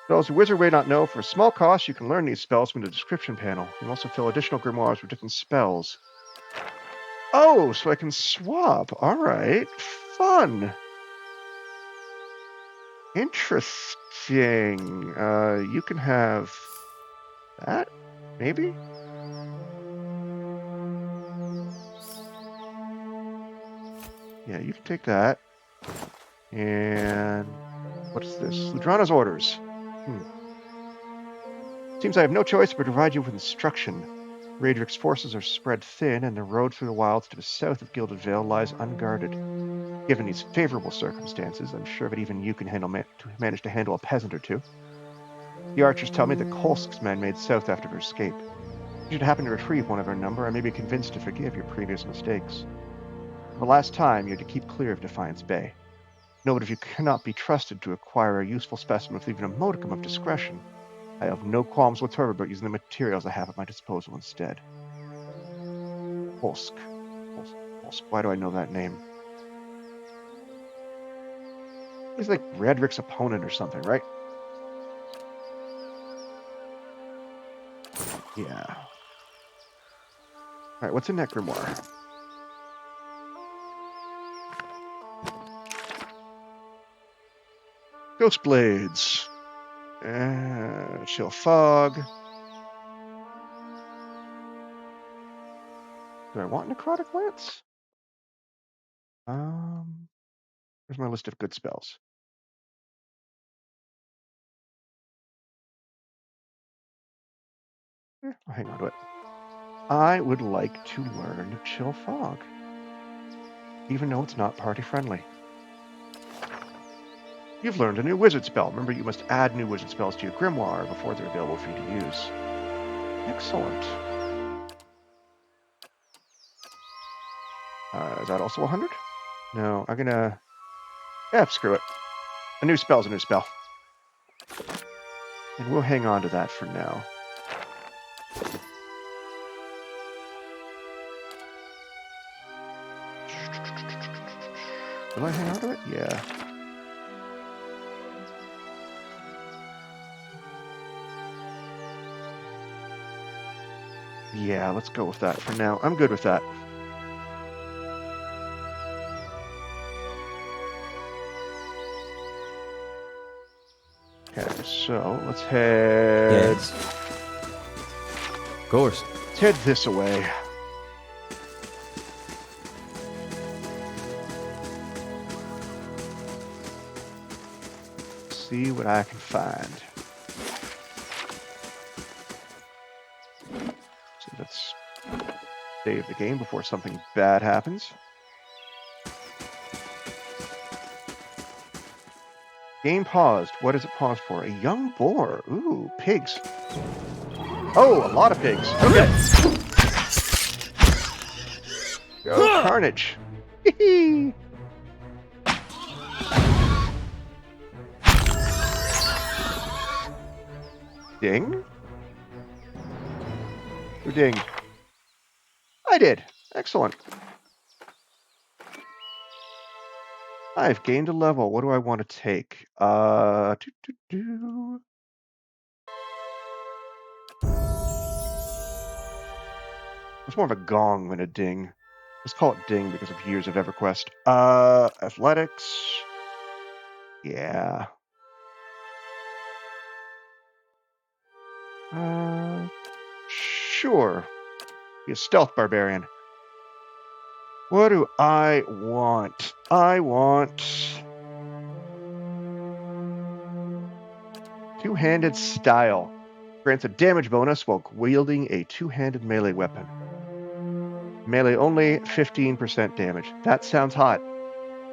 Spells a wizard may not know. For a small cost, you can learn these spells from the description panel. You can also fill additional grimoires with different spells. Oh, so I can swap. All right. Fun. Interesting. You can have that, maybe? Yeah, you can take that. And what's this? Ludrana's orders. Seems I have no choice but to provide you with instruction. Raedric's forces are spread thin, and the road through the wilds to the south of Gilded Vale lies unguarded. Given these favorable circumstances, I'm sure that even you can manage to handle a peasant or two. The archers tell me that Kolsk's men made south after their escape. If you should happen to retrieve one of their number, I may be convinced to forgive your previous mistakes. The last time, you had to keep clear of Defiance Bay. Know that if you cannot be trusted to acquire a useful specimen with even a modicum of discretion, I have no qualms whatsoever about using the materials I have at my disposal instead. Kolsk. Kolsk. Why do I know that name? He's like Raedric's opponent or something, right? Yeah. Alright, what's in that grimoire? Ghost Blades. Chill Fog. Do I want Necrotic Lance? Where's my list of good spells? I'll hang on to it. I would like to learn Chill Fog, even though it's not party friendly. You've learned a new wizard spell. Remember, you must add new wizard spells to your grimoire before they're available for you to use. Excellent. Is that also 100? No, I'm gonna... Yeah, screw it. A new spell's a new spell. And we'll hang on to that for now. Will I hang on to it? Yeah. Yeah, let's go with that for now. I'm good with that. Okay, so let's head... Yes. Of course. Let's head this away. See what I can find. So let's save the game before something bad happens. Game paused. What is it paused for? A young boar. Ooh, pigs. Oh, a lot of pigs. Okay. Go carnage. Ding? Who dinged? I did. Excellent. I've gained a level. What do I want to take? It's more of a gong than a ding. Let's call it ding because of years of EverQuest. Athletics. Yeah. Sure. Be a stealth barbarian. What do I want? I want... Two-handed style. Grants a damage bonus while wielding a two-handed melee weapon. Melee only, 15% damage. That sounds hot.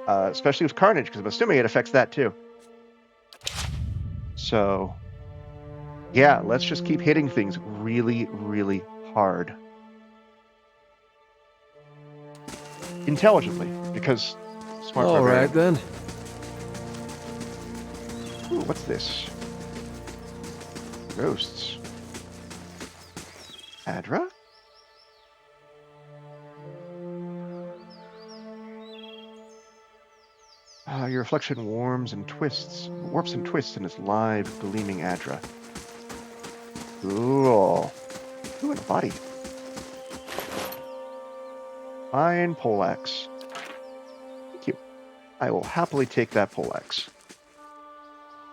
Especially with Carnage, because I'm assuming it affects that too. So, yeah, let's just keep hitting things really, really hard. Intelligently, because smart All barbarian. right, then. Ooh, what's this? Ghosts. Adra? Your reflection warps and twists in its live, gleaming Adra. Cool. Ooh, and a body. Fine poleaxe. Thank you. I will happily take that poleaxe.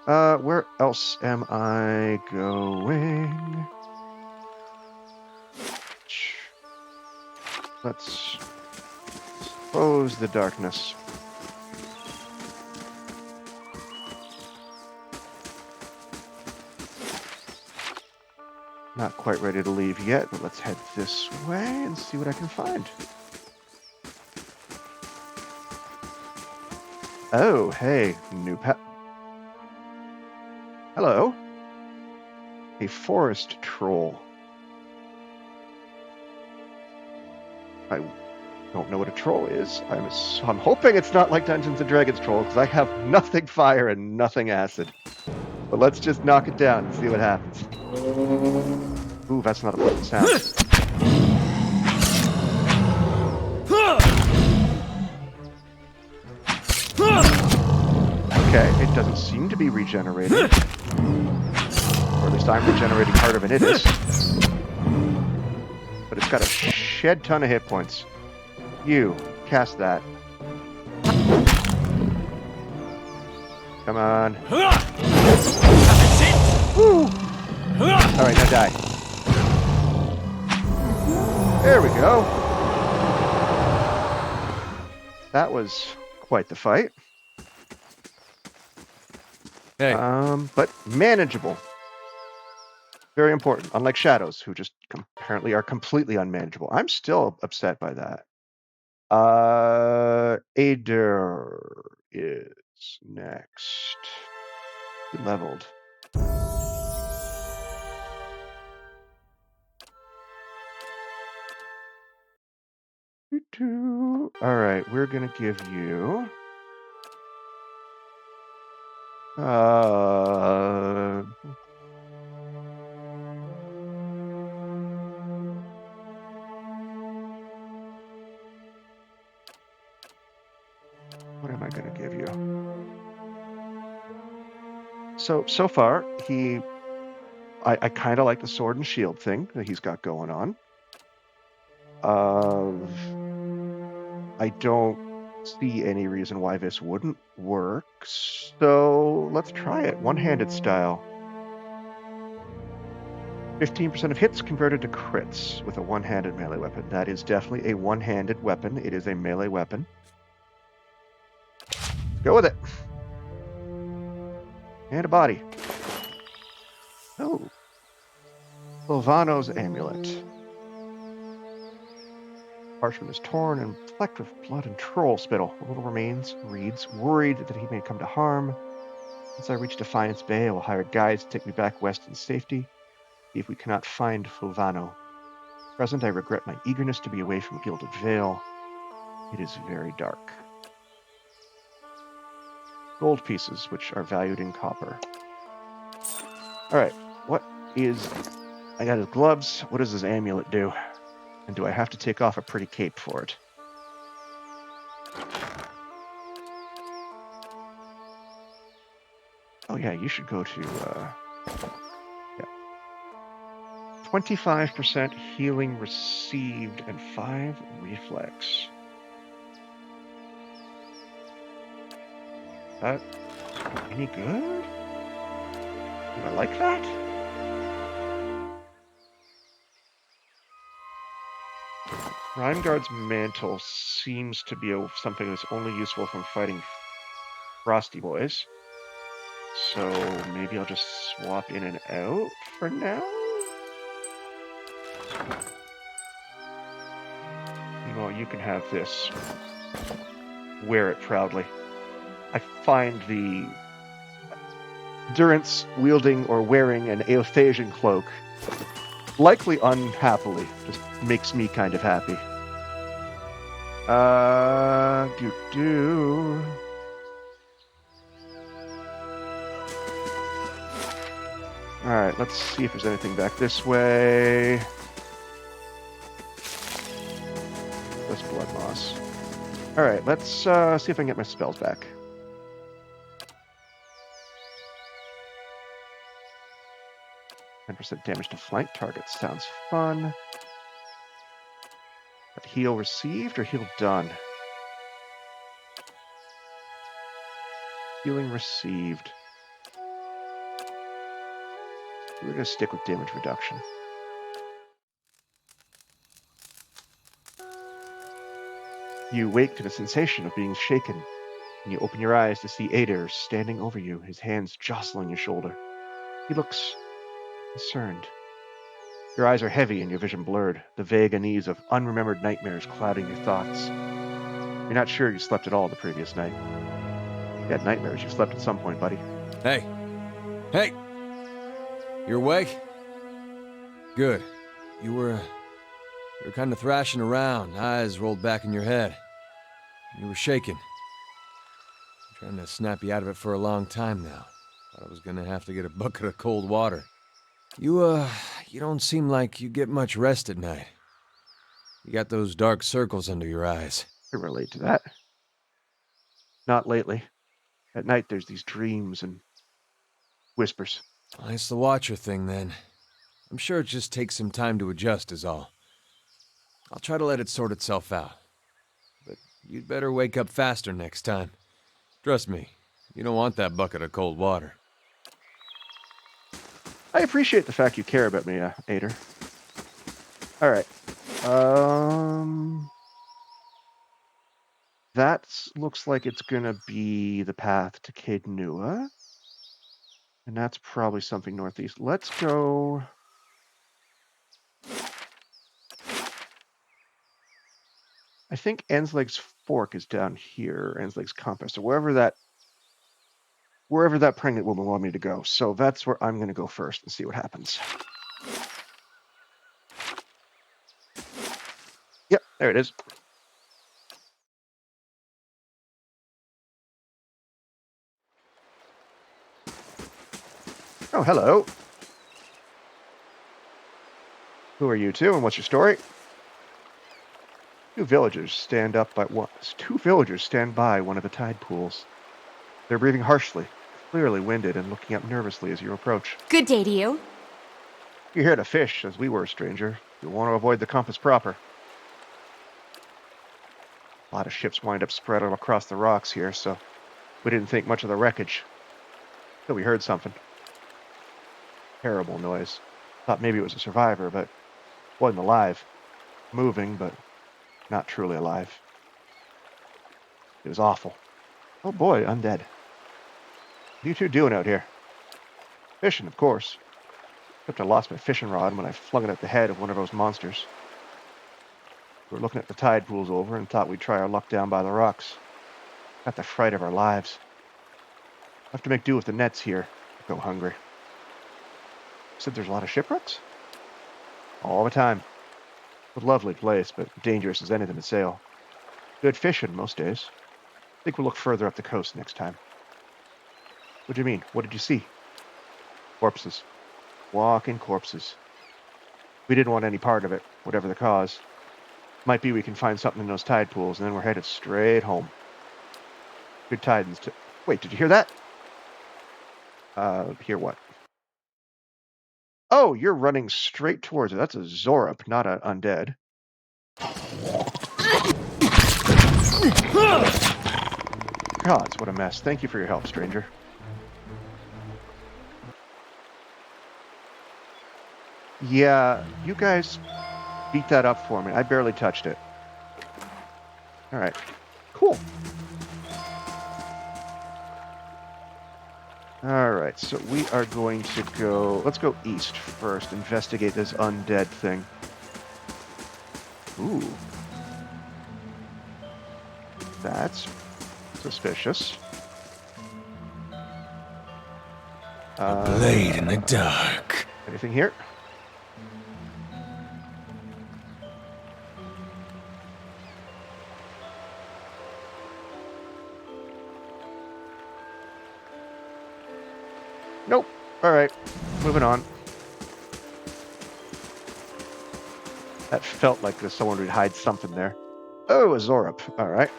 Where else am I going? Let's expose the darkness. Not quite ready to leave yet, but let's head this way and see what I can find. Oh, hey, new pet. Hello. A forest troll. I don't know what a troll is. I'm hoping it's not like Dungeons & Dragons trolls, because I have nothing fire and nothing acid. But let's just knock it down and see what happens. Ooh, that's not a pleasant sound. Okay, it doesn't seem to be regenerating. Or at least I'm regenerating harder than it is. But it's got a shed ton of hit points. You, cast that. Come on. Woo! Alright, now die. There we go. That was quite the fight. Hey. But manageable. Very important. Unlike shadows, who just apparently are completely unmanageable. I'm still upset by that. Ader is next. Leveled. Alright, we're gonna give you what am I gonna give you? So far, I kind of like the sword and shield thing that he's got going on. I don't see any reason why this wouldn't work, so let's try it. One-handed style. 15% of hits converted to crits with a one-handed melee weapon. That is definitely a one-handed weapon. It is a melee weapon. Go with it. And a body. Oh. Silvano's amulet. Parchment is torn and flecked with blood and troll spittle. The little remains reads, worried that he may come to harm. Once I reach Defiance Bay, I will hire guides to take me back west in safety. See if we cannot find Fulvano. At present, I regret my eagerness to be away from Gilded Vale. It is very dark. Gold pieces, which are valued in copper. Alright, what is... I got his gloves. What does his amulet do? And do I have to take off a pretty cape for it? Oh yeah, you should go to... yeah. 25% healing received and 5 reflex. That any good? Do I like that? Rhineguard's mantle seems to be something that's only useful from fighting frosty boys. So maybe I'll just swap in and out for now? Well, you can have this. Wear it proudly. I find the Durance wielding or wearing an Eothasian cloak, likely unhappily, just makes me kind of happy. Alright, let's see if there's anything back this way. That's blood moss. Alright, let's see if I can get my spells back. 10% damage to flank targets. Sounds fun. But heal received or heal done? Healing received. We're going to stick with damage reduction. You wake to the sensation of being shaken, and you open your eyes to see Adair standing over you, his hands jostling your shoulder. He looks concerned. Your eyes are heavy and your vision blurred, the vague unease of unremembered nightmares clouding your thoughts. You're not sure you slept at all the previous night. You had nightmares. You slept at some point, buddy. Hey! Hey! You awake? Good. You were kind of thrashing around, eyes rolled back in your head. You were shaking. I'm trying to snap you out of it for a long time now. Thought I was gonna have to get a bucket of cold water. You don't seem like you get much rest at night. You got those dark circles under your eyes. I relate to that. Not lately. At night, there's these dreams and whispers. Well, it's the Watcher thing, then. I'm sure it just takes some time to adjust, is all. I'll try to let it sort itself out. But you'd better wake up faster next time. Trust me, you don't want that bucket of cold water. I appreciate the fact you care about me, Ader. All right. That looks like it's gonna be the path to Caed Nua. And that's probably something northeast. Let's go... I think Enslake's Fork is down here, Enslake's Compass, or wherever that pregnant woman wanted me to go. So that's where I'm going to go first and see what happens. Yep, there it is. Oh, hello. Who are you two, and what's your story? Two villagers stand by one of the tide pools. They're breathing harshly, clearly winded, and looking up nervously as you approach. Good day to you. You're here to fish, as we were, stranger. You'll want to avoid the compass proper. A lot of ships wind up spread out across the rocks here, so we didn't think much of the wreckage. Till we heard something. Terrible noise. Thought maybe it was a survivor, but wasn't alive. Moving, but not truly alive. It was awful. Oh boy, undead. What are you two doing out here? Fishing, of course. Except I lost my fishing rod when I flung it at the head of one of those monsters. We were looking at the tide pools over and thought we'd try our luck down by the rocks. Got the fright of our lives. Have to make do with the nets here. Go hungry. Said there's a lot of shipwrecks? All the time. A lovely place, but dangerous as anything to sail. Good fishing most days. I think we'll look further up the coast next time. What do you mean? What did you see? Corpses. Walking corpses. We didn't want any part of it, whatever the cause. Might be we can find something in those tide pools, and then we're headed straight home. Good tidings to... Wait, did you hear that? Hear what? Oh, you're running straight towards it. That's a Zorup, not an undead. Gods, what a mess. Thank you for your help, stranger. Yeah, you guys beat that up for me. I barely touched it. All right. Cool. All right, so we are going to go... Let's go east first. Investigate this undead thing. Ooh. That's suspicious. A blade in the dark. Anything here? Nope. All right. Moving on. That felt like someone would hide something there. Oh, a Zorup. All right.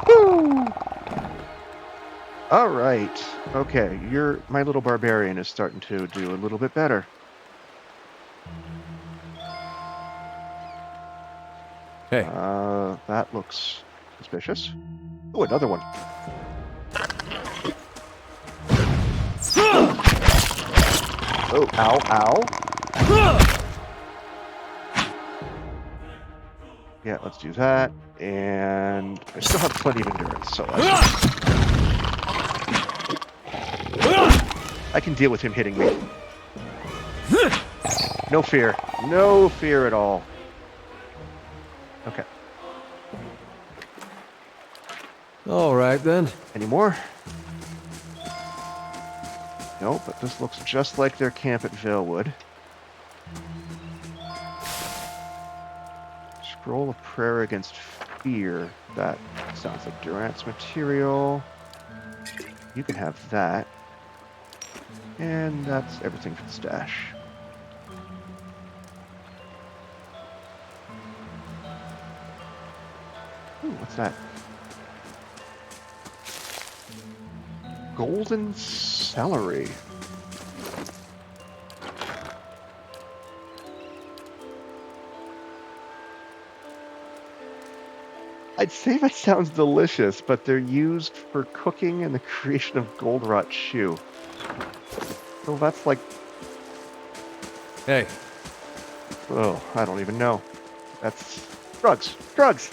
Woo! All right. Okay, my little barbarian is starting to do a little bit better. Hey, That looks suspicious. Oh, another one. Oh, ow, ow. Yeah, let's do that. And I still have plenty of endurance, so I can deal with him hitting me. No fear. No fear at all. Okay. all right then. Any more? No, but this looks just like their camp at Valewood. Scroll of Prayer Against Fear. That sounds like Durant's material. You can have that. And that's everything for the stash. Ooh, what's that? Golden celery. I'd say that sounds delicious, but they're used for cooking and the creation of gold rot shoe. So that's like, Hey, oh, I don't even know. That's drugs. Drugs!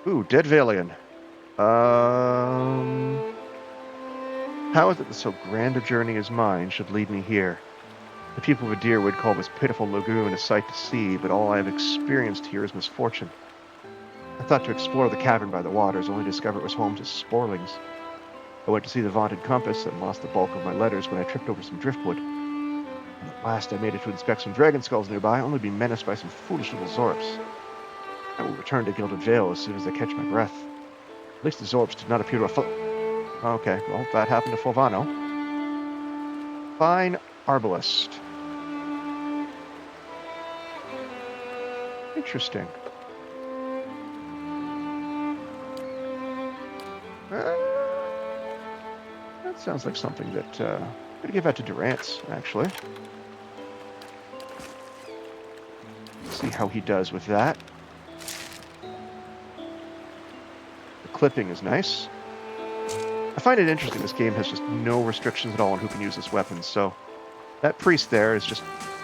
Ooh, dead Valian. How is it that so grand a journey as mine should lead me here? The people of Adir would call this pitiful lagoon a sight to see, but all I have experienced here is misfortune. I thought to explore the cavern by the waters, only to discover it was home to sporlings. I went to see the vaunted compass and lost the bulk of my letters when I tripped over some driftwood. And at last I made it to inspect some dragon skulls nearby, only to be menaced by some foolish little Zorps. I will return to Gilded Vale as soon as I catch my breath. At least the Zorps did not appear to Okay, well, that happened to Fulvano. Fine Arbalist. Interesting. That sounds like something that I'm gonna give that to Durant's, actually. See how he does with that. The clipping is nice. I find it interesting this game has just no restrictions at all on who can use this weapon, so that priest there is just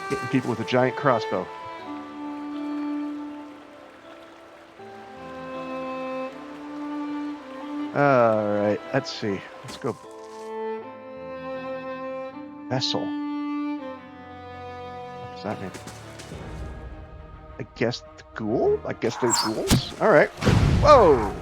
hitting people with a giant crossbow. Alright, let's see. Let's go. Vessel. What does that mean? I guess the ghoul? I guess they're ghouls? Alright. Whoa!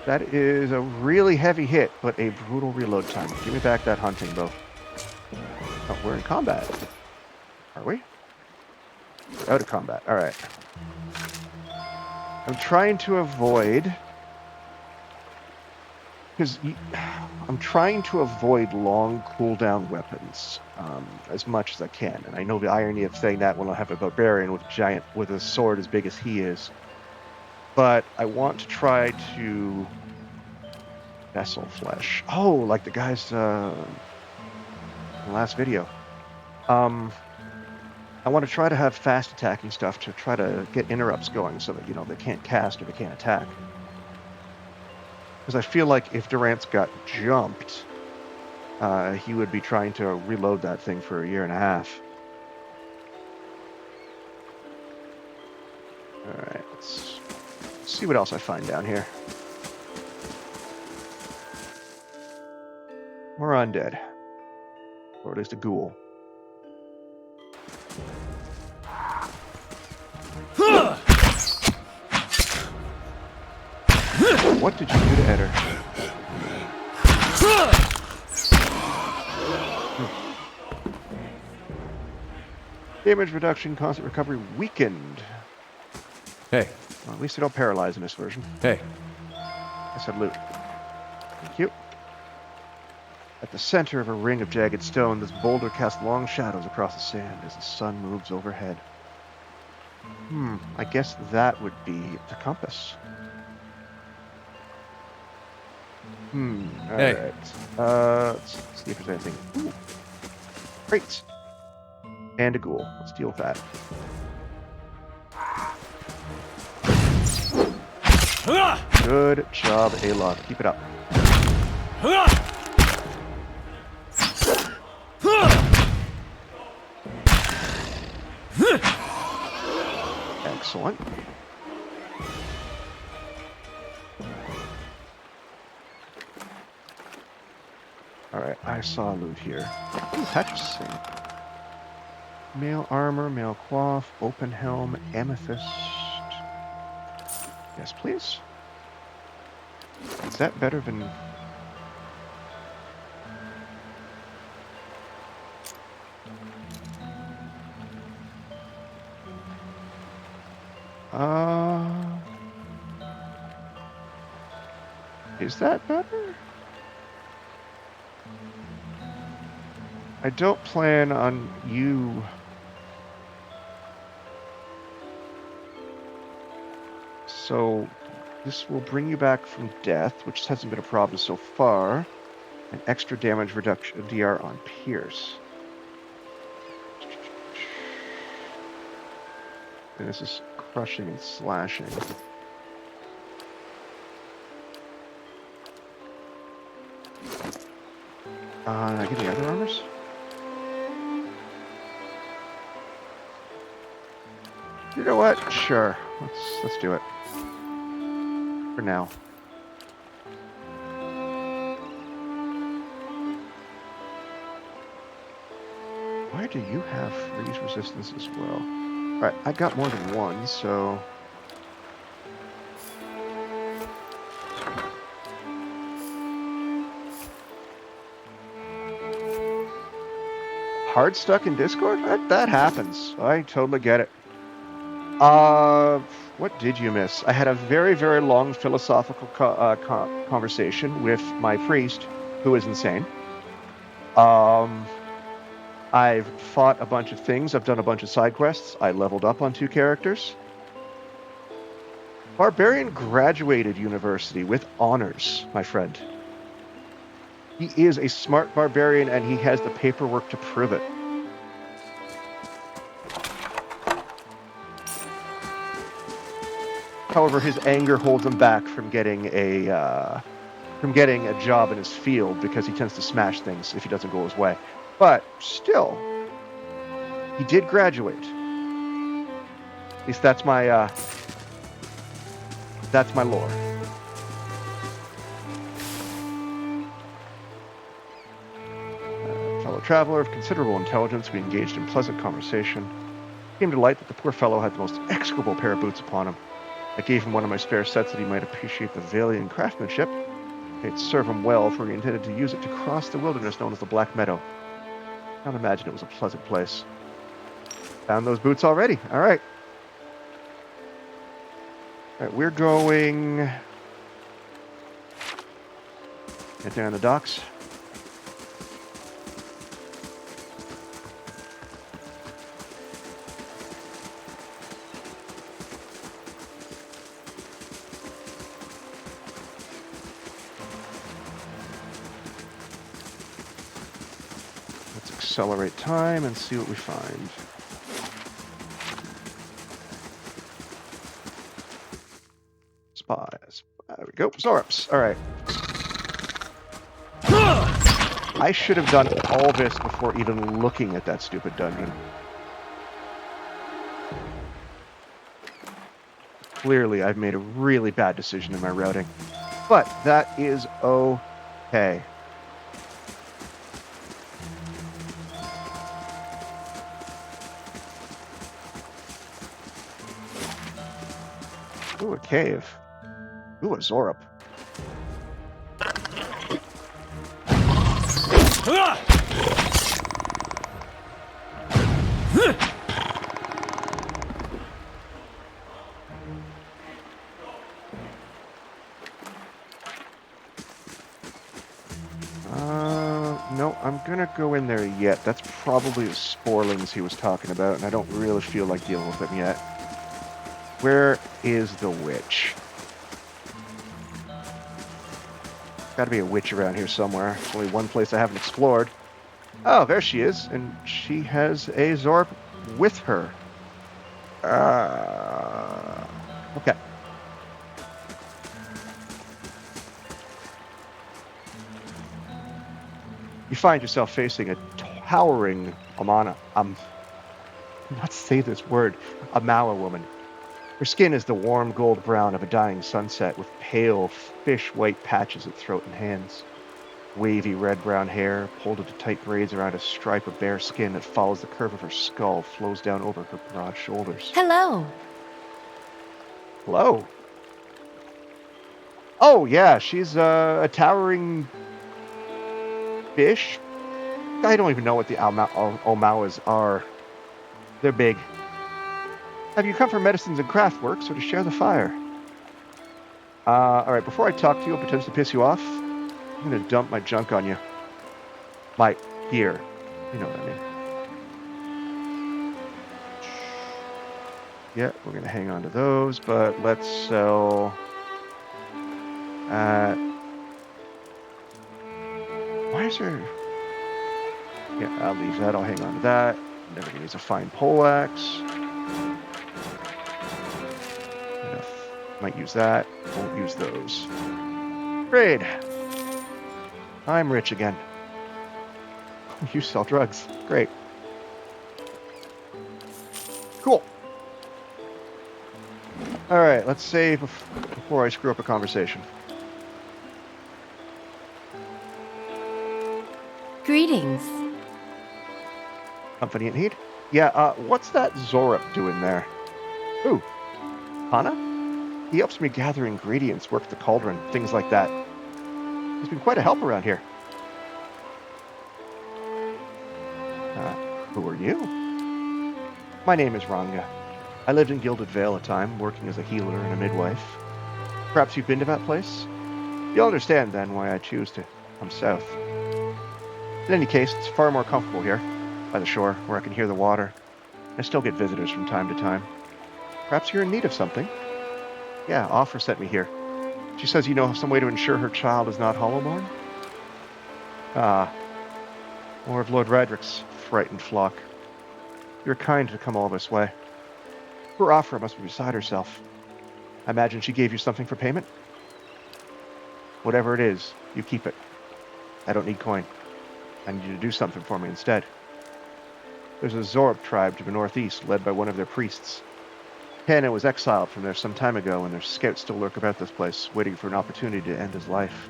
That is a really heavy hit, but a brutal reload time. Give me back that hunting bow. Oh, we're in combat. Are we? We're out of combat. Alright. I'm trying to avoid... I'm trying to avoid long cooldown weapons as much as I can. And I know the irony of saying that when I have a barbarian with a sword as big as he is. But I want to try to... Vessel flesh. Oh, like the guys in the last video. I want to try to have fast attacking stuff to try to get interrupts going so that, they can't cast or they can't attack. Because I feel like if Durant's got jumped, he would be trying to reload that thing for a year and a half. Alright, let's see what else I find down here. More undead. Or at least a ghoul. What did you do to Eder? Damage reduction, constant recovery weakened. hey, Well, at least they don't paralyze in this version. hey. I said loot. Thank you. At the center of a ring of jagged stone, this boulder casts long shadows across the sand as the sun moves overhead. I guess that would be the compass. Hey. Alright. Let's see if there's anything. Ooh, great. And a ghoul. Let's deal with that. Good job, Aloth. Keep it up. Excellent. Alright, I saw loot here. Ooh, Patches. Mail armor, mail cloth, open helm, amethyst. Yes, please. Is that better than... Is that better? I don't plan on you... So, this will bring you back from death, which hasn't been a problem so far. An extra damage reduction DR on Pierce. And this is crushing and slashing. Give me other armors. You know what? Sure. Let's do it. For now. Why do you have freeze resistance as well? Alright, I got more than one, so... Hard stuck in Discord? That happens. I totally get it. What did you miss? I had a very, very long philosophical conversation with my priest, who is insane. I've fought a bunch of things. I've done a bunch of side quests. I leveled up on 2 characters. Barbarian graduated university with honors, my friend. He is a smart barbarian, and he has the paperwork to prove it. However, his anger holds him back from getting a job in his field because he tends to smash things if he doesn't go his way. But still, he did graduate. At least that's my lore. Fellow traveler of considerable intelligence, we engaged in pleasant conversation. It came to light that the poor fellow had the most execrable pair of boots upon him. I gave him one of my spare sets that he might appreciate the Valian craftsmanship. It'd serve him well, for he intended to use it to cross the wilderness known as the Black Meadow. I can't imagine it was a pleasant place. Found those boots already. All right. All right, we're going... Right there on the docks. Accelerate time and see what we find. Spies. There we go. Zorps. All right. I should have done all this before even looking at that stupid dungeon. Clearly, I've made a really bad decision in my routing. But that is okay. Ooh, a cave. Ooh, a Zorup. no, I'm gonna go in there yet. That's probably the sporelings he was talking about, and I don't really feel like dealing with them yet. Where is the witch? Gotta be a witch around here somewhere. There's only one place I haven't explored. Oh, there she is, and she has a Zorb with her. Okay. You find yourself facing a towering not say this word, a Mawa woman. Her skin is the warm gold brown of a dying sunset with pale, fish-white patches at throat and hands. Wavy red-brown hair, pulled into tight braids around a stripe of bare skin that follows the curve of her skull, flows down over her broad shoulders. Hello. Hello. Oh, yeah, she's a towering fish. I don't even know what the Omawas are. They're big. Have you come for medicines and craft works or to share the fire? Alright, before I talk to you and pretend to piss you off, I'm going to dump my junk on you. My gear. You know what I mean. Yeah, we're going to hang on to those, but let's sell... why is there... Yeah, I'll leave that. I'll hang on to that. Never needs a fine poleaxe. Might use that. Won't use those. Great. I'm rich again. You sell drugs. Great. Cool. All right, let's save before I screw up a conversation. Greetings. Company in need? Yeah, what's that Zorup doing there? Ooh, Hana? He helps me gather ingredients, work the cauldron, things like that. He's been quite a help around here. Who are you? My name is Ranga. I lived in Gilded Vale a time, working as a healer and a midwife. Perhaps you've been to that place? You'll understand then why I choose to come south. In any case, it's far more comfortable here, by the shore, where I can hear the water. I still get visitors from time to time. Perhaps you're in need of something? Yeah, Ofra sent me here. She says you know some way to ensure her child is not Hollowborn? Ah, more of Lord Radric's frightened flock. You're kind to come all this way. Poor Ofra must be beside herself. I imagine she gave you something for payment? Whatever it is, you keep it. I don't need coin. I need you to do something for me instead. There's a Zorb tribe to the northeast, led by one of their priests. Hannah was exiled from there some time ago, and their scouts still lurk about this place, waiting for an opportunity to end his life.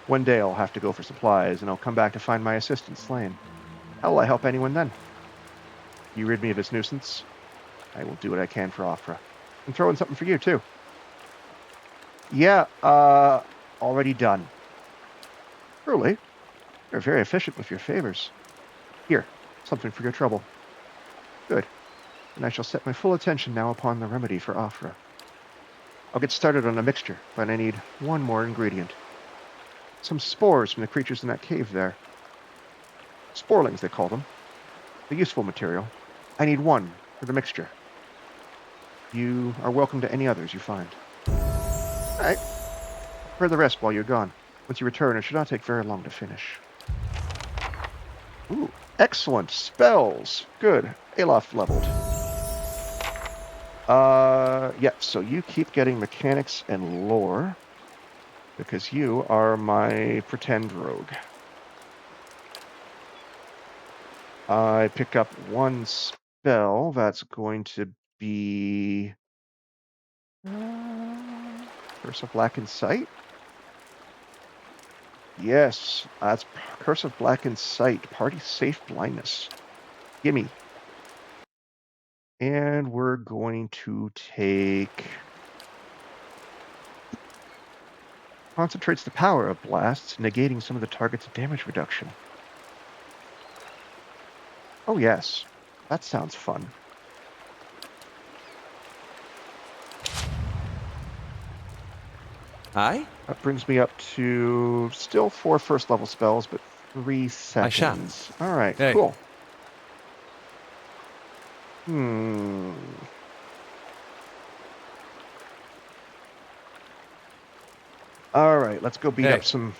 One day I'll have to go for supplies, and I'll come back to find my assistant slain. How will I help anyone then? You rid me of this nuisance? I will do what I can for Ofra. And throw in something for you, too. Yeah, already done. Truly, you're very efficient with your favors. Here, something for your trouble. Good. And I shall set my full attention now upon the remedy for Ofra. I'll get started on a mixture, but I need one more ingredient. Some spores from the creatures in that cave there. Sporelings, they call them. A useful material. I need one for the mixture. You are welcome to any others you find. Alright. Prepare the rest while you're gone. Once you return, it should not take very long to finish. Ooh, excellent spells. Good. Aloth leveled. Yeah, so you keep getting mechanics and lore, because you are my pretend rogue. I pick up one spell. That's going to be... Curse of Blackened Sight? Yes, that's Curse of Blackened Sight. Party Safe Blindness. Gimme. And we're going to take... Concentrates the power of blasts, negating some of the target's damage reduction. Oh yes, that sounds fun. Aye? That brings me up to still 4 first level spells, but 3 I shall. seconds. All right, Hey. cool. Hmm. All right, let's go beat Hey. up some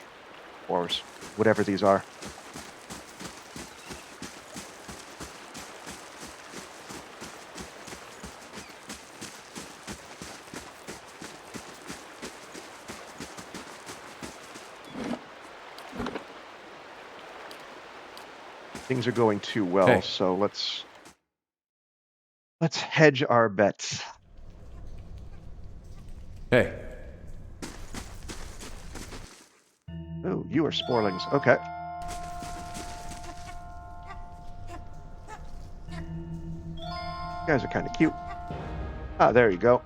wars, whatever these are. Things are going too well, Hey. so let's hedge our bets. Hey. Oh, you are sporlings. Okay. You guys are kind of cute. Ah, there you go.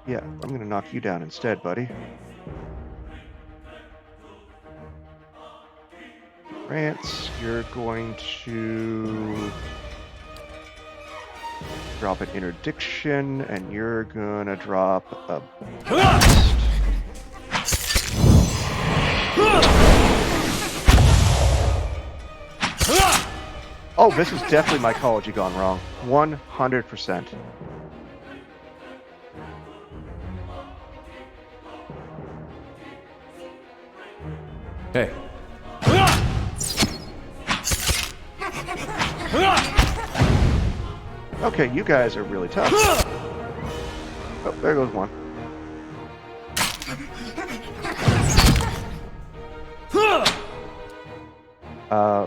Yeah, I'm gonna knock you down instead, buddy. Rance, you're going to drop an interdiction, and you're gonna drop a blast. Oh, this is definitely mycology gone wrong. 100%. Hey. Okay, you guys are really tough. Oh, there goes one.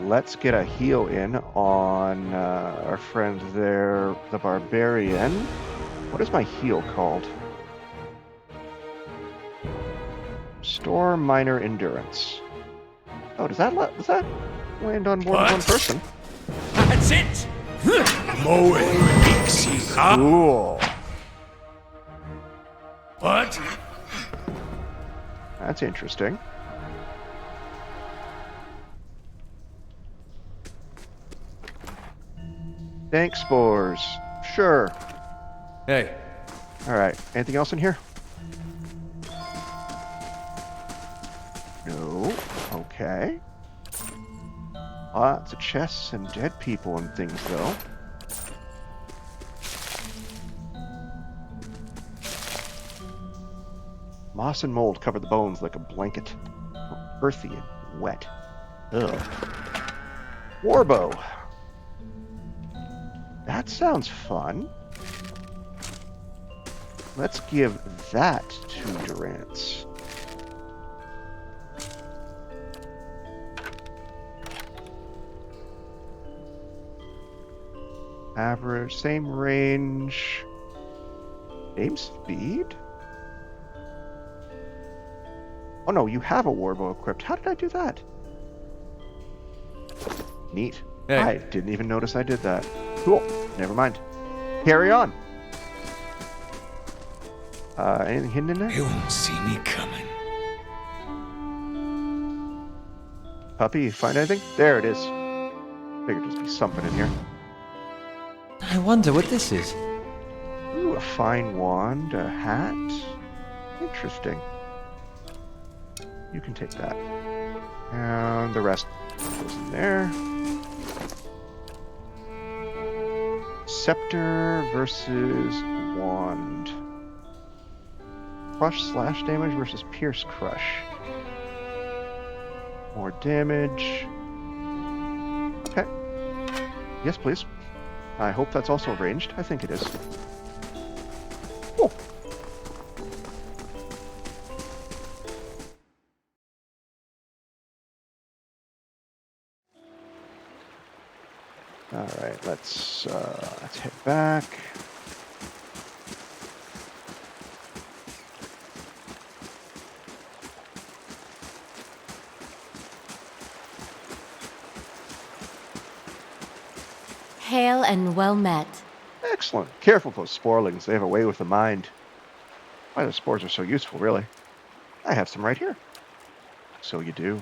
Let's get a heal in on our friend there, the barbarian. What is my heal called? Restore minor endurance. Oh, does that land on more than one person? That's it! Cool. What? That's interesting. Dank spores. Sure. Hey. All right. Anything else in here? No. Okay. Lots of chests and dead people and things, though. Moss and mold cover the bones like a blanket. Earthy and wet. Ugh. Warbow. That sounds fun. Let's give that to Durance. Average, same range, same speed? Oh no, you have a warbow equipped. How did I do that? Neat. Hey. I didn't even notice I did that. Cool. Never mind. Carry on. Anything hidden in there? They won't see me coming. Puppy, you find anything? There it is. Figured there'd be something in here. I wonder what this is. Ooh, a fine wand, a hat. Interesting. You can take that. And the rest goes in there. Scepter versus wand. Crush slash damage versus pierce crush. More damage. Okay. Yes, please. I hope that's also ranged. I think it is. Cool. All right, let's head back. Hail and well met. Excellent. Careful, those sporlings. They have a way with the mind. Why the spores are so useful, really. I have some right here. So you do.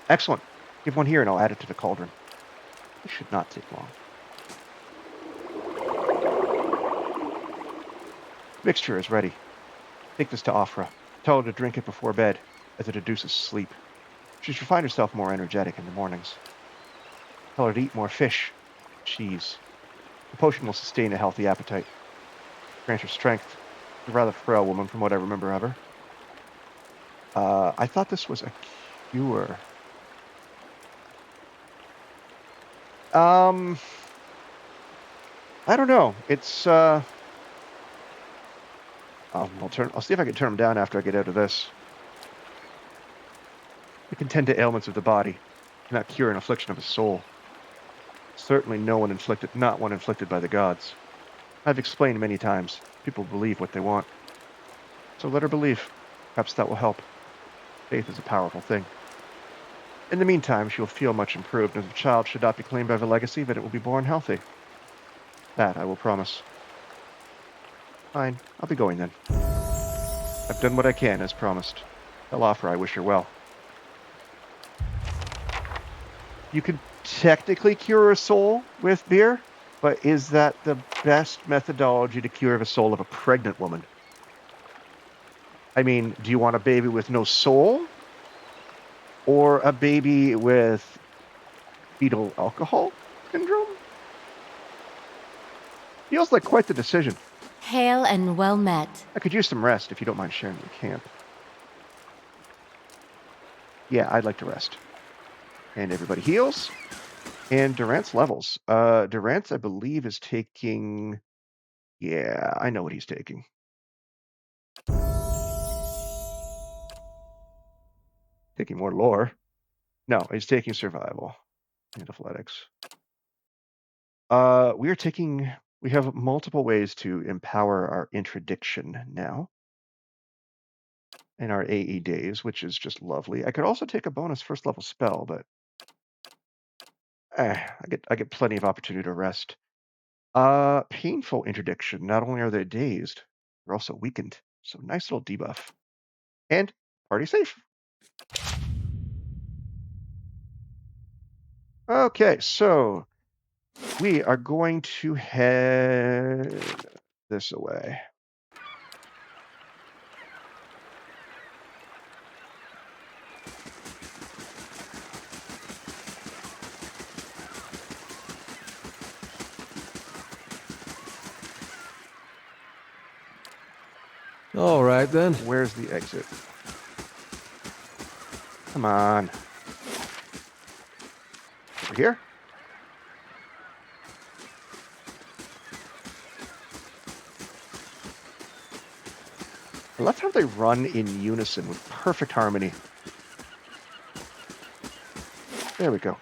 Excellent. Give one here and I'll add it to the cauldron. It should not take long. Mixture is ready. Take this to Afra. Tell her to drink it before bed, as it induces sleep. She should find herself more energetic in the mornings. Tell her to eat more fish, cheese. The potion will sustain a healthy appetite. Grant her strength. A rather frail woman from what I remember of her. I thought this was a cure. I don't know. It's I'll see if I can turn them down after I get out of this. It can tend to ailments of the body, cannot cure an affliction of the soul. Certainly not one inflicted by the gods. I've explained many times. People believe what they want. So let her believe. Perhaps that will help. Faith is a powerful thing. In the meantime, she will feel much improved, and if the child should not be claimed by the legacy, then it will be born healthy. That I will promise. Fine, I'll be going then. I've done what I can, as promised. Tell Afra I wish her well. You can technically cure a soul with beer, but is that the best methodology to cure the soul of a pregnant woman? I mean, do you want a baby with no soul? Or a baby with fetal alcohol syndrome? Feels like quite the decision. Hail and well met. I could use some rest if you don't mind sharing your camp. Yeah, I'd like to rest. And everybody heals. And Durant's levels. Durant's, I believe, is taking... Yeah, I know what he's taking. Taking more lore. No, he's taking survival and athletics. We have multiple ways to empower our interdiction now. In our AE days, which is just lovely. I could also take a bonus first level spell, but I get plenty of opportunity to rest. Painful interdiction. Not only are they dazed, they're also weakened. So nice little debuff. And party safe. Okay, so we are going to head this away. All right, then. Where's the exit? Come on. Over here? I love how they run in unison with perfect harmony. There we go.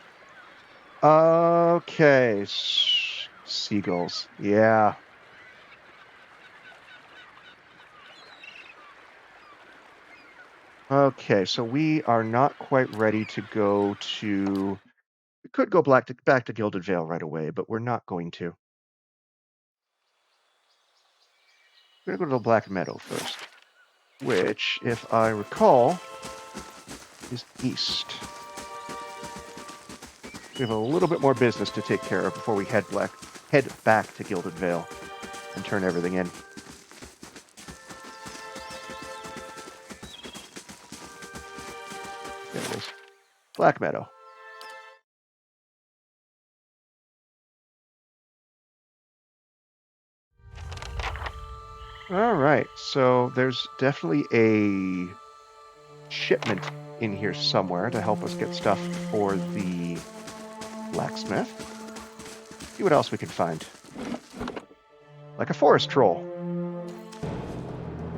Okay. Seagulls. Yeah. Okay, so we are not quite ready to go to... We could go back to Gilded Vale right away, but we're not going to. We're going to go to the Black Meadow first, which, if I recall, is east. We have a little bit more business to take care of before we head back to Gilded Vale and turn everything in. There it is. Black Meadow. All right, so there's definitely a shipment in here somewhere to help us get stuff for the blacksmith. See what else we can find. Like a forest troll.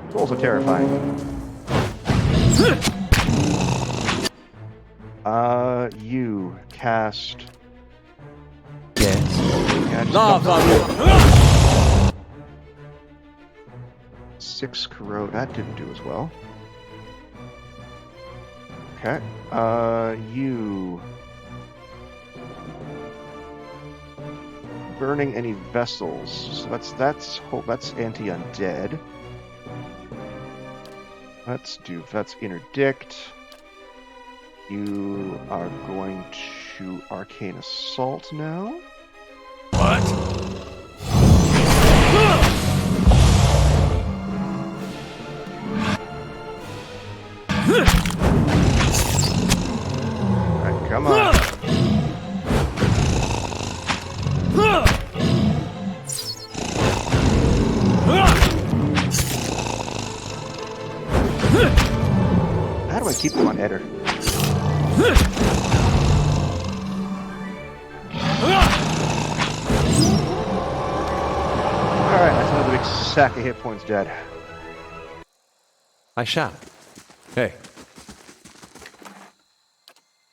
Trolls are terrifying. You cast... Yes. Yeah, Lava. 6 corrode. That didn't do as well. Okay. You... Burning any vessels. So that's anti-undead. That's interdict. You are going to Arcane Assault now. What? Alright, come on. How do I keep them on header? Alright, that's another big sack of hit points dead. I shall. Hey,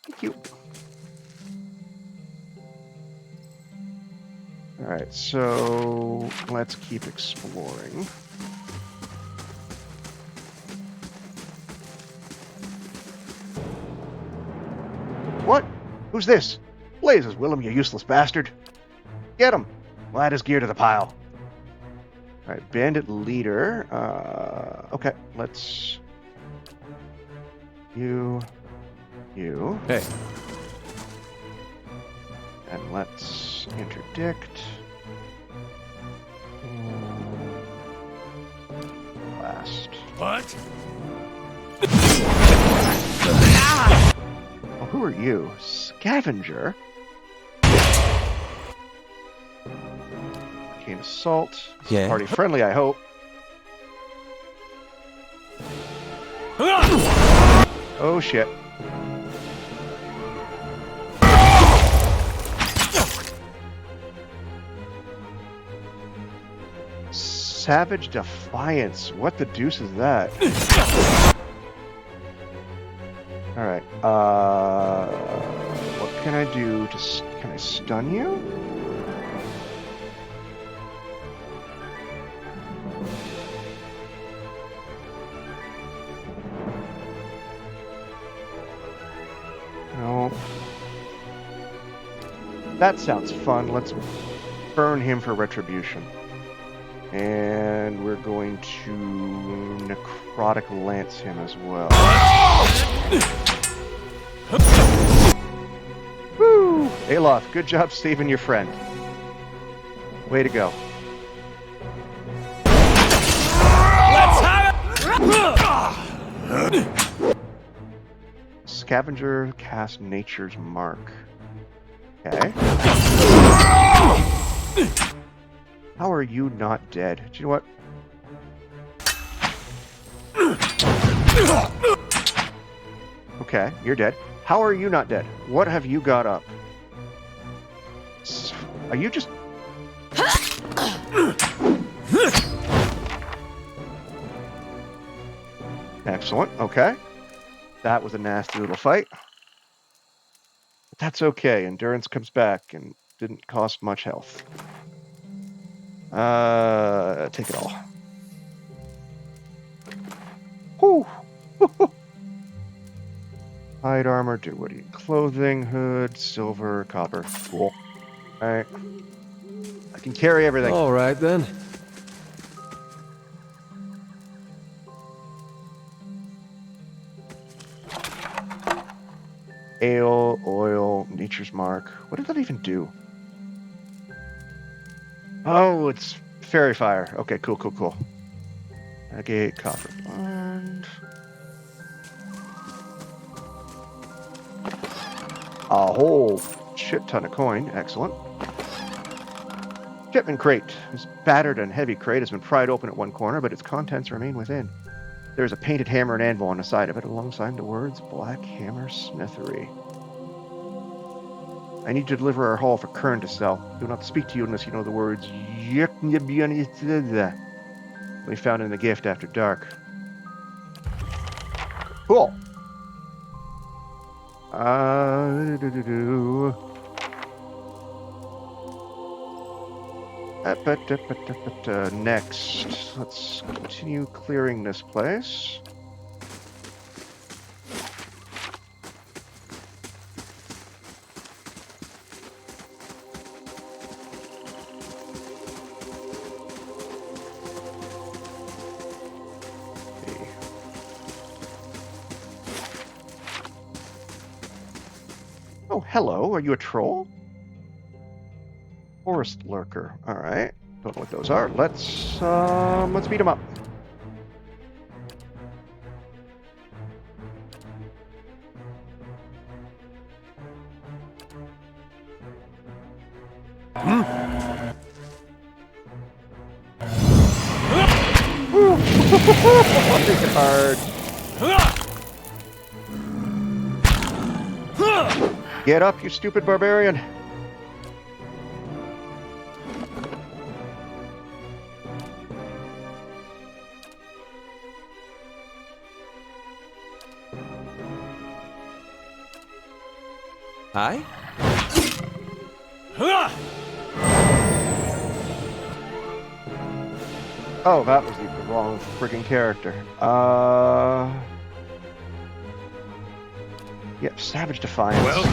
Thank you. Alright, so let's keep exploring. What? Who's this? Blazes, Willem, you useless bastard. Get him! We'll add his gear to the pile. Alright, bandit leader. Okay, let's... You. hey. And let's interdict. Last. What? Oh, who are you? Scavenger? Arcane Assault. This is Yeah. party friendly, I hope. Oh shit. Savage Defiance. What the deuce is that? Alright, what can I do to... Can I stun you? No. That sounds fun. Let's burn him for retribution. And we're going to necrotic lance him as well. Woo! Aloth, good job saving your friend. Way to go. Scavenger cast Nature's Mark. Okay. How are you not dead? Do you know what? Okay, you're dead. How are you not dead? What have you got up? Are you just... Excellent, okay. That was a nasty little fight. But that's okay. Endurance comes back and didn't cost much health. Take it all. Whew. Hide armor, Durwoodian clothing, hood, silver, copper. Cool. Alright. I can carry everything. All right, then. Ale, oil, Nature's Mark. What did that even do? Oh, it's fairy fire. Okay, cool, cool, cool. Agate, copper bond. A whole shit ton of coin. Excellent. Shipment crate. This battered and heavy crate has been pried open at one corner, but its contents remain within. There is a painted hammer and anvil on the side of it, alongside the words Black Hammer Smithery. I need to deliver our haul for Kern to sell. Do not speak to you unless you know the words we found in the gift after dark. Cool. Next, let's continue clearing this place. Oh, hello. Are you a troll? Forest lurker. All right. Don't know what those are. Let's beat him up. Take it hard. Get up, you stupid barbarian. Hi? Oh, that was the wrong friggin' character. Yep, Savage Defiance.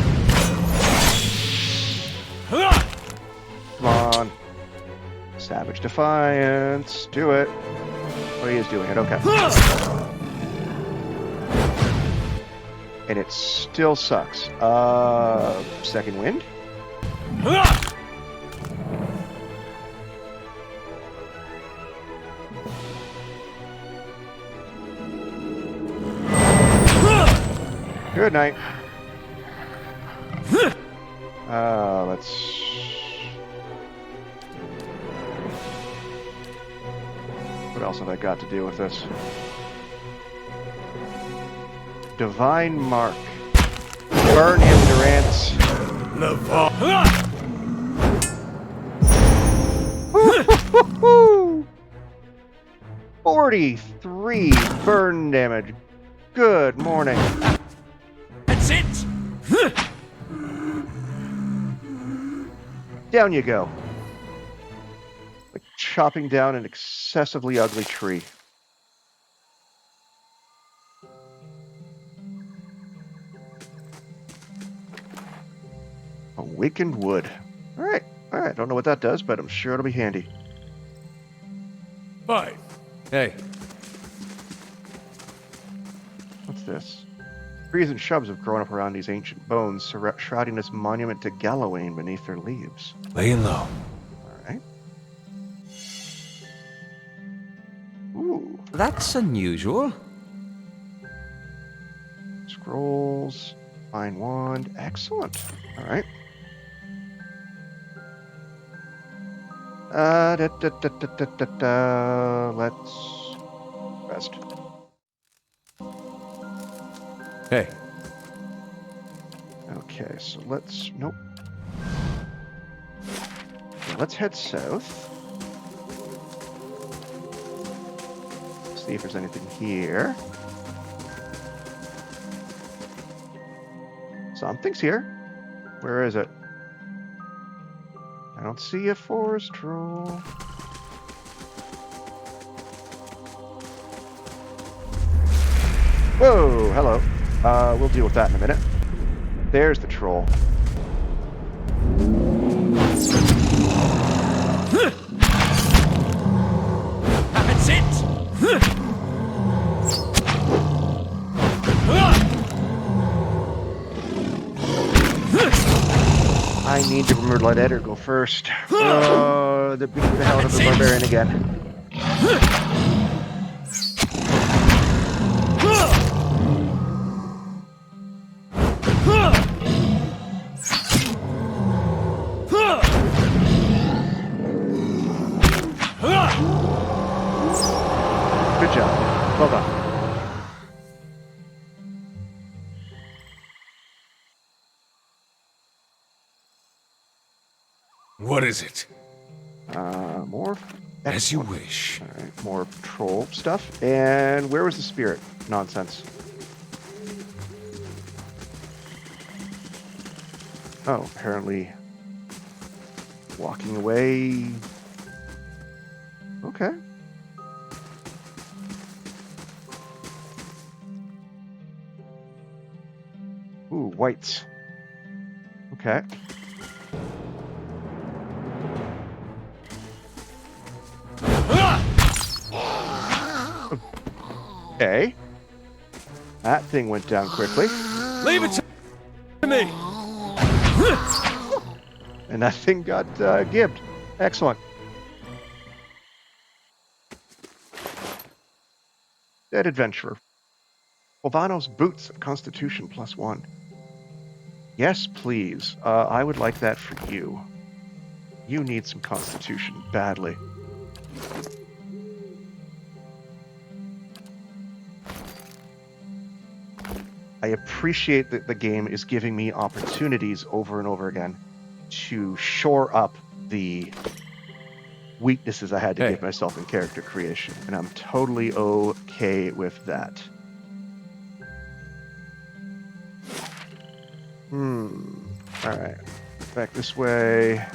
Come on. Savage Defiance. Do it. Oh, he is doing it. Okay. And it still sucks. Second wind? Good night. Let's... What else have I got to do with this? Divine Mark. Burn him, Durance. 43 burn damage. Good morning. That's it! Down you go. Like chopping down an excessively ugly tree. Awakened wood. Alright, alright. Don't know what that does, but I'm sure it'll be handy. Fine. Hey, What's this? Trees and shrubs have grown up around these ancient bones, shrouding this monument to Gallowayne beneath their leaves. laying low. Alright. Ooh. That's unusual. Scrolls. Fine wand. Excellent. Alright. Let's rest. Hey, Okay, so let's... Nope. Okay, let's head south. See if there's anything here. Something's here. Where is it? I don't see a forest troll. Whoa, hello. We'll deal with that in a minute. There's the troll. That's it! I need to remember to let Edgar go first. The beat the hell out of the barbarian again. Good job. Well done. What is it? More. As you Excellent. wish. All right, more troll stuff. And where was the spirit? Nonsense. Oh, apparently walking away. Okay. Ooh, whites. Okay. Okay. That thing went down quickly. Leave it to me. And that thing got gibbed. Excellent. Dead adventurer. Polvano's boots of Constitution +1. Yes, please. I would like that for you. You need some Constitution badly. I appreciate that the game is giving me opportunities over and over again to shore up the weaknesses I had to Hey. give myself in character creation, and I'm totally okay with that. All right. Back this way.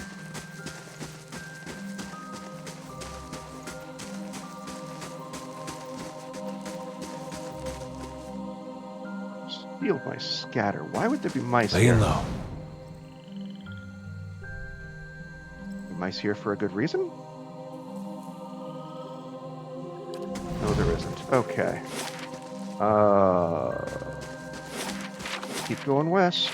Steal my scatter. Why would there be mice Laying here? low. Are mice here for a good reason? No, there isn't. Okay. Keep going west.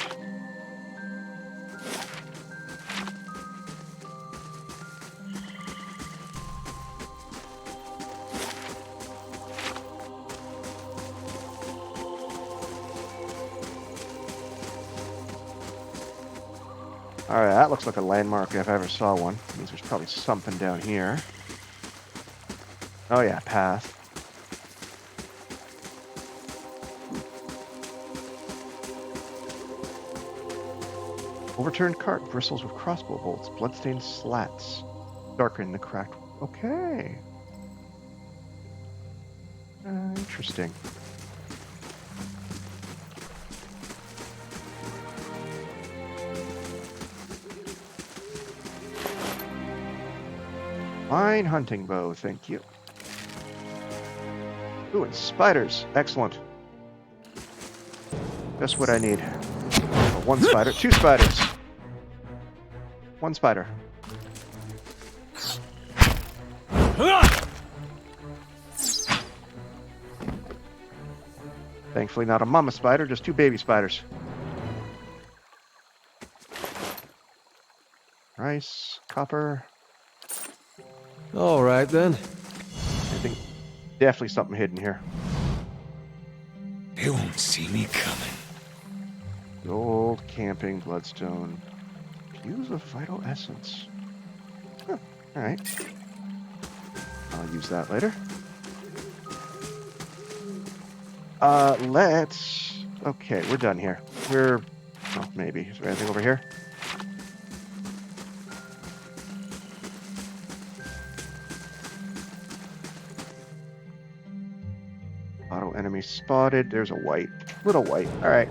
All right, that looks like a landmark if I ever saw one. That means there's probably something down here. Oh yeah, path. Overturned cart bristles with crossbow bolts, bloodstained slats, darken the cracked. Okay. Interesting. Fine hunting bow, thank you. Ooh, and spiders. Excellent. Just what I need. Oh, one spider. Two spiders. One spider. Thankfully not a mama spider, just two baby spiders. Rice, copper. All right, then. I think definitely something hidden here. They won't see me coming. Gold, camping, bloodstone. Use of vital essence. Huh, alright. I'll use that later. Let's... Okay, we're done here. We're... Oh, maybe. Is there anything over here? Auto enemy spotted. There's a white. Little white. Alright.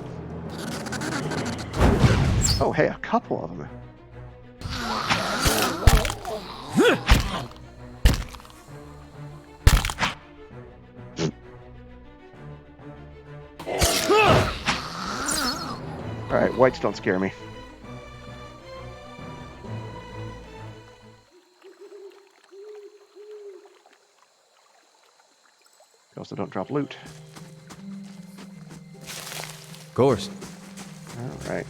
Oh, hey, a couple of them. Alright, whites don't scare me. They also don't drop loot. Of course. Alright.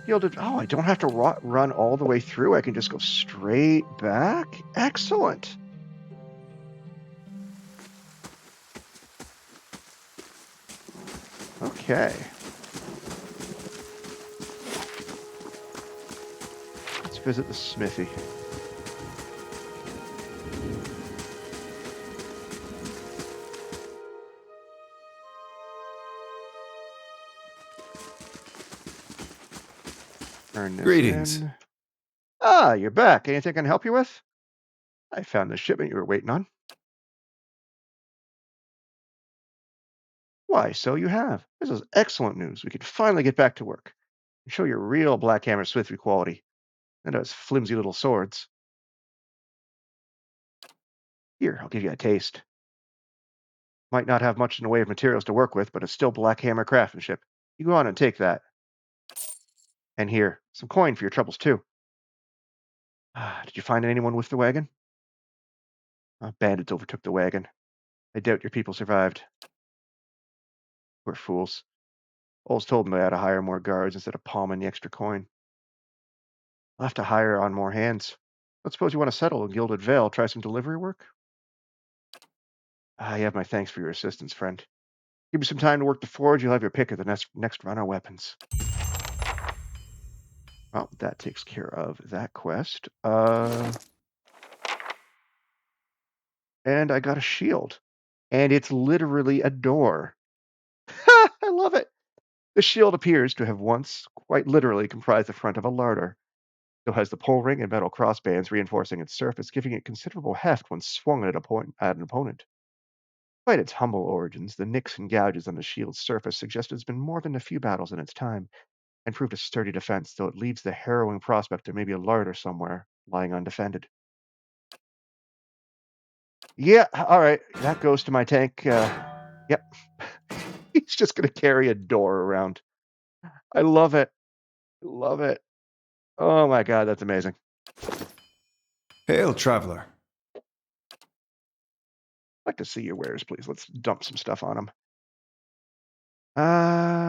Gilded. Oh, I don't have to run all the way through. I can just go straight back. Excellent. Okay. Let's visit the smithy. Turn this Greetings. in. Ah, you're back. Anything I can help you with? I found the shipment you were waiting on. Why, so you have. This is excellent news. We can finally get back to work and show your real Black Hammer smithy quality and us flimsy little swords. Here, I'll give you a taste. Might not have much in the way of materials to work with, but it's still Black Hammer craftsmanship. You go on and take that. And here, some coin for your troubles too. Did you find anyone with the wagon? Bandits overtook the wagon. I doubt your people survived. Poor fools. Oles told me I had to hire more guards instead of palming the extra coin. I'll have to hire on more hands. Let's suppose you want to settle in Gilded Vale, try some delivery work? You have my thanks for your assistance, friend. Give me some time to work the forge, you'll have your pick of the next run of weapons. Well, that takes care of that quest. And I got a shield. And it's literally a door. I love it. The shield appears to have once, quite literally, comprised the front of a larder. It has the pole ring and metal crossbands reinforcing its surface, giving it considerable heft when swung at an opponent. Despite its humble origins, the nicks and gouges on the shield's surface suggest it's been more than a few battles in its time, and proved a sturdy defense, though it leaves the harrowing prospect of maybe a larder somewhere, lying undefended. Yeah, all right, that goes to my tank. Yep. He's just going to carry a door around. I love it. Love it. Oh my god, that's amazing. Hail, traveler. I'd like to see your wares, please. Let's dump some stuff on them.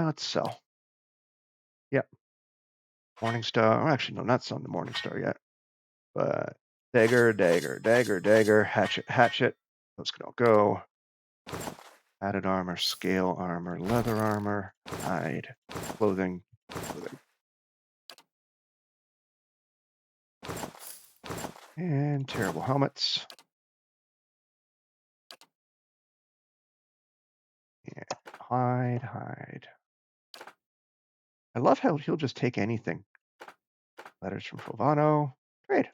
Let's sell. Yep. Morningstar. Oh, actually, no, not selling the Morningstar yet. But dagger, dagger, dagger, dagger, hatchet, hatchet. Those can all go. Added armor, scale armor, leather armor, hide, clothing, clothing. And terrible helmets. Yeah, hide, hide. I love how he'll just take anything. Letters from Fulvano. Trade.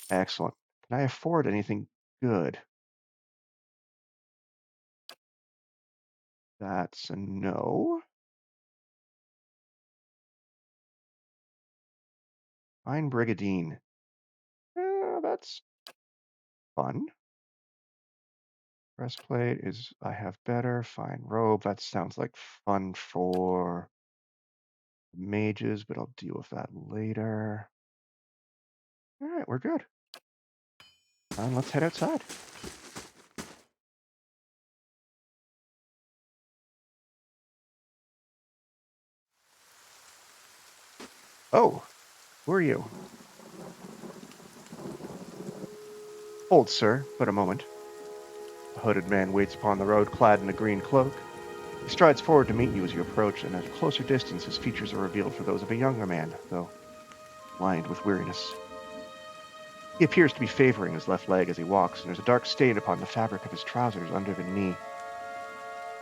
Excellent. Can I afford anything good? That's a no. Fine Brigadine. That's fun. Breastplate is I have better. Fine robe. That sounds like fun for mages, but I'll deal with that later. All right, we're good. Let's head outside. Oh, who are you? Hold, sir, but a moment. A hooded man waits upon the road, clad in a green cloak. He strides forward to meet you as you approach, and at a closer distance his features are revealed for those of a younger man, though lined with weariness. He appears to be favoring his left leg as he walks, and there's a dark stain upon the fabric of his trousers under the knee.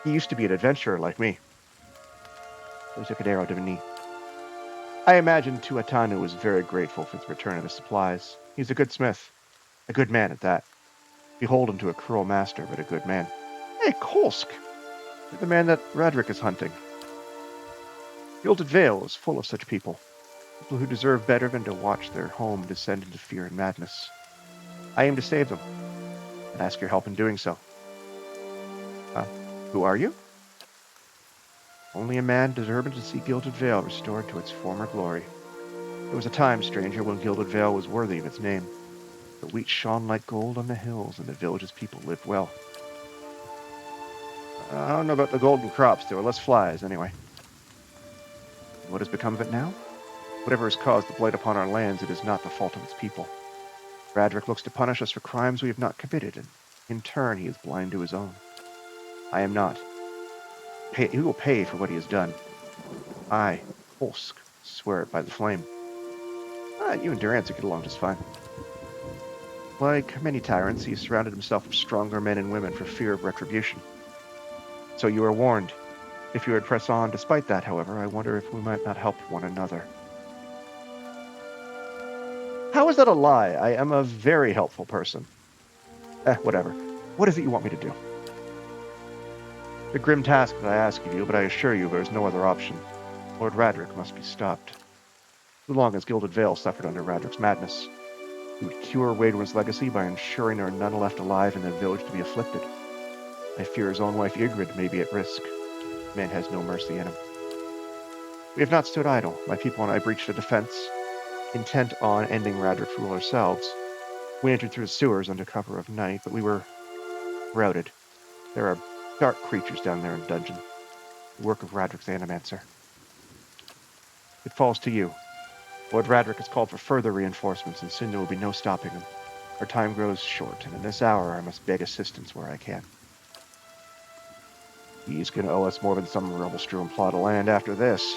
He used to be an adventurer like me. So he took an arrow to the knee. I imagine Tuatanu was very grateful for the return of his supplies. He's a good smith. A good man at that. Beholden to a cruel master, but a good man. Hey, Kolsk! You're the man that Radric is hunting. Gilded Vale is full of such people. People who deserve better than to watch their home descend into fear and madness. I aim to save them, and ask your help in doing so. Who are you? Only a man determined to see Gilded Vale restored to its former glory. There was a time, stranger, when Gilded Vale was worthy of its name. The wheat shone like gold on the hills, and the village's people lived well. I don't know about the golden crops. There were less flies, anyway. And what has become of it now? Whatever has caused the blight upon our lands, it is not the fault of its people. Radric looks to punish us for crimes we have not committed, and in turn he is blind to his own. I am not. He will pay for what he has done. I, Holsk, swear it by the flame. You and Durant's get along just fine. Like many tyrants, he has surrounded himself with stronger men and women for fear of retribution. So you are warned. If you would press on despite that, however, I wonder if we might not help one another. How is that a lie? I am a very helpful person. Whatever. What is it you want me to do? The grim task that I ask of you, but I assure you there is no other option. Lord Radric must be stopped. Too long has Gilded Vale suffered under Radric's madness. He would cure Waydwin's legacy by ensuring there are none left alive in the village to be afflicted. I fear his own wife Ygritte may be at risk. Man has no mercy in him. We have not stood idle. My people and I breached a defense, intent on ending Radric's rule ourselves. We entered through the sewers under cover of night, but we were routed. There are dark creatures down there in the dungeon. The work of Radric's Animancer. It falls to you. Lord Radric has called for further reinforcements, and soon there will be no stopping him. Our time grows short, and in this hour I must beg assistance where I can. He's going to owe us more than some rubble-strewn plot of land after this.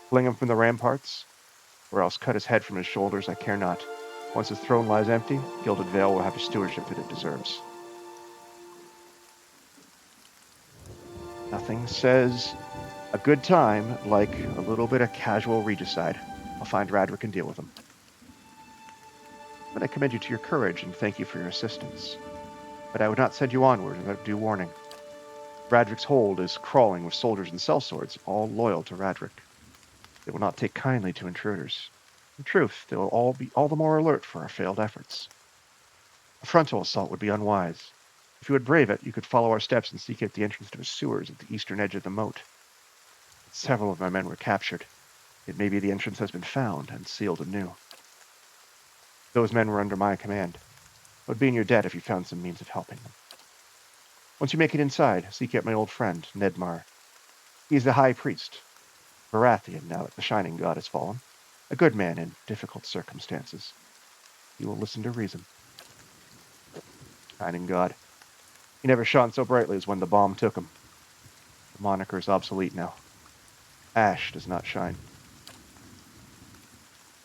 Fling him from the ramparts, or else cut his head from his shoulders, I care not. Once his throne lies empty, Gilded Vale will have the stewardship that it deserves. Nothing says a good time like a little bit of casual regicide. I'll find Radric and deal with him. But I commend you to your courage and thank you for your assistance. But I would not send you onward without due warning. Radric's hold is crawling with soldiers and sellswords, all loyal to Radric. They will not take kindly to intruders. In truth, they will all be all the more alert for our failed efforts. A frontal assault would be unwise. If you would brave it, you could follow our steps and seek out the entrance to the sewers at the eastern edge of the moat. Several of my men were captured. It may be the entrance has been found and sealed anew. Those men were under my command. I would be in your debt if you found some means of helping them. Once you make it inside, seek out my old friend, Nedmar. He is the high priest, Baratheon, now that the Shining God has fallen. A good man in difficult circumstances. He will listen to reason. Shining God. He never shone so brightly as when the bomb took him. The moniker is obsolete now. Ash does not shine.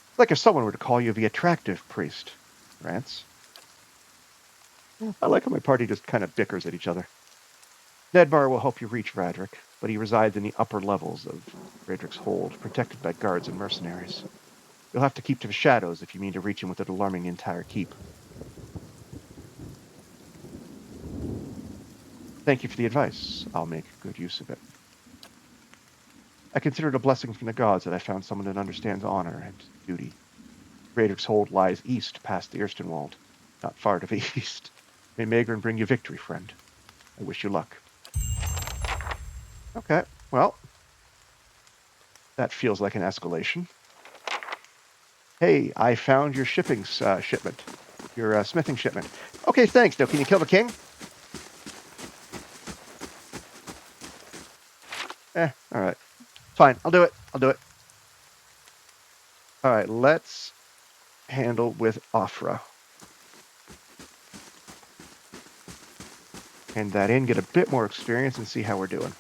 It's like if someone were to call you the attractive priest, Rance. I like how my party just kind of bickers at each other. Nedmar will help you reach Radric, but he resides in the upper levels of Radric's hold, protected by guards and mercenaries. You'll have to keep to the shadows if you mean to reach him without alarming the entire keep. Thank you for the advice. I'll make good use of it. I consider it a blessing from the gods that I found someone that understands honor and duty. Radric's hold lies east past the Erstenwald, not far to the east. May Magrin bring you victory, friend. I wish you luck. Okay, well, that feels like an escalation. Hey, I found your shipment. Your smithing shipment. Okay, thanks. Now, can you kill the king? All right. Fine, I'll do it. All right, let's handle with Afra. Hand that in, get a bit more experience, and see how we're doing.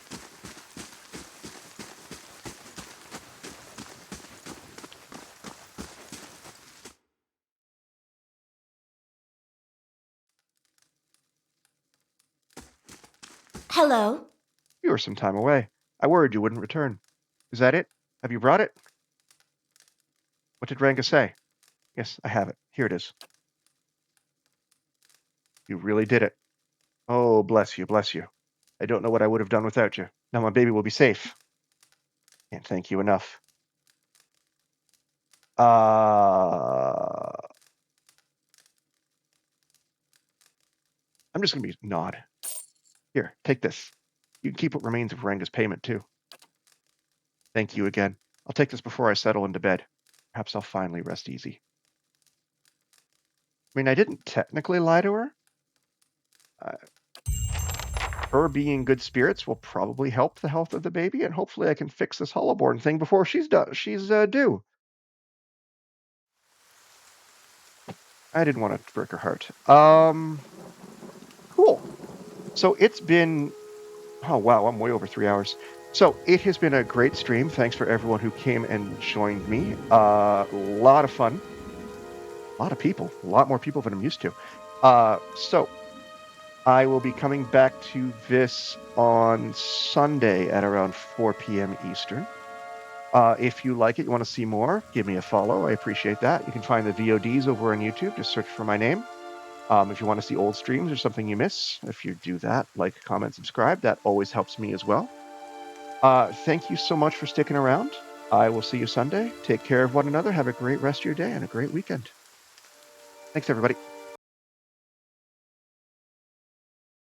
Hello. You were some time away. I worried you wouldn't return. Is that it? Have you brought it? What did Ranga say? Yes, I have it. Here it is. You really did it. Oh, bless you, bless you. I don't know what I would have done without you. Now my baby will be safe. Can't thank you enough. I'm just going to be nod. Here, take this. You can keep what remains of Ranga's payment, too. Thank you again. I'll take this before I settle into bed. Perhaps I'll finally rest easy. I mean, I didn't technically lie to her. Her being in good spirits will probably help the health of the baby, and hopefully I can fix this hollowborn thing before she's done. She's due. I didn't want to break her heart. Cool. So it's been, oh wow, I'm way over 3 hours. So it has been a great stream. Thanks for everyone who came and joined me. A lot of fun. A lot of people. A lot more people than I'm used to. So I will be coming back to this on Sunday at around 4 p.m. Eastern. If you like it, you want to see more, give me a follow. I appreciate that. You can find the VODs over on YouTube. Just search for my name. If you want to see old streams or something you miss, if you do that, like, comment, subscribe. That always helps me as well. Thank you so much for sticking around. I will see you Sunday. Take care of one another. Have a great rest of your day and a great weekend. Thanks, everybody.